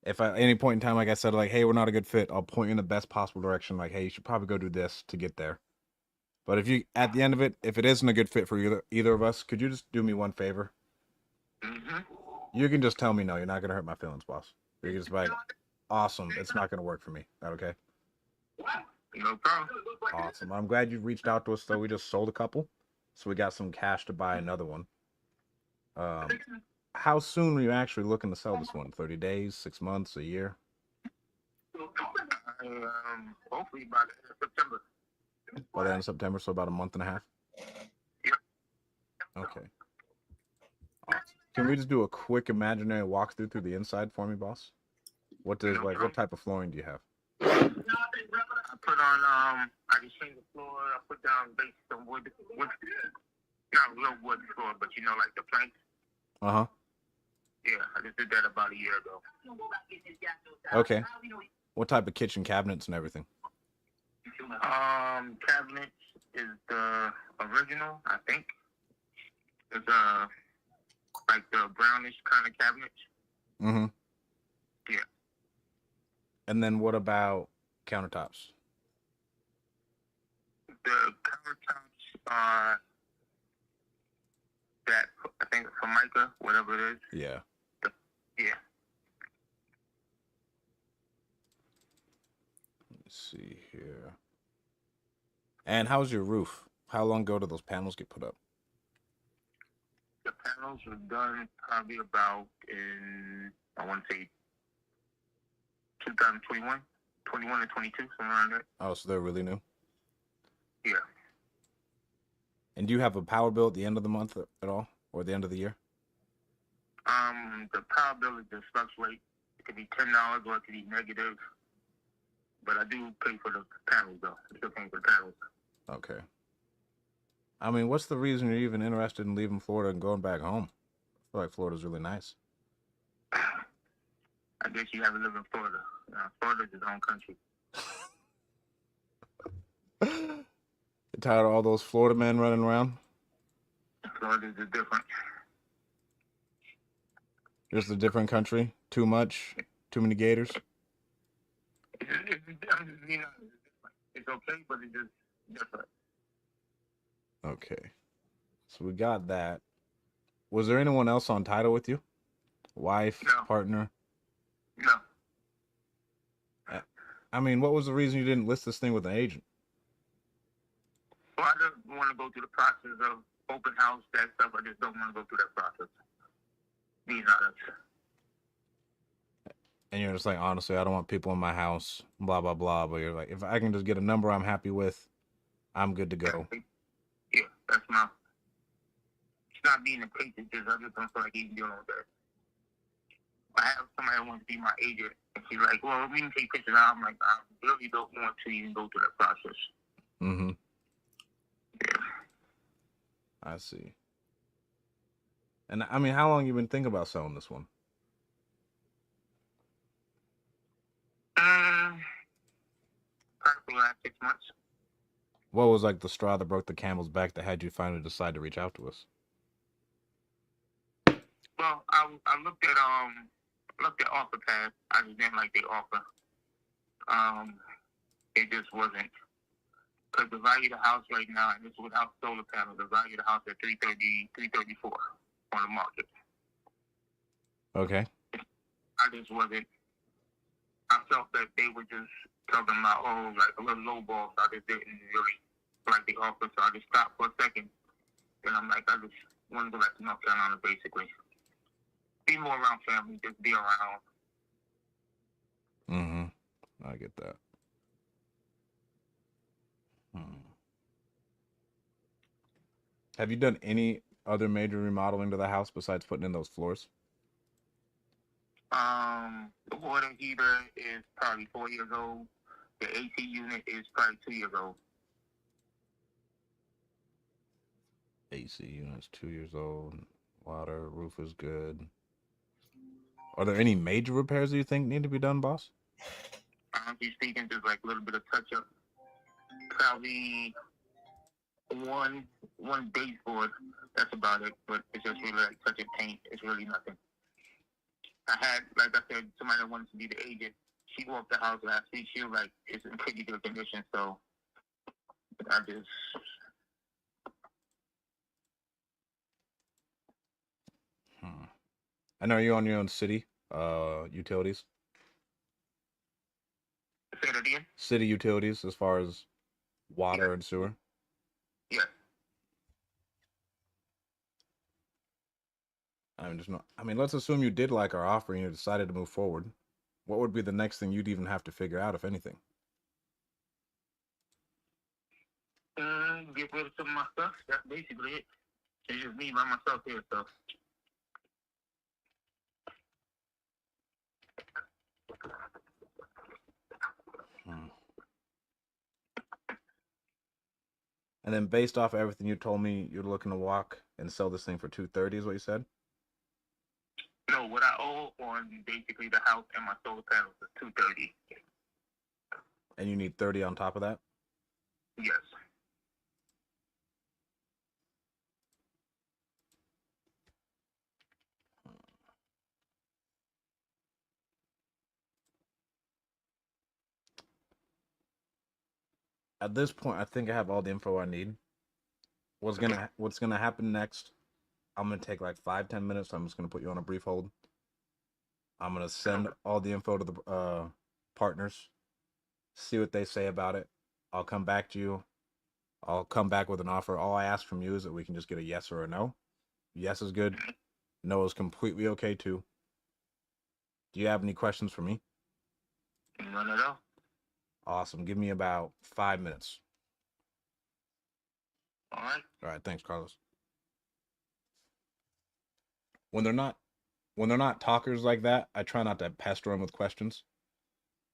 [SPEAKER 3] If at any point in time, like I said, like, hey, we're not a good fit, I'll point you in the best possible direction. Like, hey, you should probably go do this to get there. But if you, at the end of it, if it isn't a good fit for either of us, could you just do me one favor?
[SPEAKER 6] Mm-hmm.
[SPEAKER 3] You can just tell me no. You're not going to hurt my feelings, boss. You can just be like, awesome. It's not going to work for me. Is that okay?
[SPEAKER 6] No problem.
[SPEAKER 3] Awesome. I'm glad you reached out to us, though. We just sold a couple, so we got some cash to buy another one. How soon are you actually looking to sell this one? 30 days, 6 months, a year?
[SPEAKER 6] Hopefully by the end of September.
[SPEAKER 3] By the end of September, so about a month and a half?
[SPEAKER 6] Yep.
[SPEAKER 3] Okay. Awesome. Can we just do a quick imaginary walkthrough through the inside for me, boss? What type of flooring do you have?
[SPEAKER 6] I put on, I just changed the floor. I put down base some wood, not real wood floor, but you know, like the planks.
[SPEAKER 3] Uh-huh.
[SPEAKER 6] Yeah, I just did that about a year ago.
[SPEAKER 3] Okay. What type of kitchen cabinets and everything?
[SPEAKER 6] Cabinets is the original, I think. It's like the brownish kind of cabinets.
[SPEAKER 3] Mm-hmm.
[SPEAKER 6] Yeah.
[SPEAKER 3] And then what about countertops?
[SPEAKER 6] The countertops are that, I think, Formica, whatever it is.
[SPEAKER 3] Yeah.
[SPEAKER 6] Yeah.
[SPEAKER 3] Let's see here. And how's your roof? How long ago did those panels get put up?
[SPEAKER 6] The panels were done probably about in, I want to say, 2021, 21 and 22, somewhere around there.
[SPEAKER 3] Oh, so they're really new?
[SPEAKER 6] Yeah.
[SPEAKER 3] And do you have a power bill at the end of the month at all? Or the end of the year?
[SPEAKER 6] The power bill is just fluctuate. It could be $10 or it could be negative. But I do pay for the panels, though. I'm still paying for the panels.
[SPEAKER 3] Okay. I mean, what's the reason you're even interested in leaving Florida and going back home? I feel like Florida's really nice.
[SPEAKER 6] I guess you haven't lived in Florida. Florida's its own country.
[SPEAKER 3] You tired of all those Florida men running around?
[SPEAKER 6] Florida's a different.
[SPEAKER 3] Just a different country? Too much? Too many gators?
[SPEAKER 6] It's okay, but it's just different.
[SPEAKER 3] Okay. So we got that. Was there anyone else on title with you? Wife?
[SPEAKER 6] No.
[SPEAKER 3] Partner?
[SPEAKER 6] No.
[SPEAKER 3] I mean, what was the reason you didn't list this thing with an agent?
[SPEAKER 6] Well, I don't want to go through the process of open house, that stuff. I just don't want to go through that process. Being honest.
[SPEAKER 3] And you're just like, honestly, I don't want people in my house, blah, blah, blah. But you're like, if I can just get a number I'm happy with, I'm good to go.
[SPEAKER 6] Yeah, that's my. It's not being impatient, just I just don't feel like even dealing with that. I have somebody that wants to be my agent, and she's like, well, we can take pictures out. I'm like, I really don't want to even go through that process.
[SPEAKER 3] Mm-hmm.
[SPEAKER 6] Yeah.
[SPEAKER 3] I see. And I mean, how long you been thinking about selling this one?
[SPEAKER 6] Probably last 6 months.
[SPEAKER 3] What was like the straw that broke the camel's back that had you finally decide to reach out to us?
[SPEAKER 6] Well, I looked at OfferPad. I just didn't like the offer. It just wasn't, because the value of the house right now, and this is without solar panels, the value of the house at 334 on the market.
[SPEAKER 3] Okay.
[SPEAKER 6] I just wasn't. I felt that they were just talking about, like a little low ball, so I just didn't really like the offer, so I just stopped for a second. And I'm like, I just want to go back to North Carolina, basically. Be more around family, just be around.
[SPEAKER 3] Mm-hmm. I get that. Have you done any other major remodeling to the house besides putting in those floors?
[SPEAKER 6] The water heater is probably 4 years old. The AC unit is probably 2 years old.
[SPEAKER 3] AC unit's 2 years old. Water, roof is good. Are there any major repairs that you think need to be done, boss?
[SPEAKER 6] Honestly speaking, just like a little bit of touch up. Probably one baseboard. That's about it. But it's just really like touch up paint. It's really nothing. I had, like I said, somebody that wanted to be the agent. She walked the house last week. She was like, it's in pretty good condition. So I just.
[SPEAKER 3] I know you're on your own city utilities.
[SPEAKER 6] Say that again?
[SPEAKER 3] City utilities as far as water and sewer.
[SPEAKER 6] Yeah.
[SPEAKER 3] Let's assume you did like our offer and you decided to move forward. What would be the next thing you'd even have to figure out, if anything?
[SPEAKER 6] Get rid of some of my stuff. That's basically it. It's just me by myself here, so.
[SPEAKER 3] And then based off everything you told me, you're looking to walk and sell this thing for $230 is what you said?
[SPEAKER 6] No, what I owe on basically the house and my solar panels is $230.
[SPEAKER 3] And you need 30 on top of that?
[SPEAKER 6] Yes.
[SPEAKER 3] At this point, I think I have all the info I need. What's gonna happen next? I'm gonna take like 5-10 minutes. So I'm just gonna put you on a brief hold. I'm gonna send all the info to the partners, see what they say about it. I'll come back to you. I'll come back with an offer. All I ask from you is that we can just get a yes or a no. Yes is good. No is completely okay too. Do you have any questions for me?
[SPEAKER 6] None at all.
[SPEAKER 3] Awesome. Give me about 5 minutes.
[SPEAKER 6] All right.
[SPEAKER 3] All right. Thanks, Carlos. When they're not talkers like that, I try not to pester them with questions.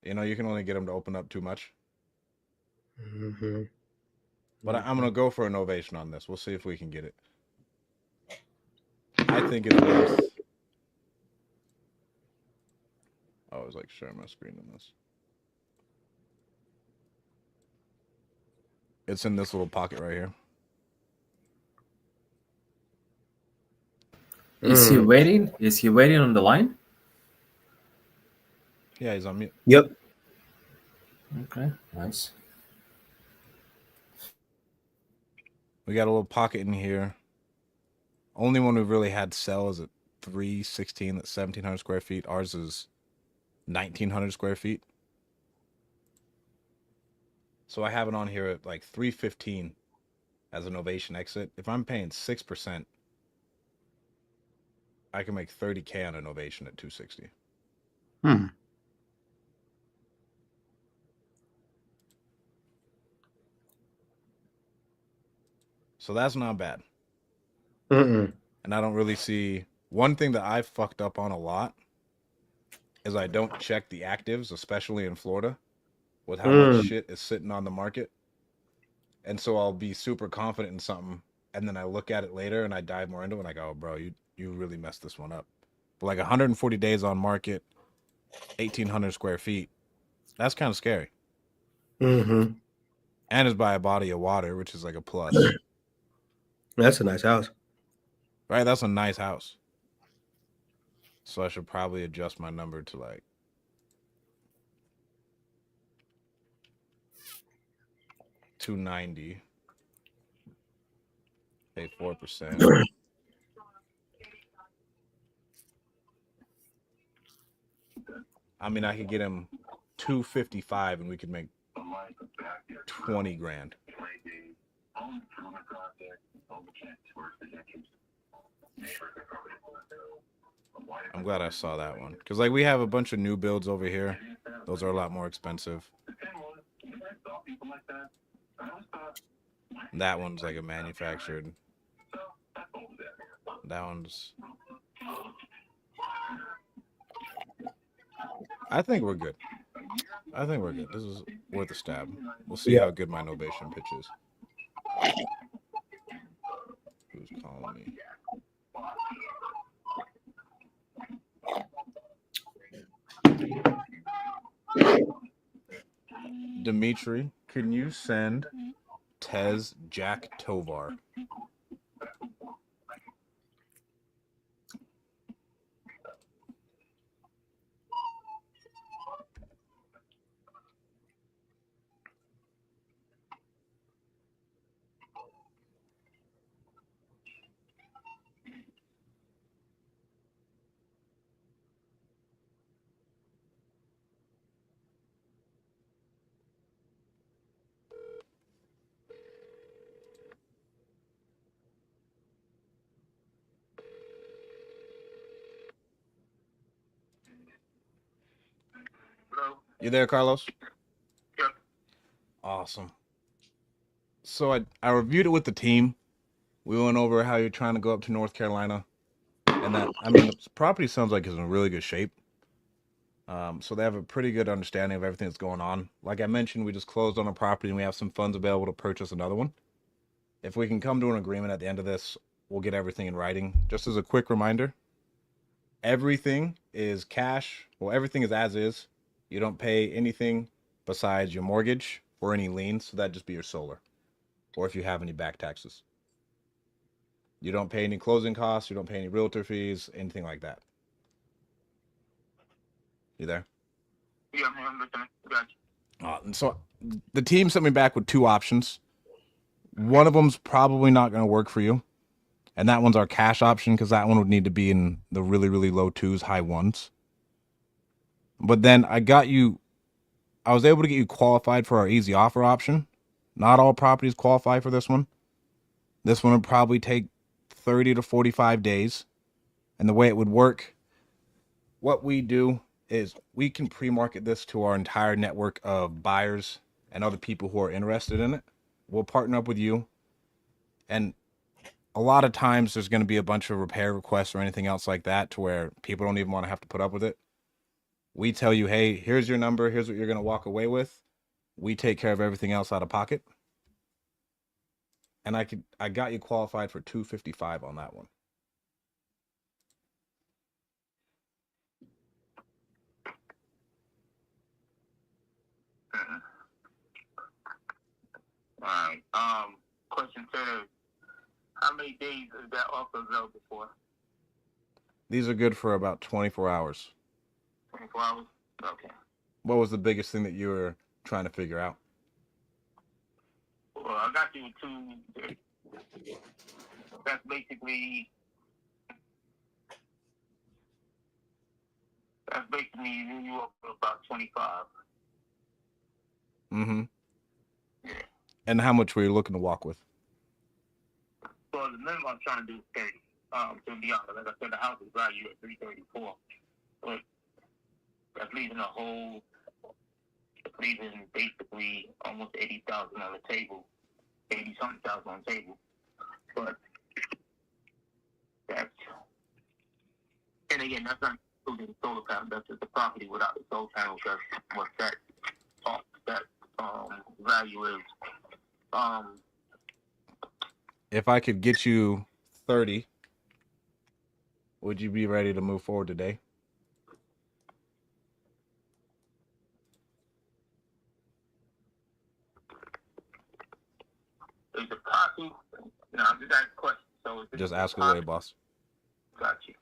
[SPEAKER 3] You know, you can only get them to open up too much.
[SPEAKER 2] Mm-hmm.
[SPEAKER 3] But I'm going to go for an ovation on this. We'll see if we can get it. I think it's worth... I always like sharing my screen in this. It's in this little pocket right here.
[SPEAKER 1] Is he waiting? Is he waiting on the line?
[SPEAKER 3] Yeah, he's on mute.
[SPEAKER 2] Yep.
[SPEAKER 1] Okay, nice.
[SPEAKER 3] We got a little pocket in here. Only one we've really had sell is at 316. That's 1,700 square feet. Ours is 1,900 square feet. So I have it on here at like 315 as an ovation exit. If I'm paying 6%, I can make 30K on an ovation at 260. So that's not bad.
[SPEAKER 2] Mm-mm.
[SPEAKER 3] And I don't really see one thing that I fucked up on a lot is I don't check the actives, especially in Florida, with how much shit is sitting on the market. And so I'll be super confident in something, and then I look at it later and I dive more into it and I go, oh, bro, you really messed this one up. But like 140 days on market, 1,800 square feet, that's kind of scary.
[SPEAKER 2] Mm-hmm.
[SPEAKER 3] And it's by a body of water, which is like a plus.
[SPEAKER 2] That's a nice house.
[SPEAKER 3] Right? That's a nice house. So I should probably adjust my number to like 290. Pay 4%. I mean, I could get him 255 and we could make 20 grand. I'm glad I saw that one. Because, like, we have a bunch of new builds over here. Those are a lot more expensive. That one's like a manufactured. That one's. I think we're good. I think we're good. This is worth a stab. We'll see how good my novation pitch is. Who's calling me? Dimitri, can you send Tez Jack Tovar? You there, Carlos?
[SPEAKER 6] Yep.
[SPEAKER 3] Awesome. So I reviewed it with the team. We went over how you're trying to go up to North Carolina. And that, I mean, the property sounds like it's in really good shape. So they have a pretty good understanding of everything that's going on. Like I mentioned, we just closed on a property and we have some funds available to purchase another one. If we can come to an agreement at the end of this, we'll get everything in writing. Just as a quick reminder, everything is cash. Well, everything is as is. You don't pay anything besides your mortgage or any liens. So that'd just be your solar. Or if you have any back taxes. You don't pay any closing costs. You don't pay any realtor fees, anything like that. You there?
[SPEAKER 6] Yeah, I'm listening. Got you.
[SPEAKER 3] And so the team sent me back with two options. One of them's probably not going to work for you. And that one's our cash option because that one would need to be in the really, really low twos, high ones. But then I was able to get you qualified for our easy offer option. Not all properties qualify for this one. This one would probably take 30 to 45 days. And the way it would work, what we do is we can pre-market this to our entire network of buyers and other people who are interested in it. We'll partner up with you. And a lot of times there's going to be a bunch of repair requests or anything else like that to where people don't even want to have to put up with it. We tell you, hey, here's your number. Here's what you're going to walk away with. We take care of everything else out of pocket. And I got you qualified for 255 on that one.
[SPEAKER 6] All right. Question two: how many days is that offer available for?
[SPEAKER 3] These are good for about 24 hours.
[SPEAKER 6] 24 hours? Okay.
[SPEAKER 3] What was the biggest thing that you were trying to figure out?
[SPEAKER 6] Well, I got you two. That's basically you up for about 25.
[SPEAKER 3] Mm-hmm. Yeah. And how much were you looking to walk with?
[SPEAKER 6] minimum I'm trying to do is 30. To be honest, like I said, the house is valued at 334, but that's leaving basically almost 80,000 on the table, 80-something thousand on the table. But that's, and again, that's not including the solar panel. That's just the property without the solar panel. That's what that value is.
[SPEAKER 3] If I could get you 30, would you be ready to move forward today?
[SPEAKER 6] Is it possible? No, I'm just asking a question. So
[SPEAKER 3] Just ask away, boss.
[SPEAKER 6] Got you.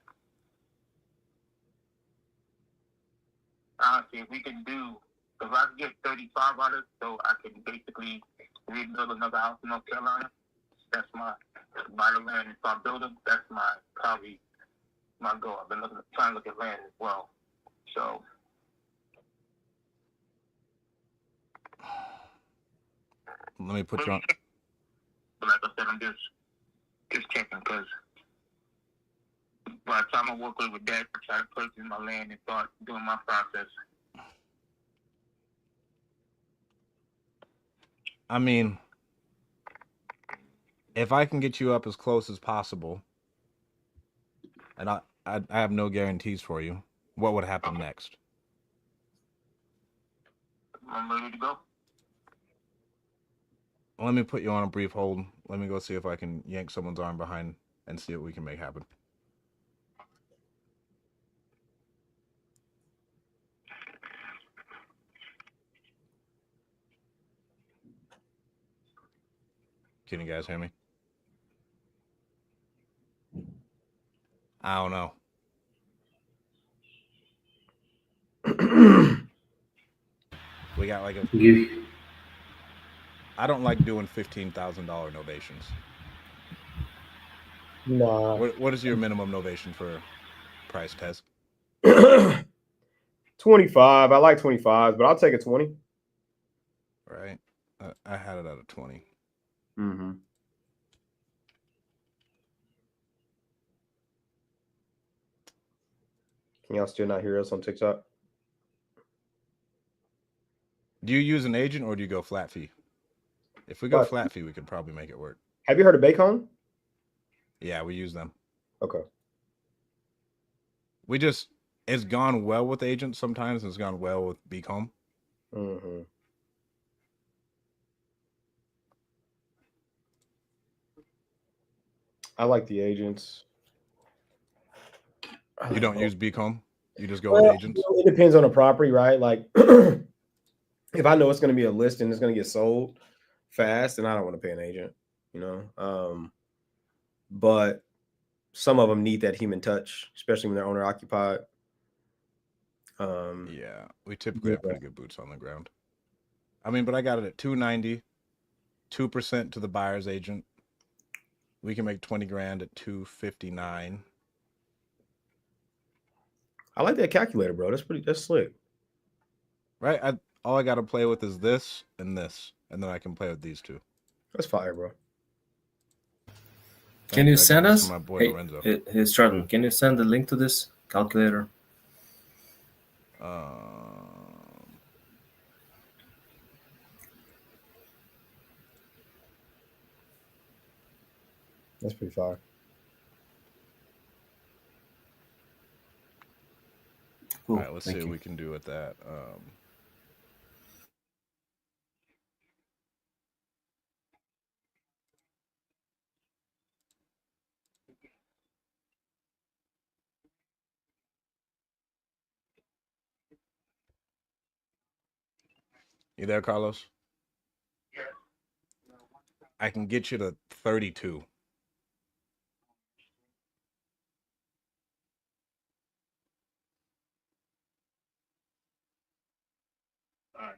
[SPEAKER 6] Honestly, if we can do, if I can get 35 out of it, so I can basically rebuild another house in North Carolina, that's my, buy the land and start building, that's probably my goal. I've been trying to look at land as well. So,
[SPEAKER 3] Let me put you on.
[SPEAKER 6] but like I said, I'm just checking because by the time I work with that, I try to purchase my land and start doing my process.
[SPEAKER 3] I mean, if I can get you up as close as possible, and I have no guarantees for you, what would happen next?
[SPEAKER 6] I'm ready to go.
[SPEAKER 3] Let me put you on a brief hold. Let me go see if I can yank someone's arm behind and see what we can make happen. Can you guys hear me? I don't know. We got like a. I don't like doing $15,000 novations.
[SPEAKER 2] Nah.
[SPEAKER 3] What is your minimum novation for price, Tez?
[SPEAKER 2] 25. I like 25, but I'll take a 20.
[SPEAKER 3] Right. I had it at a 20.
[SPEAKER 2] Mm-hmm. Can y'all still not hear us on TikTok?
[SPEAKER 3] Do you use an agent or do you go flat fee? If we go flat fee, we could probably make it work.
[SPEAKER 2] Have you heard of Bacon?
[SPEAKER 3] Yeah, we use them.
[SPEAKER 2] Okay.
[SPEAKER 3] It's gone well with agents sometimes, and it's gone well with Beacom.
[SPEAKER 2] Mm-hmm. I like the agents.
[SPEAKER 3] You don't use Beacom? You just go with agents?
[SPEAKER 2] It depends on the property, right? Like, if I know it's going to be a list and it's going to get sold fast, then I don't want to pay an agent, you know? But some of them need that human touch, especially when they're owner occupied.
[SPEAKER 3] Yeah, we typically have pretty good boots on the ground. I mean, but I got it at 290, 2% to the buyer's agent. We can make 20 grand at 259.
[SPEAKER 2] I like that calculator, bro. That's slick.
[SPEAKER 3] Right? All I got to play with is this, and then I can play with these two.
[SPEAKER 2] That's fire, bro.
[SPEAKER 1] Can you send us?
[SPEAKER 3] My boy
[SPEAKER 1] Hey,
[SPEAKER 3] Lorenzo.
[SPEAKER 1] hey, Stratton, can you send the link to this calculator?
[SPEAKER 2] That's pretty fire.
[SPEAKER 3] Cool. All right, let's see what we can do with that. You there, Carlos?
[SPEAKER 6] Yeah.
[SPEAKER 3] I can get you to 32.
[SPEAKER 6] All right.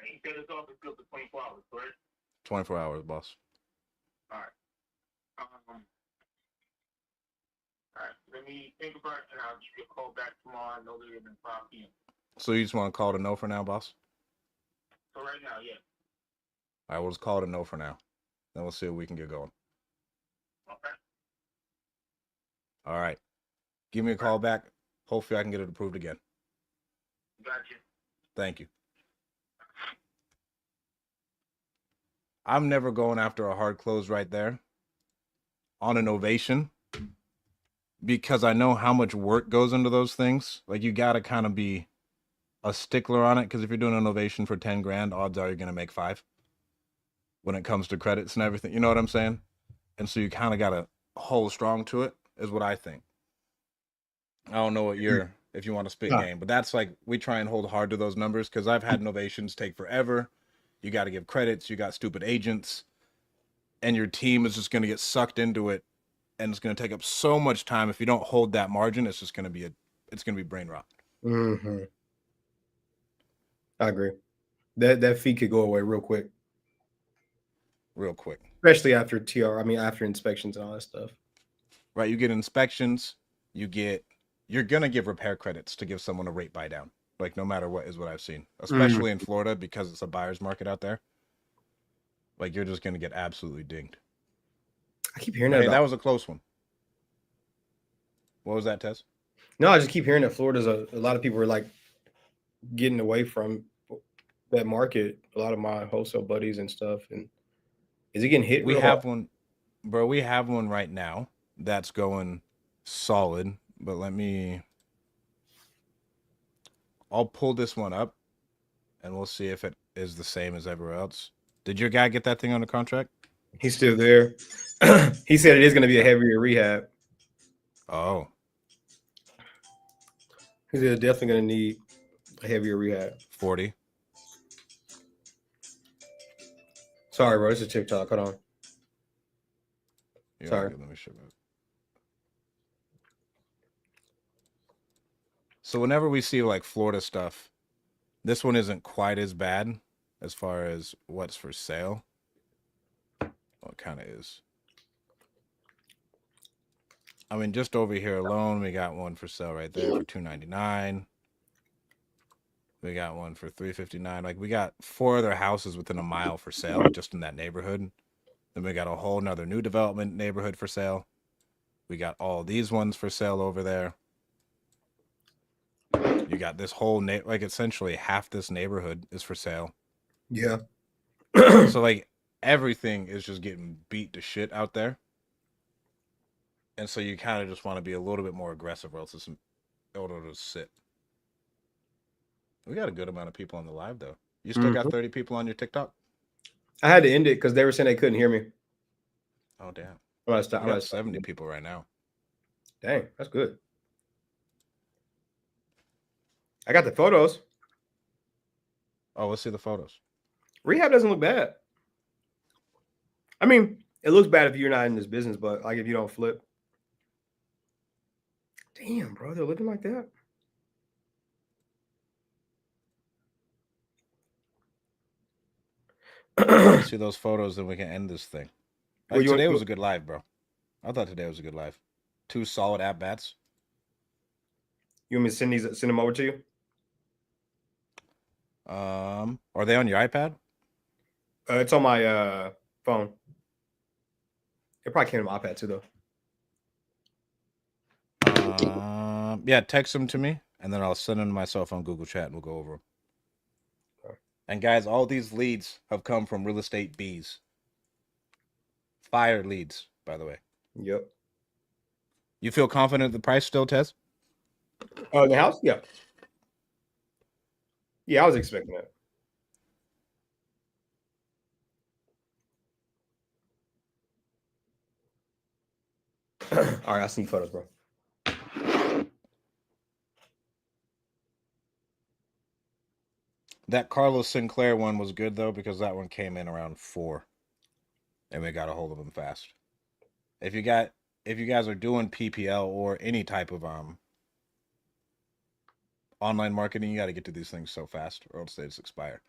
[SPEAKER 6] He said his office good for 24 hours, correct?
[SPEAKER 3] 24 hours, boss.
[SPEAKER 6] All right. All right, let me think about it, and I'll give you a call back tomorrow, no later than 5 p.m.
[SPEAKER 3] So you just want to call it a no for now, boss?
[SPEAKER 6] So right now, yeah.
[SPEAKER 3] All right, we'll just call it a no for now. Then we'll see if we can get going.
[SPEAKER 6] Okay.
[SPEAKER 3] All right. Give me a call back. Hopefully I can get it approved again.
[SPEAKER 6] Gotcha.
[SPEAKER 3] Thank you. I'm never going after a hard close right there on an ovation because I know how much work goes into those things. Like, you got to kind of be a stickler on it, because if you're doing an ovation for 10 grand, odds are you're going to make 5 when it comes to credits and everything. You know what I'm saying? And so you kind of got to hold strong to it, is what I think. I don't know what you're, if you want to spit
[SPEAKER 2] Nah.
[SPEAKER 3] game, but that's like, we try and hold hard to those numbers, because I've had novations take forever. You got to give credits. You got stupid agents, and your team is just going to get sucked into it, and it's going to take up so much time. If you don't hold that margin, it's just going to be it's going to be brain rot.
[SPEAKER 2] Mm-hmm. I agree. That fee could go away real quick, especially after TR. I mean, after inspections and all that stuff.
[SPEAKER 3] Right? You get inspections. You're going to give repair credits to give someone a rate buy down. Like, no matter what, is what I've seen, especially in Florida, because it's a buyer's market out there. Like, you're just going to get absolutely dinged.
[SPEAKER 2] I keep hearing
[SPEAKER 3] that was a close one. What was that, Tez?
[SPEAKER 2] No, I just keep hearing that Florida's a lot of people are like getting away from that market. A lot of my wholesale buddies and stuff. And is it getting hit?
[SPEAKER 3] We
[SPEAKER 2] real
[SPEAKER 3] have
[SPEAKER 2] hard?
[SPEAKER 3] one, bro. We have one right now that's going solid. But I'll pull this one up, and we'll see if it is the same as everywhere else. Did your guy get that thing under contract?
[SPEAKER 2] He's still there. He said it is going to be a heavier rehab.
[SPEAKER 3] Oh.
[SPEAKER 2] He said definitely going to need a heavier rehab.
[SPEAKER 3] 40.
[SPEAKER 2] Sorry, bro. This is TikTok. Hold on.
[SPEAKER 3] Yeah,
[SPEAKER 2] Sorry.
[SPEAKER 3] let me show you. So whenever we see like Florida stuff, this one isn't quite as bad as far as what's for sale. Well, it kind of is. I mean, just over here alone, we got one for sale right there for $299. We got one for $359. Like, we got 4 other houses within a mile for sale just in that neighborhood. Then we got a whole nother new development neighborhood for sale. We got all these ones for sale over there. You got this whole like, essentially half this neighborhood is for sale.
[SPEAKER 2] Yeah.
[SPEAKER 3] So like, everything is just getting beat to shit out there. And so you kind of just want to be a little bit more aggressive, or else it's in order to sit. We got a good amount of people on the live, though. You still got 30 people on your TikTok?
[SPEAKER 2] I had to end it because they were saying they couldn't hear me.
[SPEAKER 3] Oh, damn.
[SPEAKER 2] I'm gonna stop.
[SPEAKER 3] We got 70 people right now.
[SPEAKER 2] Dang, that's good. I got the photos.
[SPEAKER 3] Oh, let's see the photos.
[SPEAKER 2] Rehab doesn't look bad. I mean, it looks bad if you're not in this business, but like if you don't flip. Damn, bro, they're looking like that.
[SPEAKER 3] Let's see those photos, then we can end this thing.
[SPEAKER 2] Well,
[SPEAKER 3] today was a good live, bro. I thought today was a good live. 2 solid at bats.
[SPEAKER 2] You want me to send them over to you?
[SPEAKER 3] Are they on your iPad?
[SPEAKER 2] It's on my phone. It probably came to my iPad too, though.
[SPEAKER 3] Yeah, text them to me, and then I'll send them to myself on Google Chat, and we'll go over them. Okay. And guys, all these leads have come from real estate bees. Fire leads, by the way.
[SPEAKER 2] Yep.
[SPEAKER 3] You feel confident the price still, Tez?
[SPEAKER 2] The house? Yeah. Yeah, I was expecting that. All right, I see photos, bro.
[SPEAKER 3] That Carlos Sinclair one was good, though, because that one came in around 4. And we got a hold of them fast. If you guys are doing PPL or any type of online marketing, you got to get to these things so fast, or else they just expire.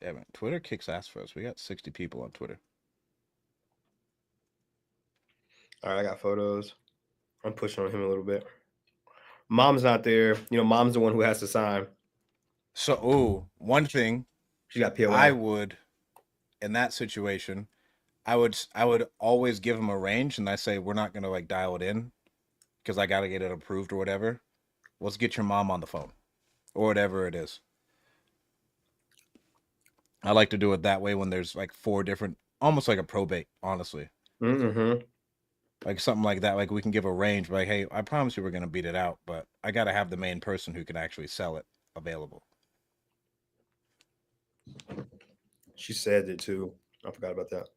[SPEAKER 3] Yeah, man. Twitter kicks ass for us. We got 60 people on Twitter.
[SPEAKER 2] All right, I got photos. I'm pushing on him a little bit. Mom's not there. You know, mom's the one who has to sign.
[SPEAKER 3] So, one thing
[SPEAKER 2] She got POA.
[SPEAKER 3] I would, in that situation, I would always give him a range, and I say we're not gonna like dial it in because I gotta get it approved or whatever. Let's get your mom on the phone or whatever it is. I like to do it that way when there's like 4 different, almost like a probate, honestly.
[SPEAKER 2] Mm-hmm.
[SPEAKER 3] Like something like that. Like we can give a range, like, hey, I promise you we're gonna beat it out, but I gotta have the main person who can actually sell it available.
[SPEAKER 2] She said it too. I forgot about that.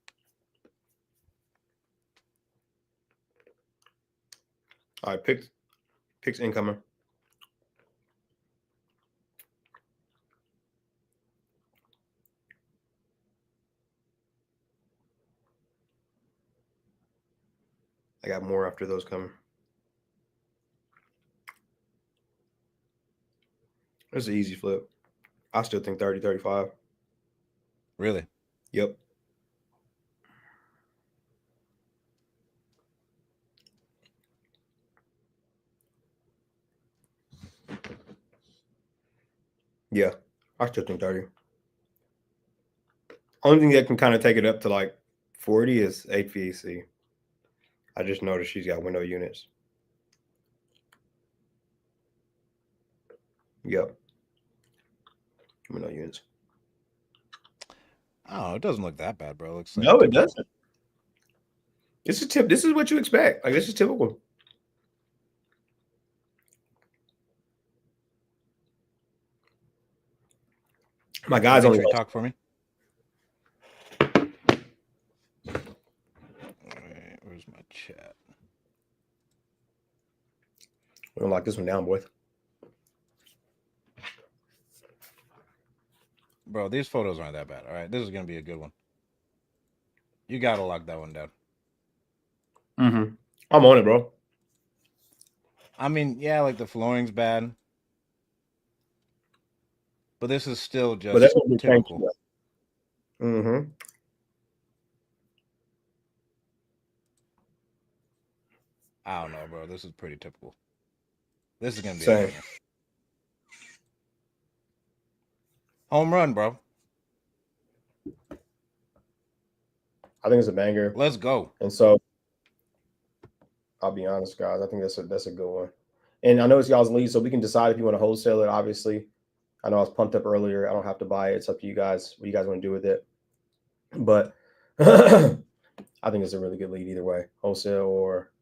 [SPEAKER 2] All right, picks incoming. I got more after those coming. It's an easy flip. I still think 30, 35.
[SPEAKER 3] Really?
[SPEAKER 2] Yep. Yeah, I still think 30. Only thing that can kind of take it up to like 40 is HVAC. I just noticed she's got window units. Yep. Window units.
[SPEAKER 3] Oh, it doesn't look that bad, bro. It looks like
[SPEAKER 2] No, it doesn't. This is what you expect. Like, this is typical. My guy's only
[SPEAKER 3] talk for me. Right, where's my chat?
[SPEAKER 2] We don't lock this one down, boy.
[SPEAKER 3] Bro, these photos aren't that bad. All right, this is gonna be a good one. You gotta lock that one down.
[SPEAKER 2] Mm-hmm. I'm on it, bro.
[SPEAKER 3] I mean, yeah, like the flooring's bad, but this is still just typical.
[SPEAKER 2] Mm-hmm.
[SPEAKER 3] I don't know, bro. This is pretty typical. This is gonna be
[SPEAKER 2] Same.
[SPEAKER 3] Home run, bro.
[SPEAKER 2] I think it's a banger.
[SPEAKER 3] Let's go.
[SPEAKER 2] And so, I'll be honest, guys. I think that's a good one. And I know it's y'all's lead, so we can decide if you want to wholesale it. Obviously, I know I was pumped up earlier. I don't have to buy it. It's up to you guys. What you guys want to do with it? But I think it's a really good lead either way, wholesale or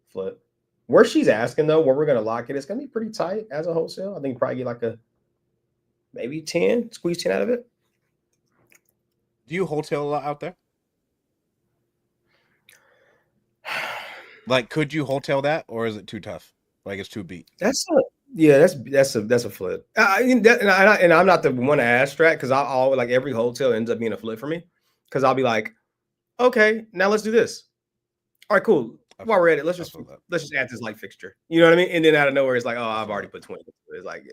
[SPEAKER 2] flip. Where she's asking though, where we're gonna lock it, it's gonna be pretty tight as a wholesale. I think probably get like a maybe 10, squeeze 10 out of it.
[SPEAKER 3] Do you wholesale a lot out there? Like, could you wholesale that, or is it too tough? Like, it's too beat.
[SPEAKER 2] That's a flip. And I'm not the one to ask Strat because I always like every wholesale ends up being a flip for me because I'll be like, okay, now let's do this. All right, cool. While we're at it, let's just add this light fixture. You know what I mean? And then out of nowhere, it's like, oh, I've already put 20. It's like,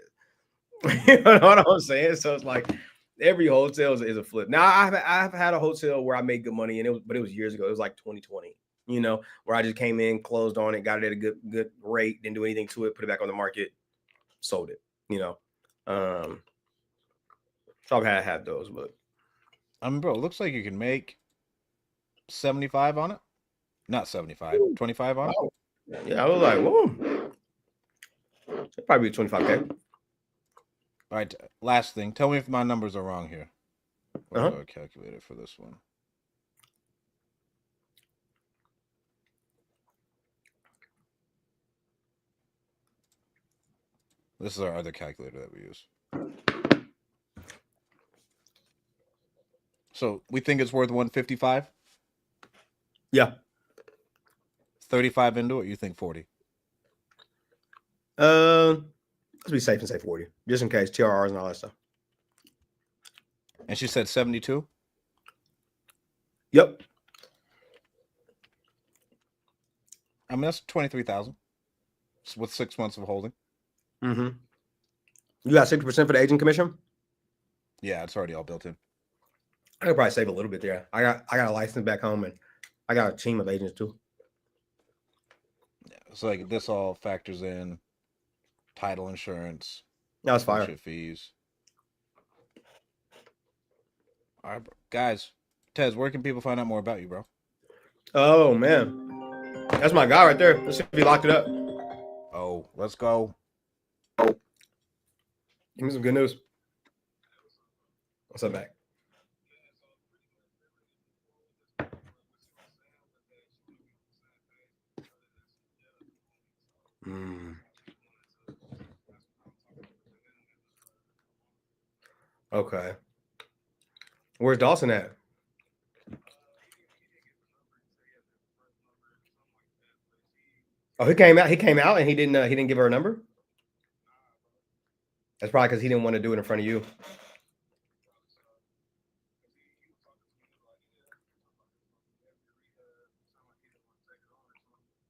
[SPEAKER 2] you know what I'm saying? So it's like every wholesale is a flip. Now I've had a wholesale where I made good money, but it was years ago. It was like 2020. You know, where I just came in, closed on it, got it at a good rate, didn't do anything to it, put it back on the market, sold it. You know, so I've had those, but
[SPEAKER 3] I mean, bro, it looks like you can make 75 on it. Not 75, 25 on it.
[SPEAKER 2] Yeah, I was like, whoa. It'd probably be 25K.
[SPEAKER 3] All right, last thing. Tell me if my numbers are wrong here. Where's our calculator for this one? This is our other calculator that we use. So we think it's worth 155?
[SPEAKER 2] Yeah.
[SPEAKER 3] 35 into it, you think 40?
[SPEAKER 2] Let's be safe and say 40, just in case TRRs and all that stuff.
[SPEAKER 3] And she said 72?
[SPEAKER 2] Yep.
[SPEAKER 3] I mean, that's 23,000 with 6 months of holding.
[SPEAKER 2] Mm-hmm. You got 60% for the agent commission?
[SPEAKER 3] Yeah, it's already all built in.
[SPEAKER 2] I could probably save a little bit there. I got a license back home, and I got a team of agents too.
[SPEAKER 3] So like this all factors in title insurance,
[SPEAKER 2] That's fire.
[SPEAKER 3] bullshit fees. All right, bro. Guys, Tez, where can people find out more about you, bro?
[SPEAKER 2] Oh man, that's my guy right there. Let's see if he locked it up.
[SPEAKER 3] Oh, let's go.
[SPEAKER 2] Give me some good news. What's up, Mac? Okay. Where's Dawson at? Oh, he came out. He came out and he didn't give her a number. That's probably because he didn't want to do it in front of you.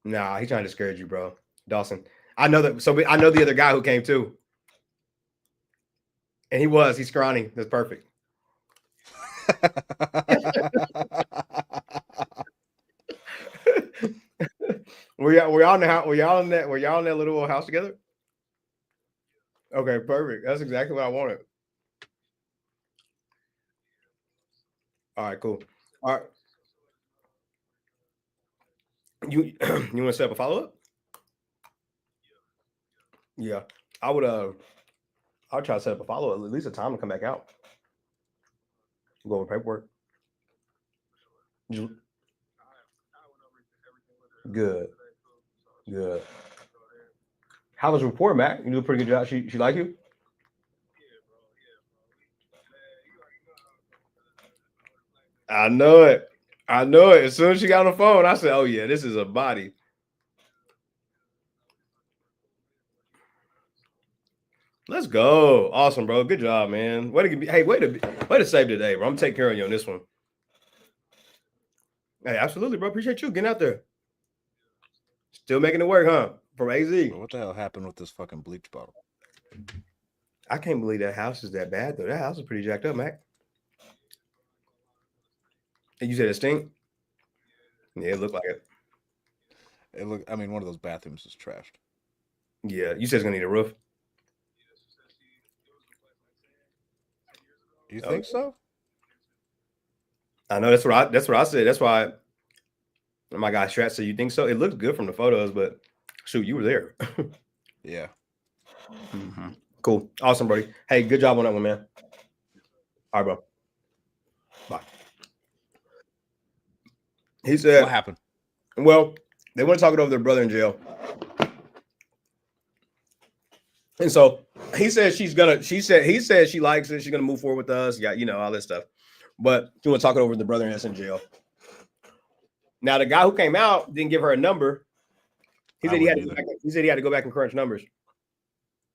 [SPEAKER 2] Nah, he's trying to discourage you, bro. Dawson. I know that. So I know the other guy who came too. And he's scrawny. That's perfect. Were y'all in the house? Were y'all in that little old house together? Okay, perfect. That's exactly what I wanted. All right, cool. All right. You want to set up a follow-up? Yeah. I would I'll try to set up a follow-up, at least a time to come back out. Go over paperwork. Good. Good. How was the report, Mac? You do a pretty good job. She like you? I know it. I know it. As soon as she got on the phone, I said, "Oh yeah, this is a body." Let's go. Awesome, bro. Good job, man. Way to save today, bro. I'm gonna take care of you on this one. Hey, absolutely, bro. Appreciate you getting out there. Still making it work, huh? From AZ.
[SPEAKER 3] What the hell happened with this fucking bleach bottle?
[SPEAKER 2] I can't believe that house is that bad, though. That house is pretty jacked up, Mac. And you said it stink? Yeah, it looked like it.
[SPEAKER 3] I mean, one of those bathrooms is trashed.
[SPEAKER 2] Yeah, you said it's gonna need a roof.
[SPEAKER 3] You think so?
[SPEAKER 2] I know that's what I said. That's why my guy Strat said, "You think so?" It looks good from the photos, but shoot, you were there.
[SPEAKER 3] Yeah.
[SPEAKER 2] Mm-hmm. Cool. Awesome, buddy. Hey, good job on that one, man. All right, bro. Bye. He said,
[SPEAKER 3] what happened?
[SPEAKER 2] Well, they want to talk it over their brother in jail. And so he said he said she likes it. She's gonna move forward with us. Yeah, all this stuff. But she want to talk it over with the brother that's in jail. Now the guy who came out didn't give her a number. He said he had to go back and crunch numbers.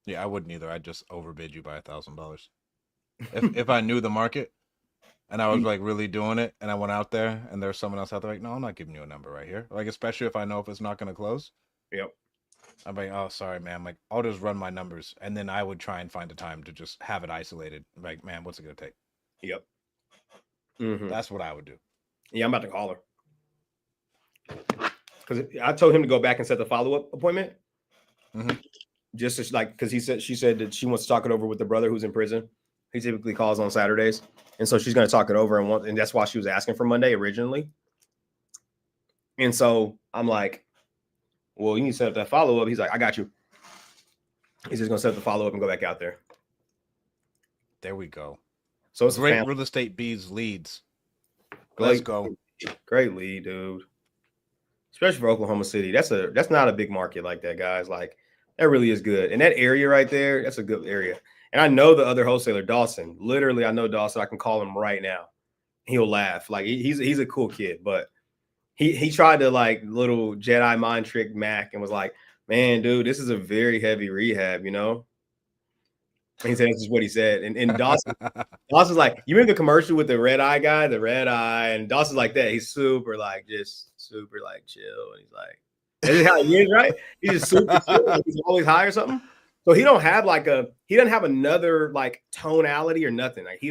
[SPEAKER 3] Yeah, I wouldn't either. I'd just overbid you by $1,000. If I knew the market and I was like really doing it and I went out there and there's someone else out there like, no, I'm not giving you a number right here. Like, especially if I know if it's not gonna close.
[SPEAKER 2] Yep.
[SPEAKER 3] I'm like, oh, sorry, man. Like, I'll just run my numbers, and then I would try and find a time to just have it isolated. Like, man, what's it gonna take?
[SPEAKER 2] Yep. Mm-hmm.
[SPEAKER 3] That's what I would do.
[SPEAKER 2] Yeah, I'm about to call her because I told him to go back and set the follow-up appointment.
[SPEAKER 3] Mm-hmm.
[SPEAKER 2] Just because she said that she wants to talk it over with the brother who's in prison. He typically calls on Saturdays, and so she's going to talk it over and that's why she was asking for Monday originally. And so I'm like, well, you need to set up that follow-up. He's like, I got you. He's just going to set up the follow-up and go back out there.
[SPEAKER 3] There we go.
[SPEAKER 2] So it's
[SPEAKER 3] great real estate bees leads. Let's go.
[SPEAKER 2] Great lead, dude. Especially for Oklahoma City. That's not a big market like that, guys. Like, that really is good. And that area right there, that's a good area. And I know the other wholesaler, Dawson. Literally, I know Dawson. I can call him right now. He'll laugh. Like, he's a cool kid, but he tried to like little Jedi mind trick Mac and was like, man, dude, this is a very heavy rehab, And he said, this is what he said. And Dawson's like, you remember the commercial with the red eye guy, and Dawson's like that. He's super like chill. And he's like, this is how he is, right? He's just super chill. Like he's always high or something. So he doesn't have another like tonality or nothing. Like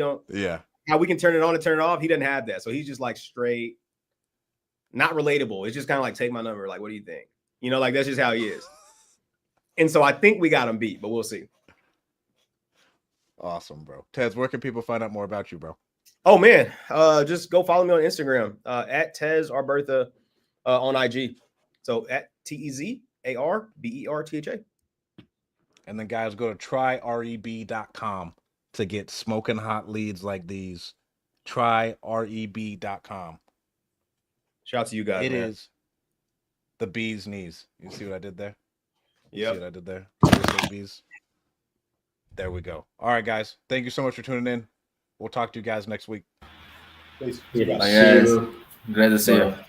[SPEAKER 2] how we can turn it on and turn it off. He doesn't have that. So he's just like straight, not relatable. It's just kind of like, take my number. Like, what do you think? You know, like that's just how he is. And so I think we got him beat, but we'll see.
[SPEAKER 3] Awesome, bro. Tez, where can people find out more about you, bro?
[SPEAKER 2] Oh man, just go follow me on Instagram at Tez Bertha on IG. So at TezArbertha.
[SPEAKER 3] And then guys, go to tryreb.com to get smoking hot leads like these. Tryreb.com.
[SPEAKER 2] Shout out to you guys.
[SPEAKER 3] It
[SPEAKER 2] man.
[SPEAKER 3] is the bee's knees. You see what I did there?
[SPEAKER 2] Yeah.
[SPEAKER 3] See what I did there? Real estate bees. There we go. All right, guys. Thank you so much for tuning in. We'll talk to you guys next week.
[SPEAKER 2] Peace.
[SPEAKER 4] Yeah,
[SPEAKER 1] Bye,
[SPEAKER 4] see
[SPEAKER 1] guys.
[SPEAKER 4] you.
[SPEAKER 1] Glad to see you.
[SPEAKER 4] Bye.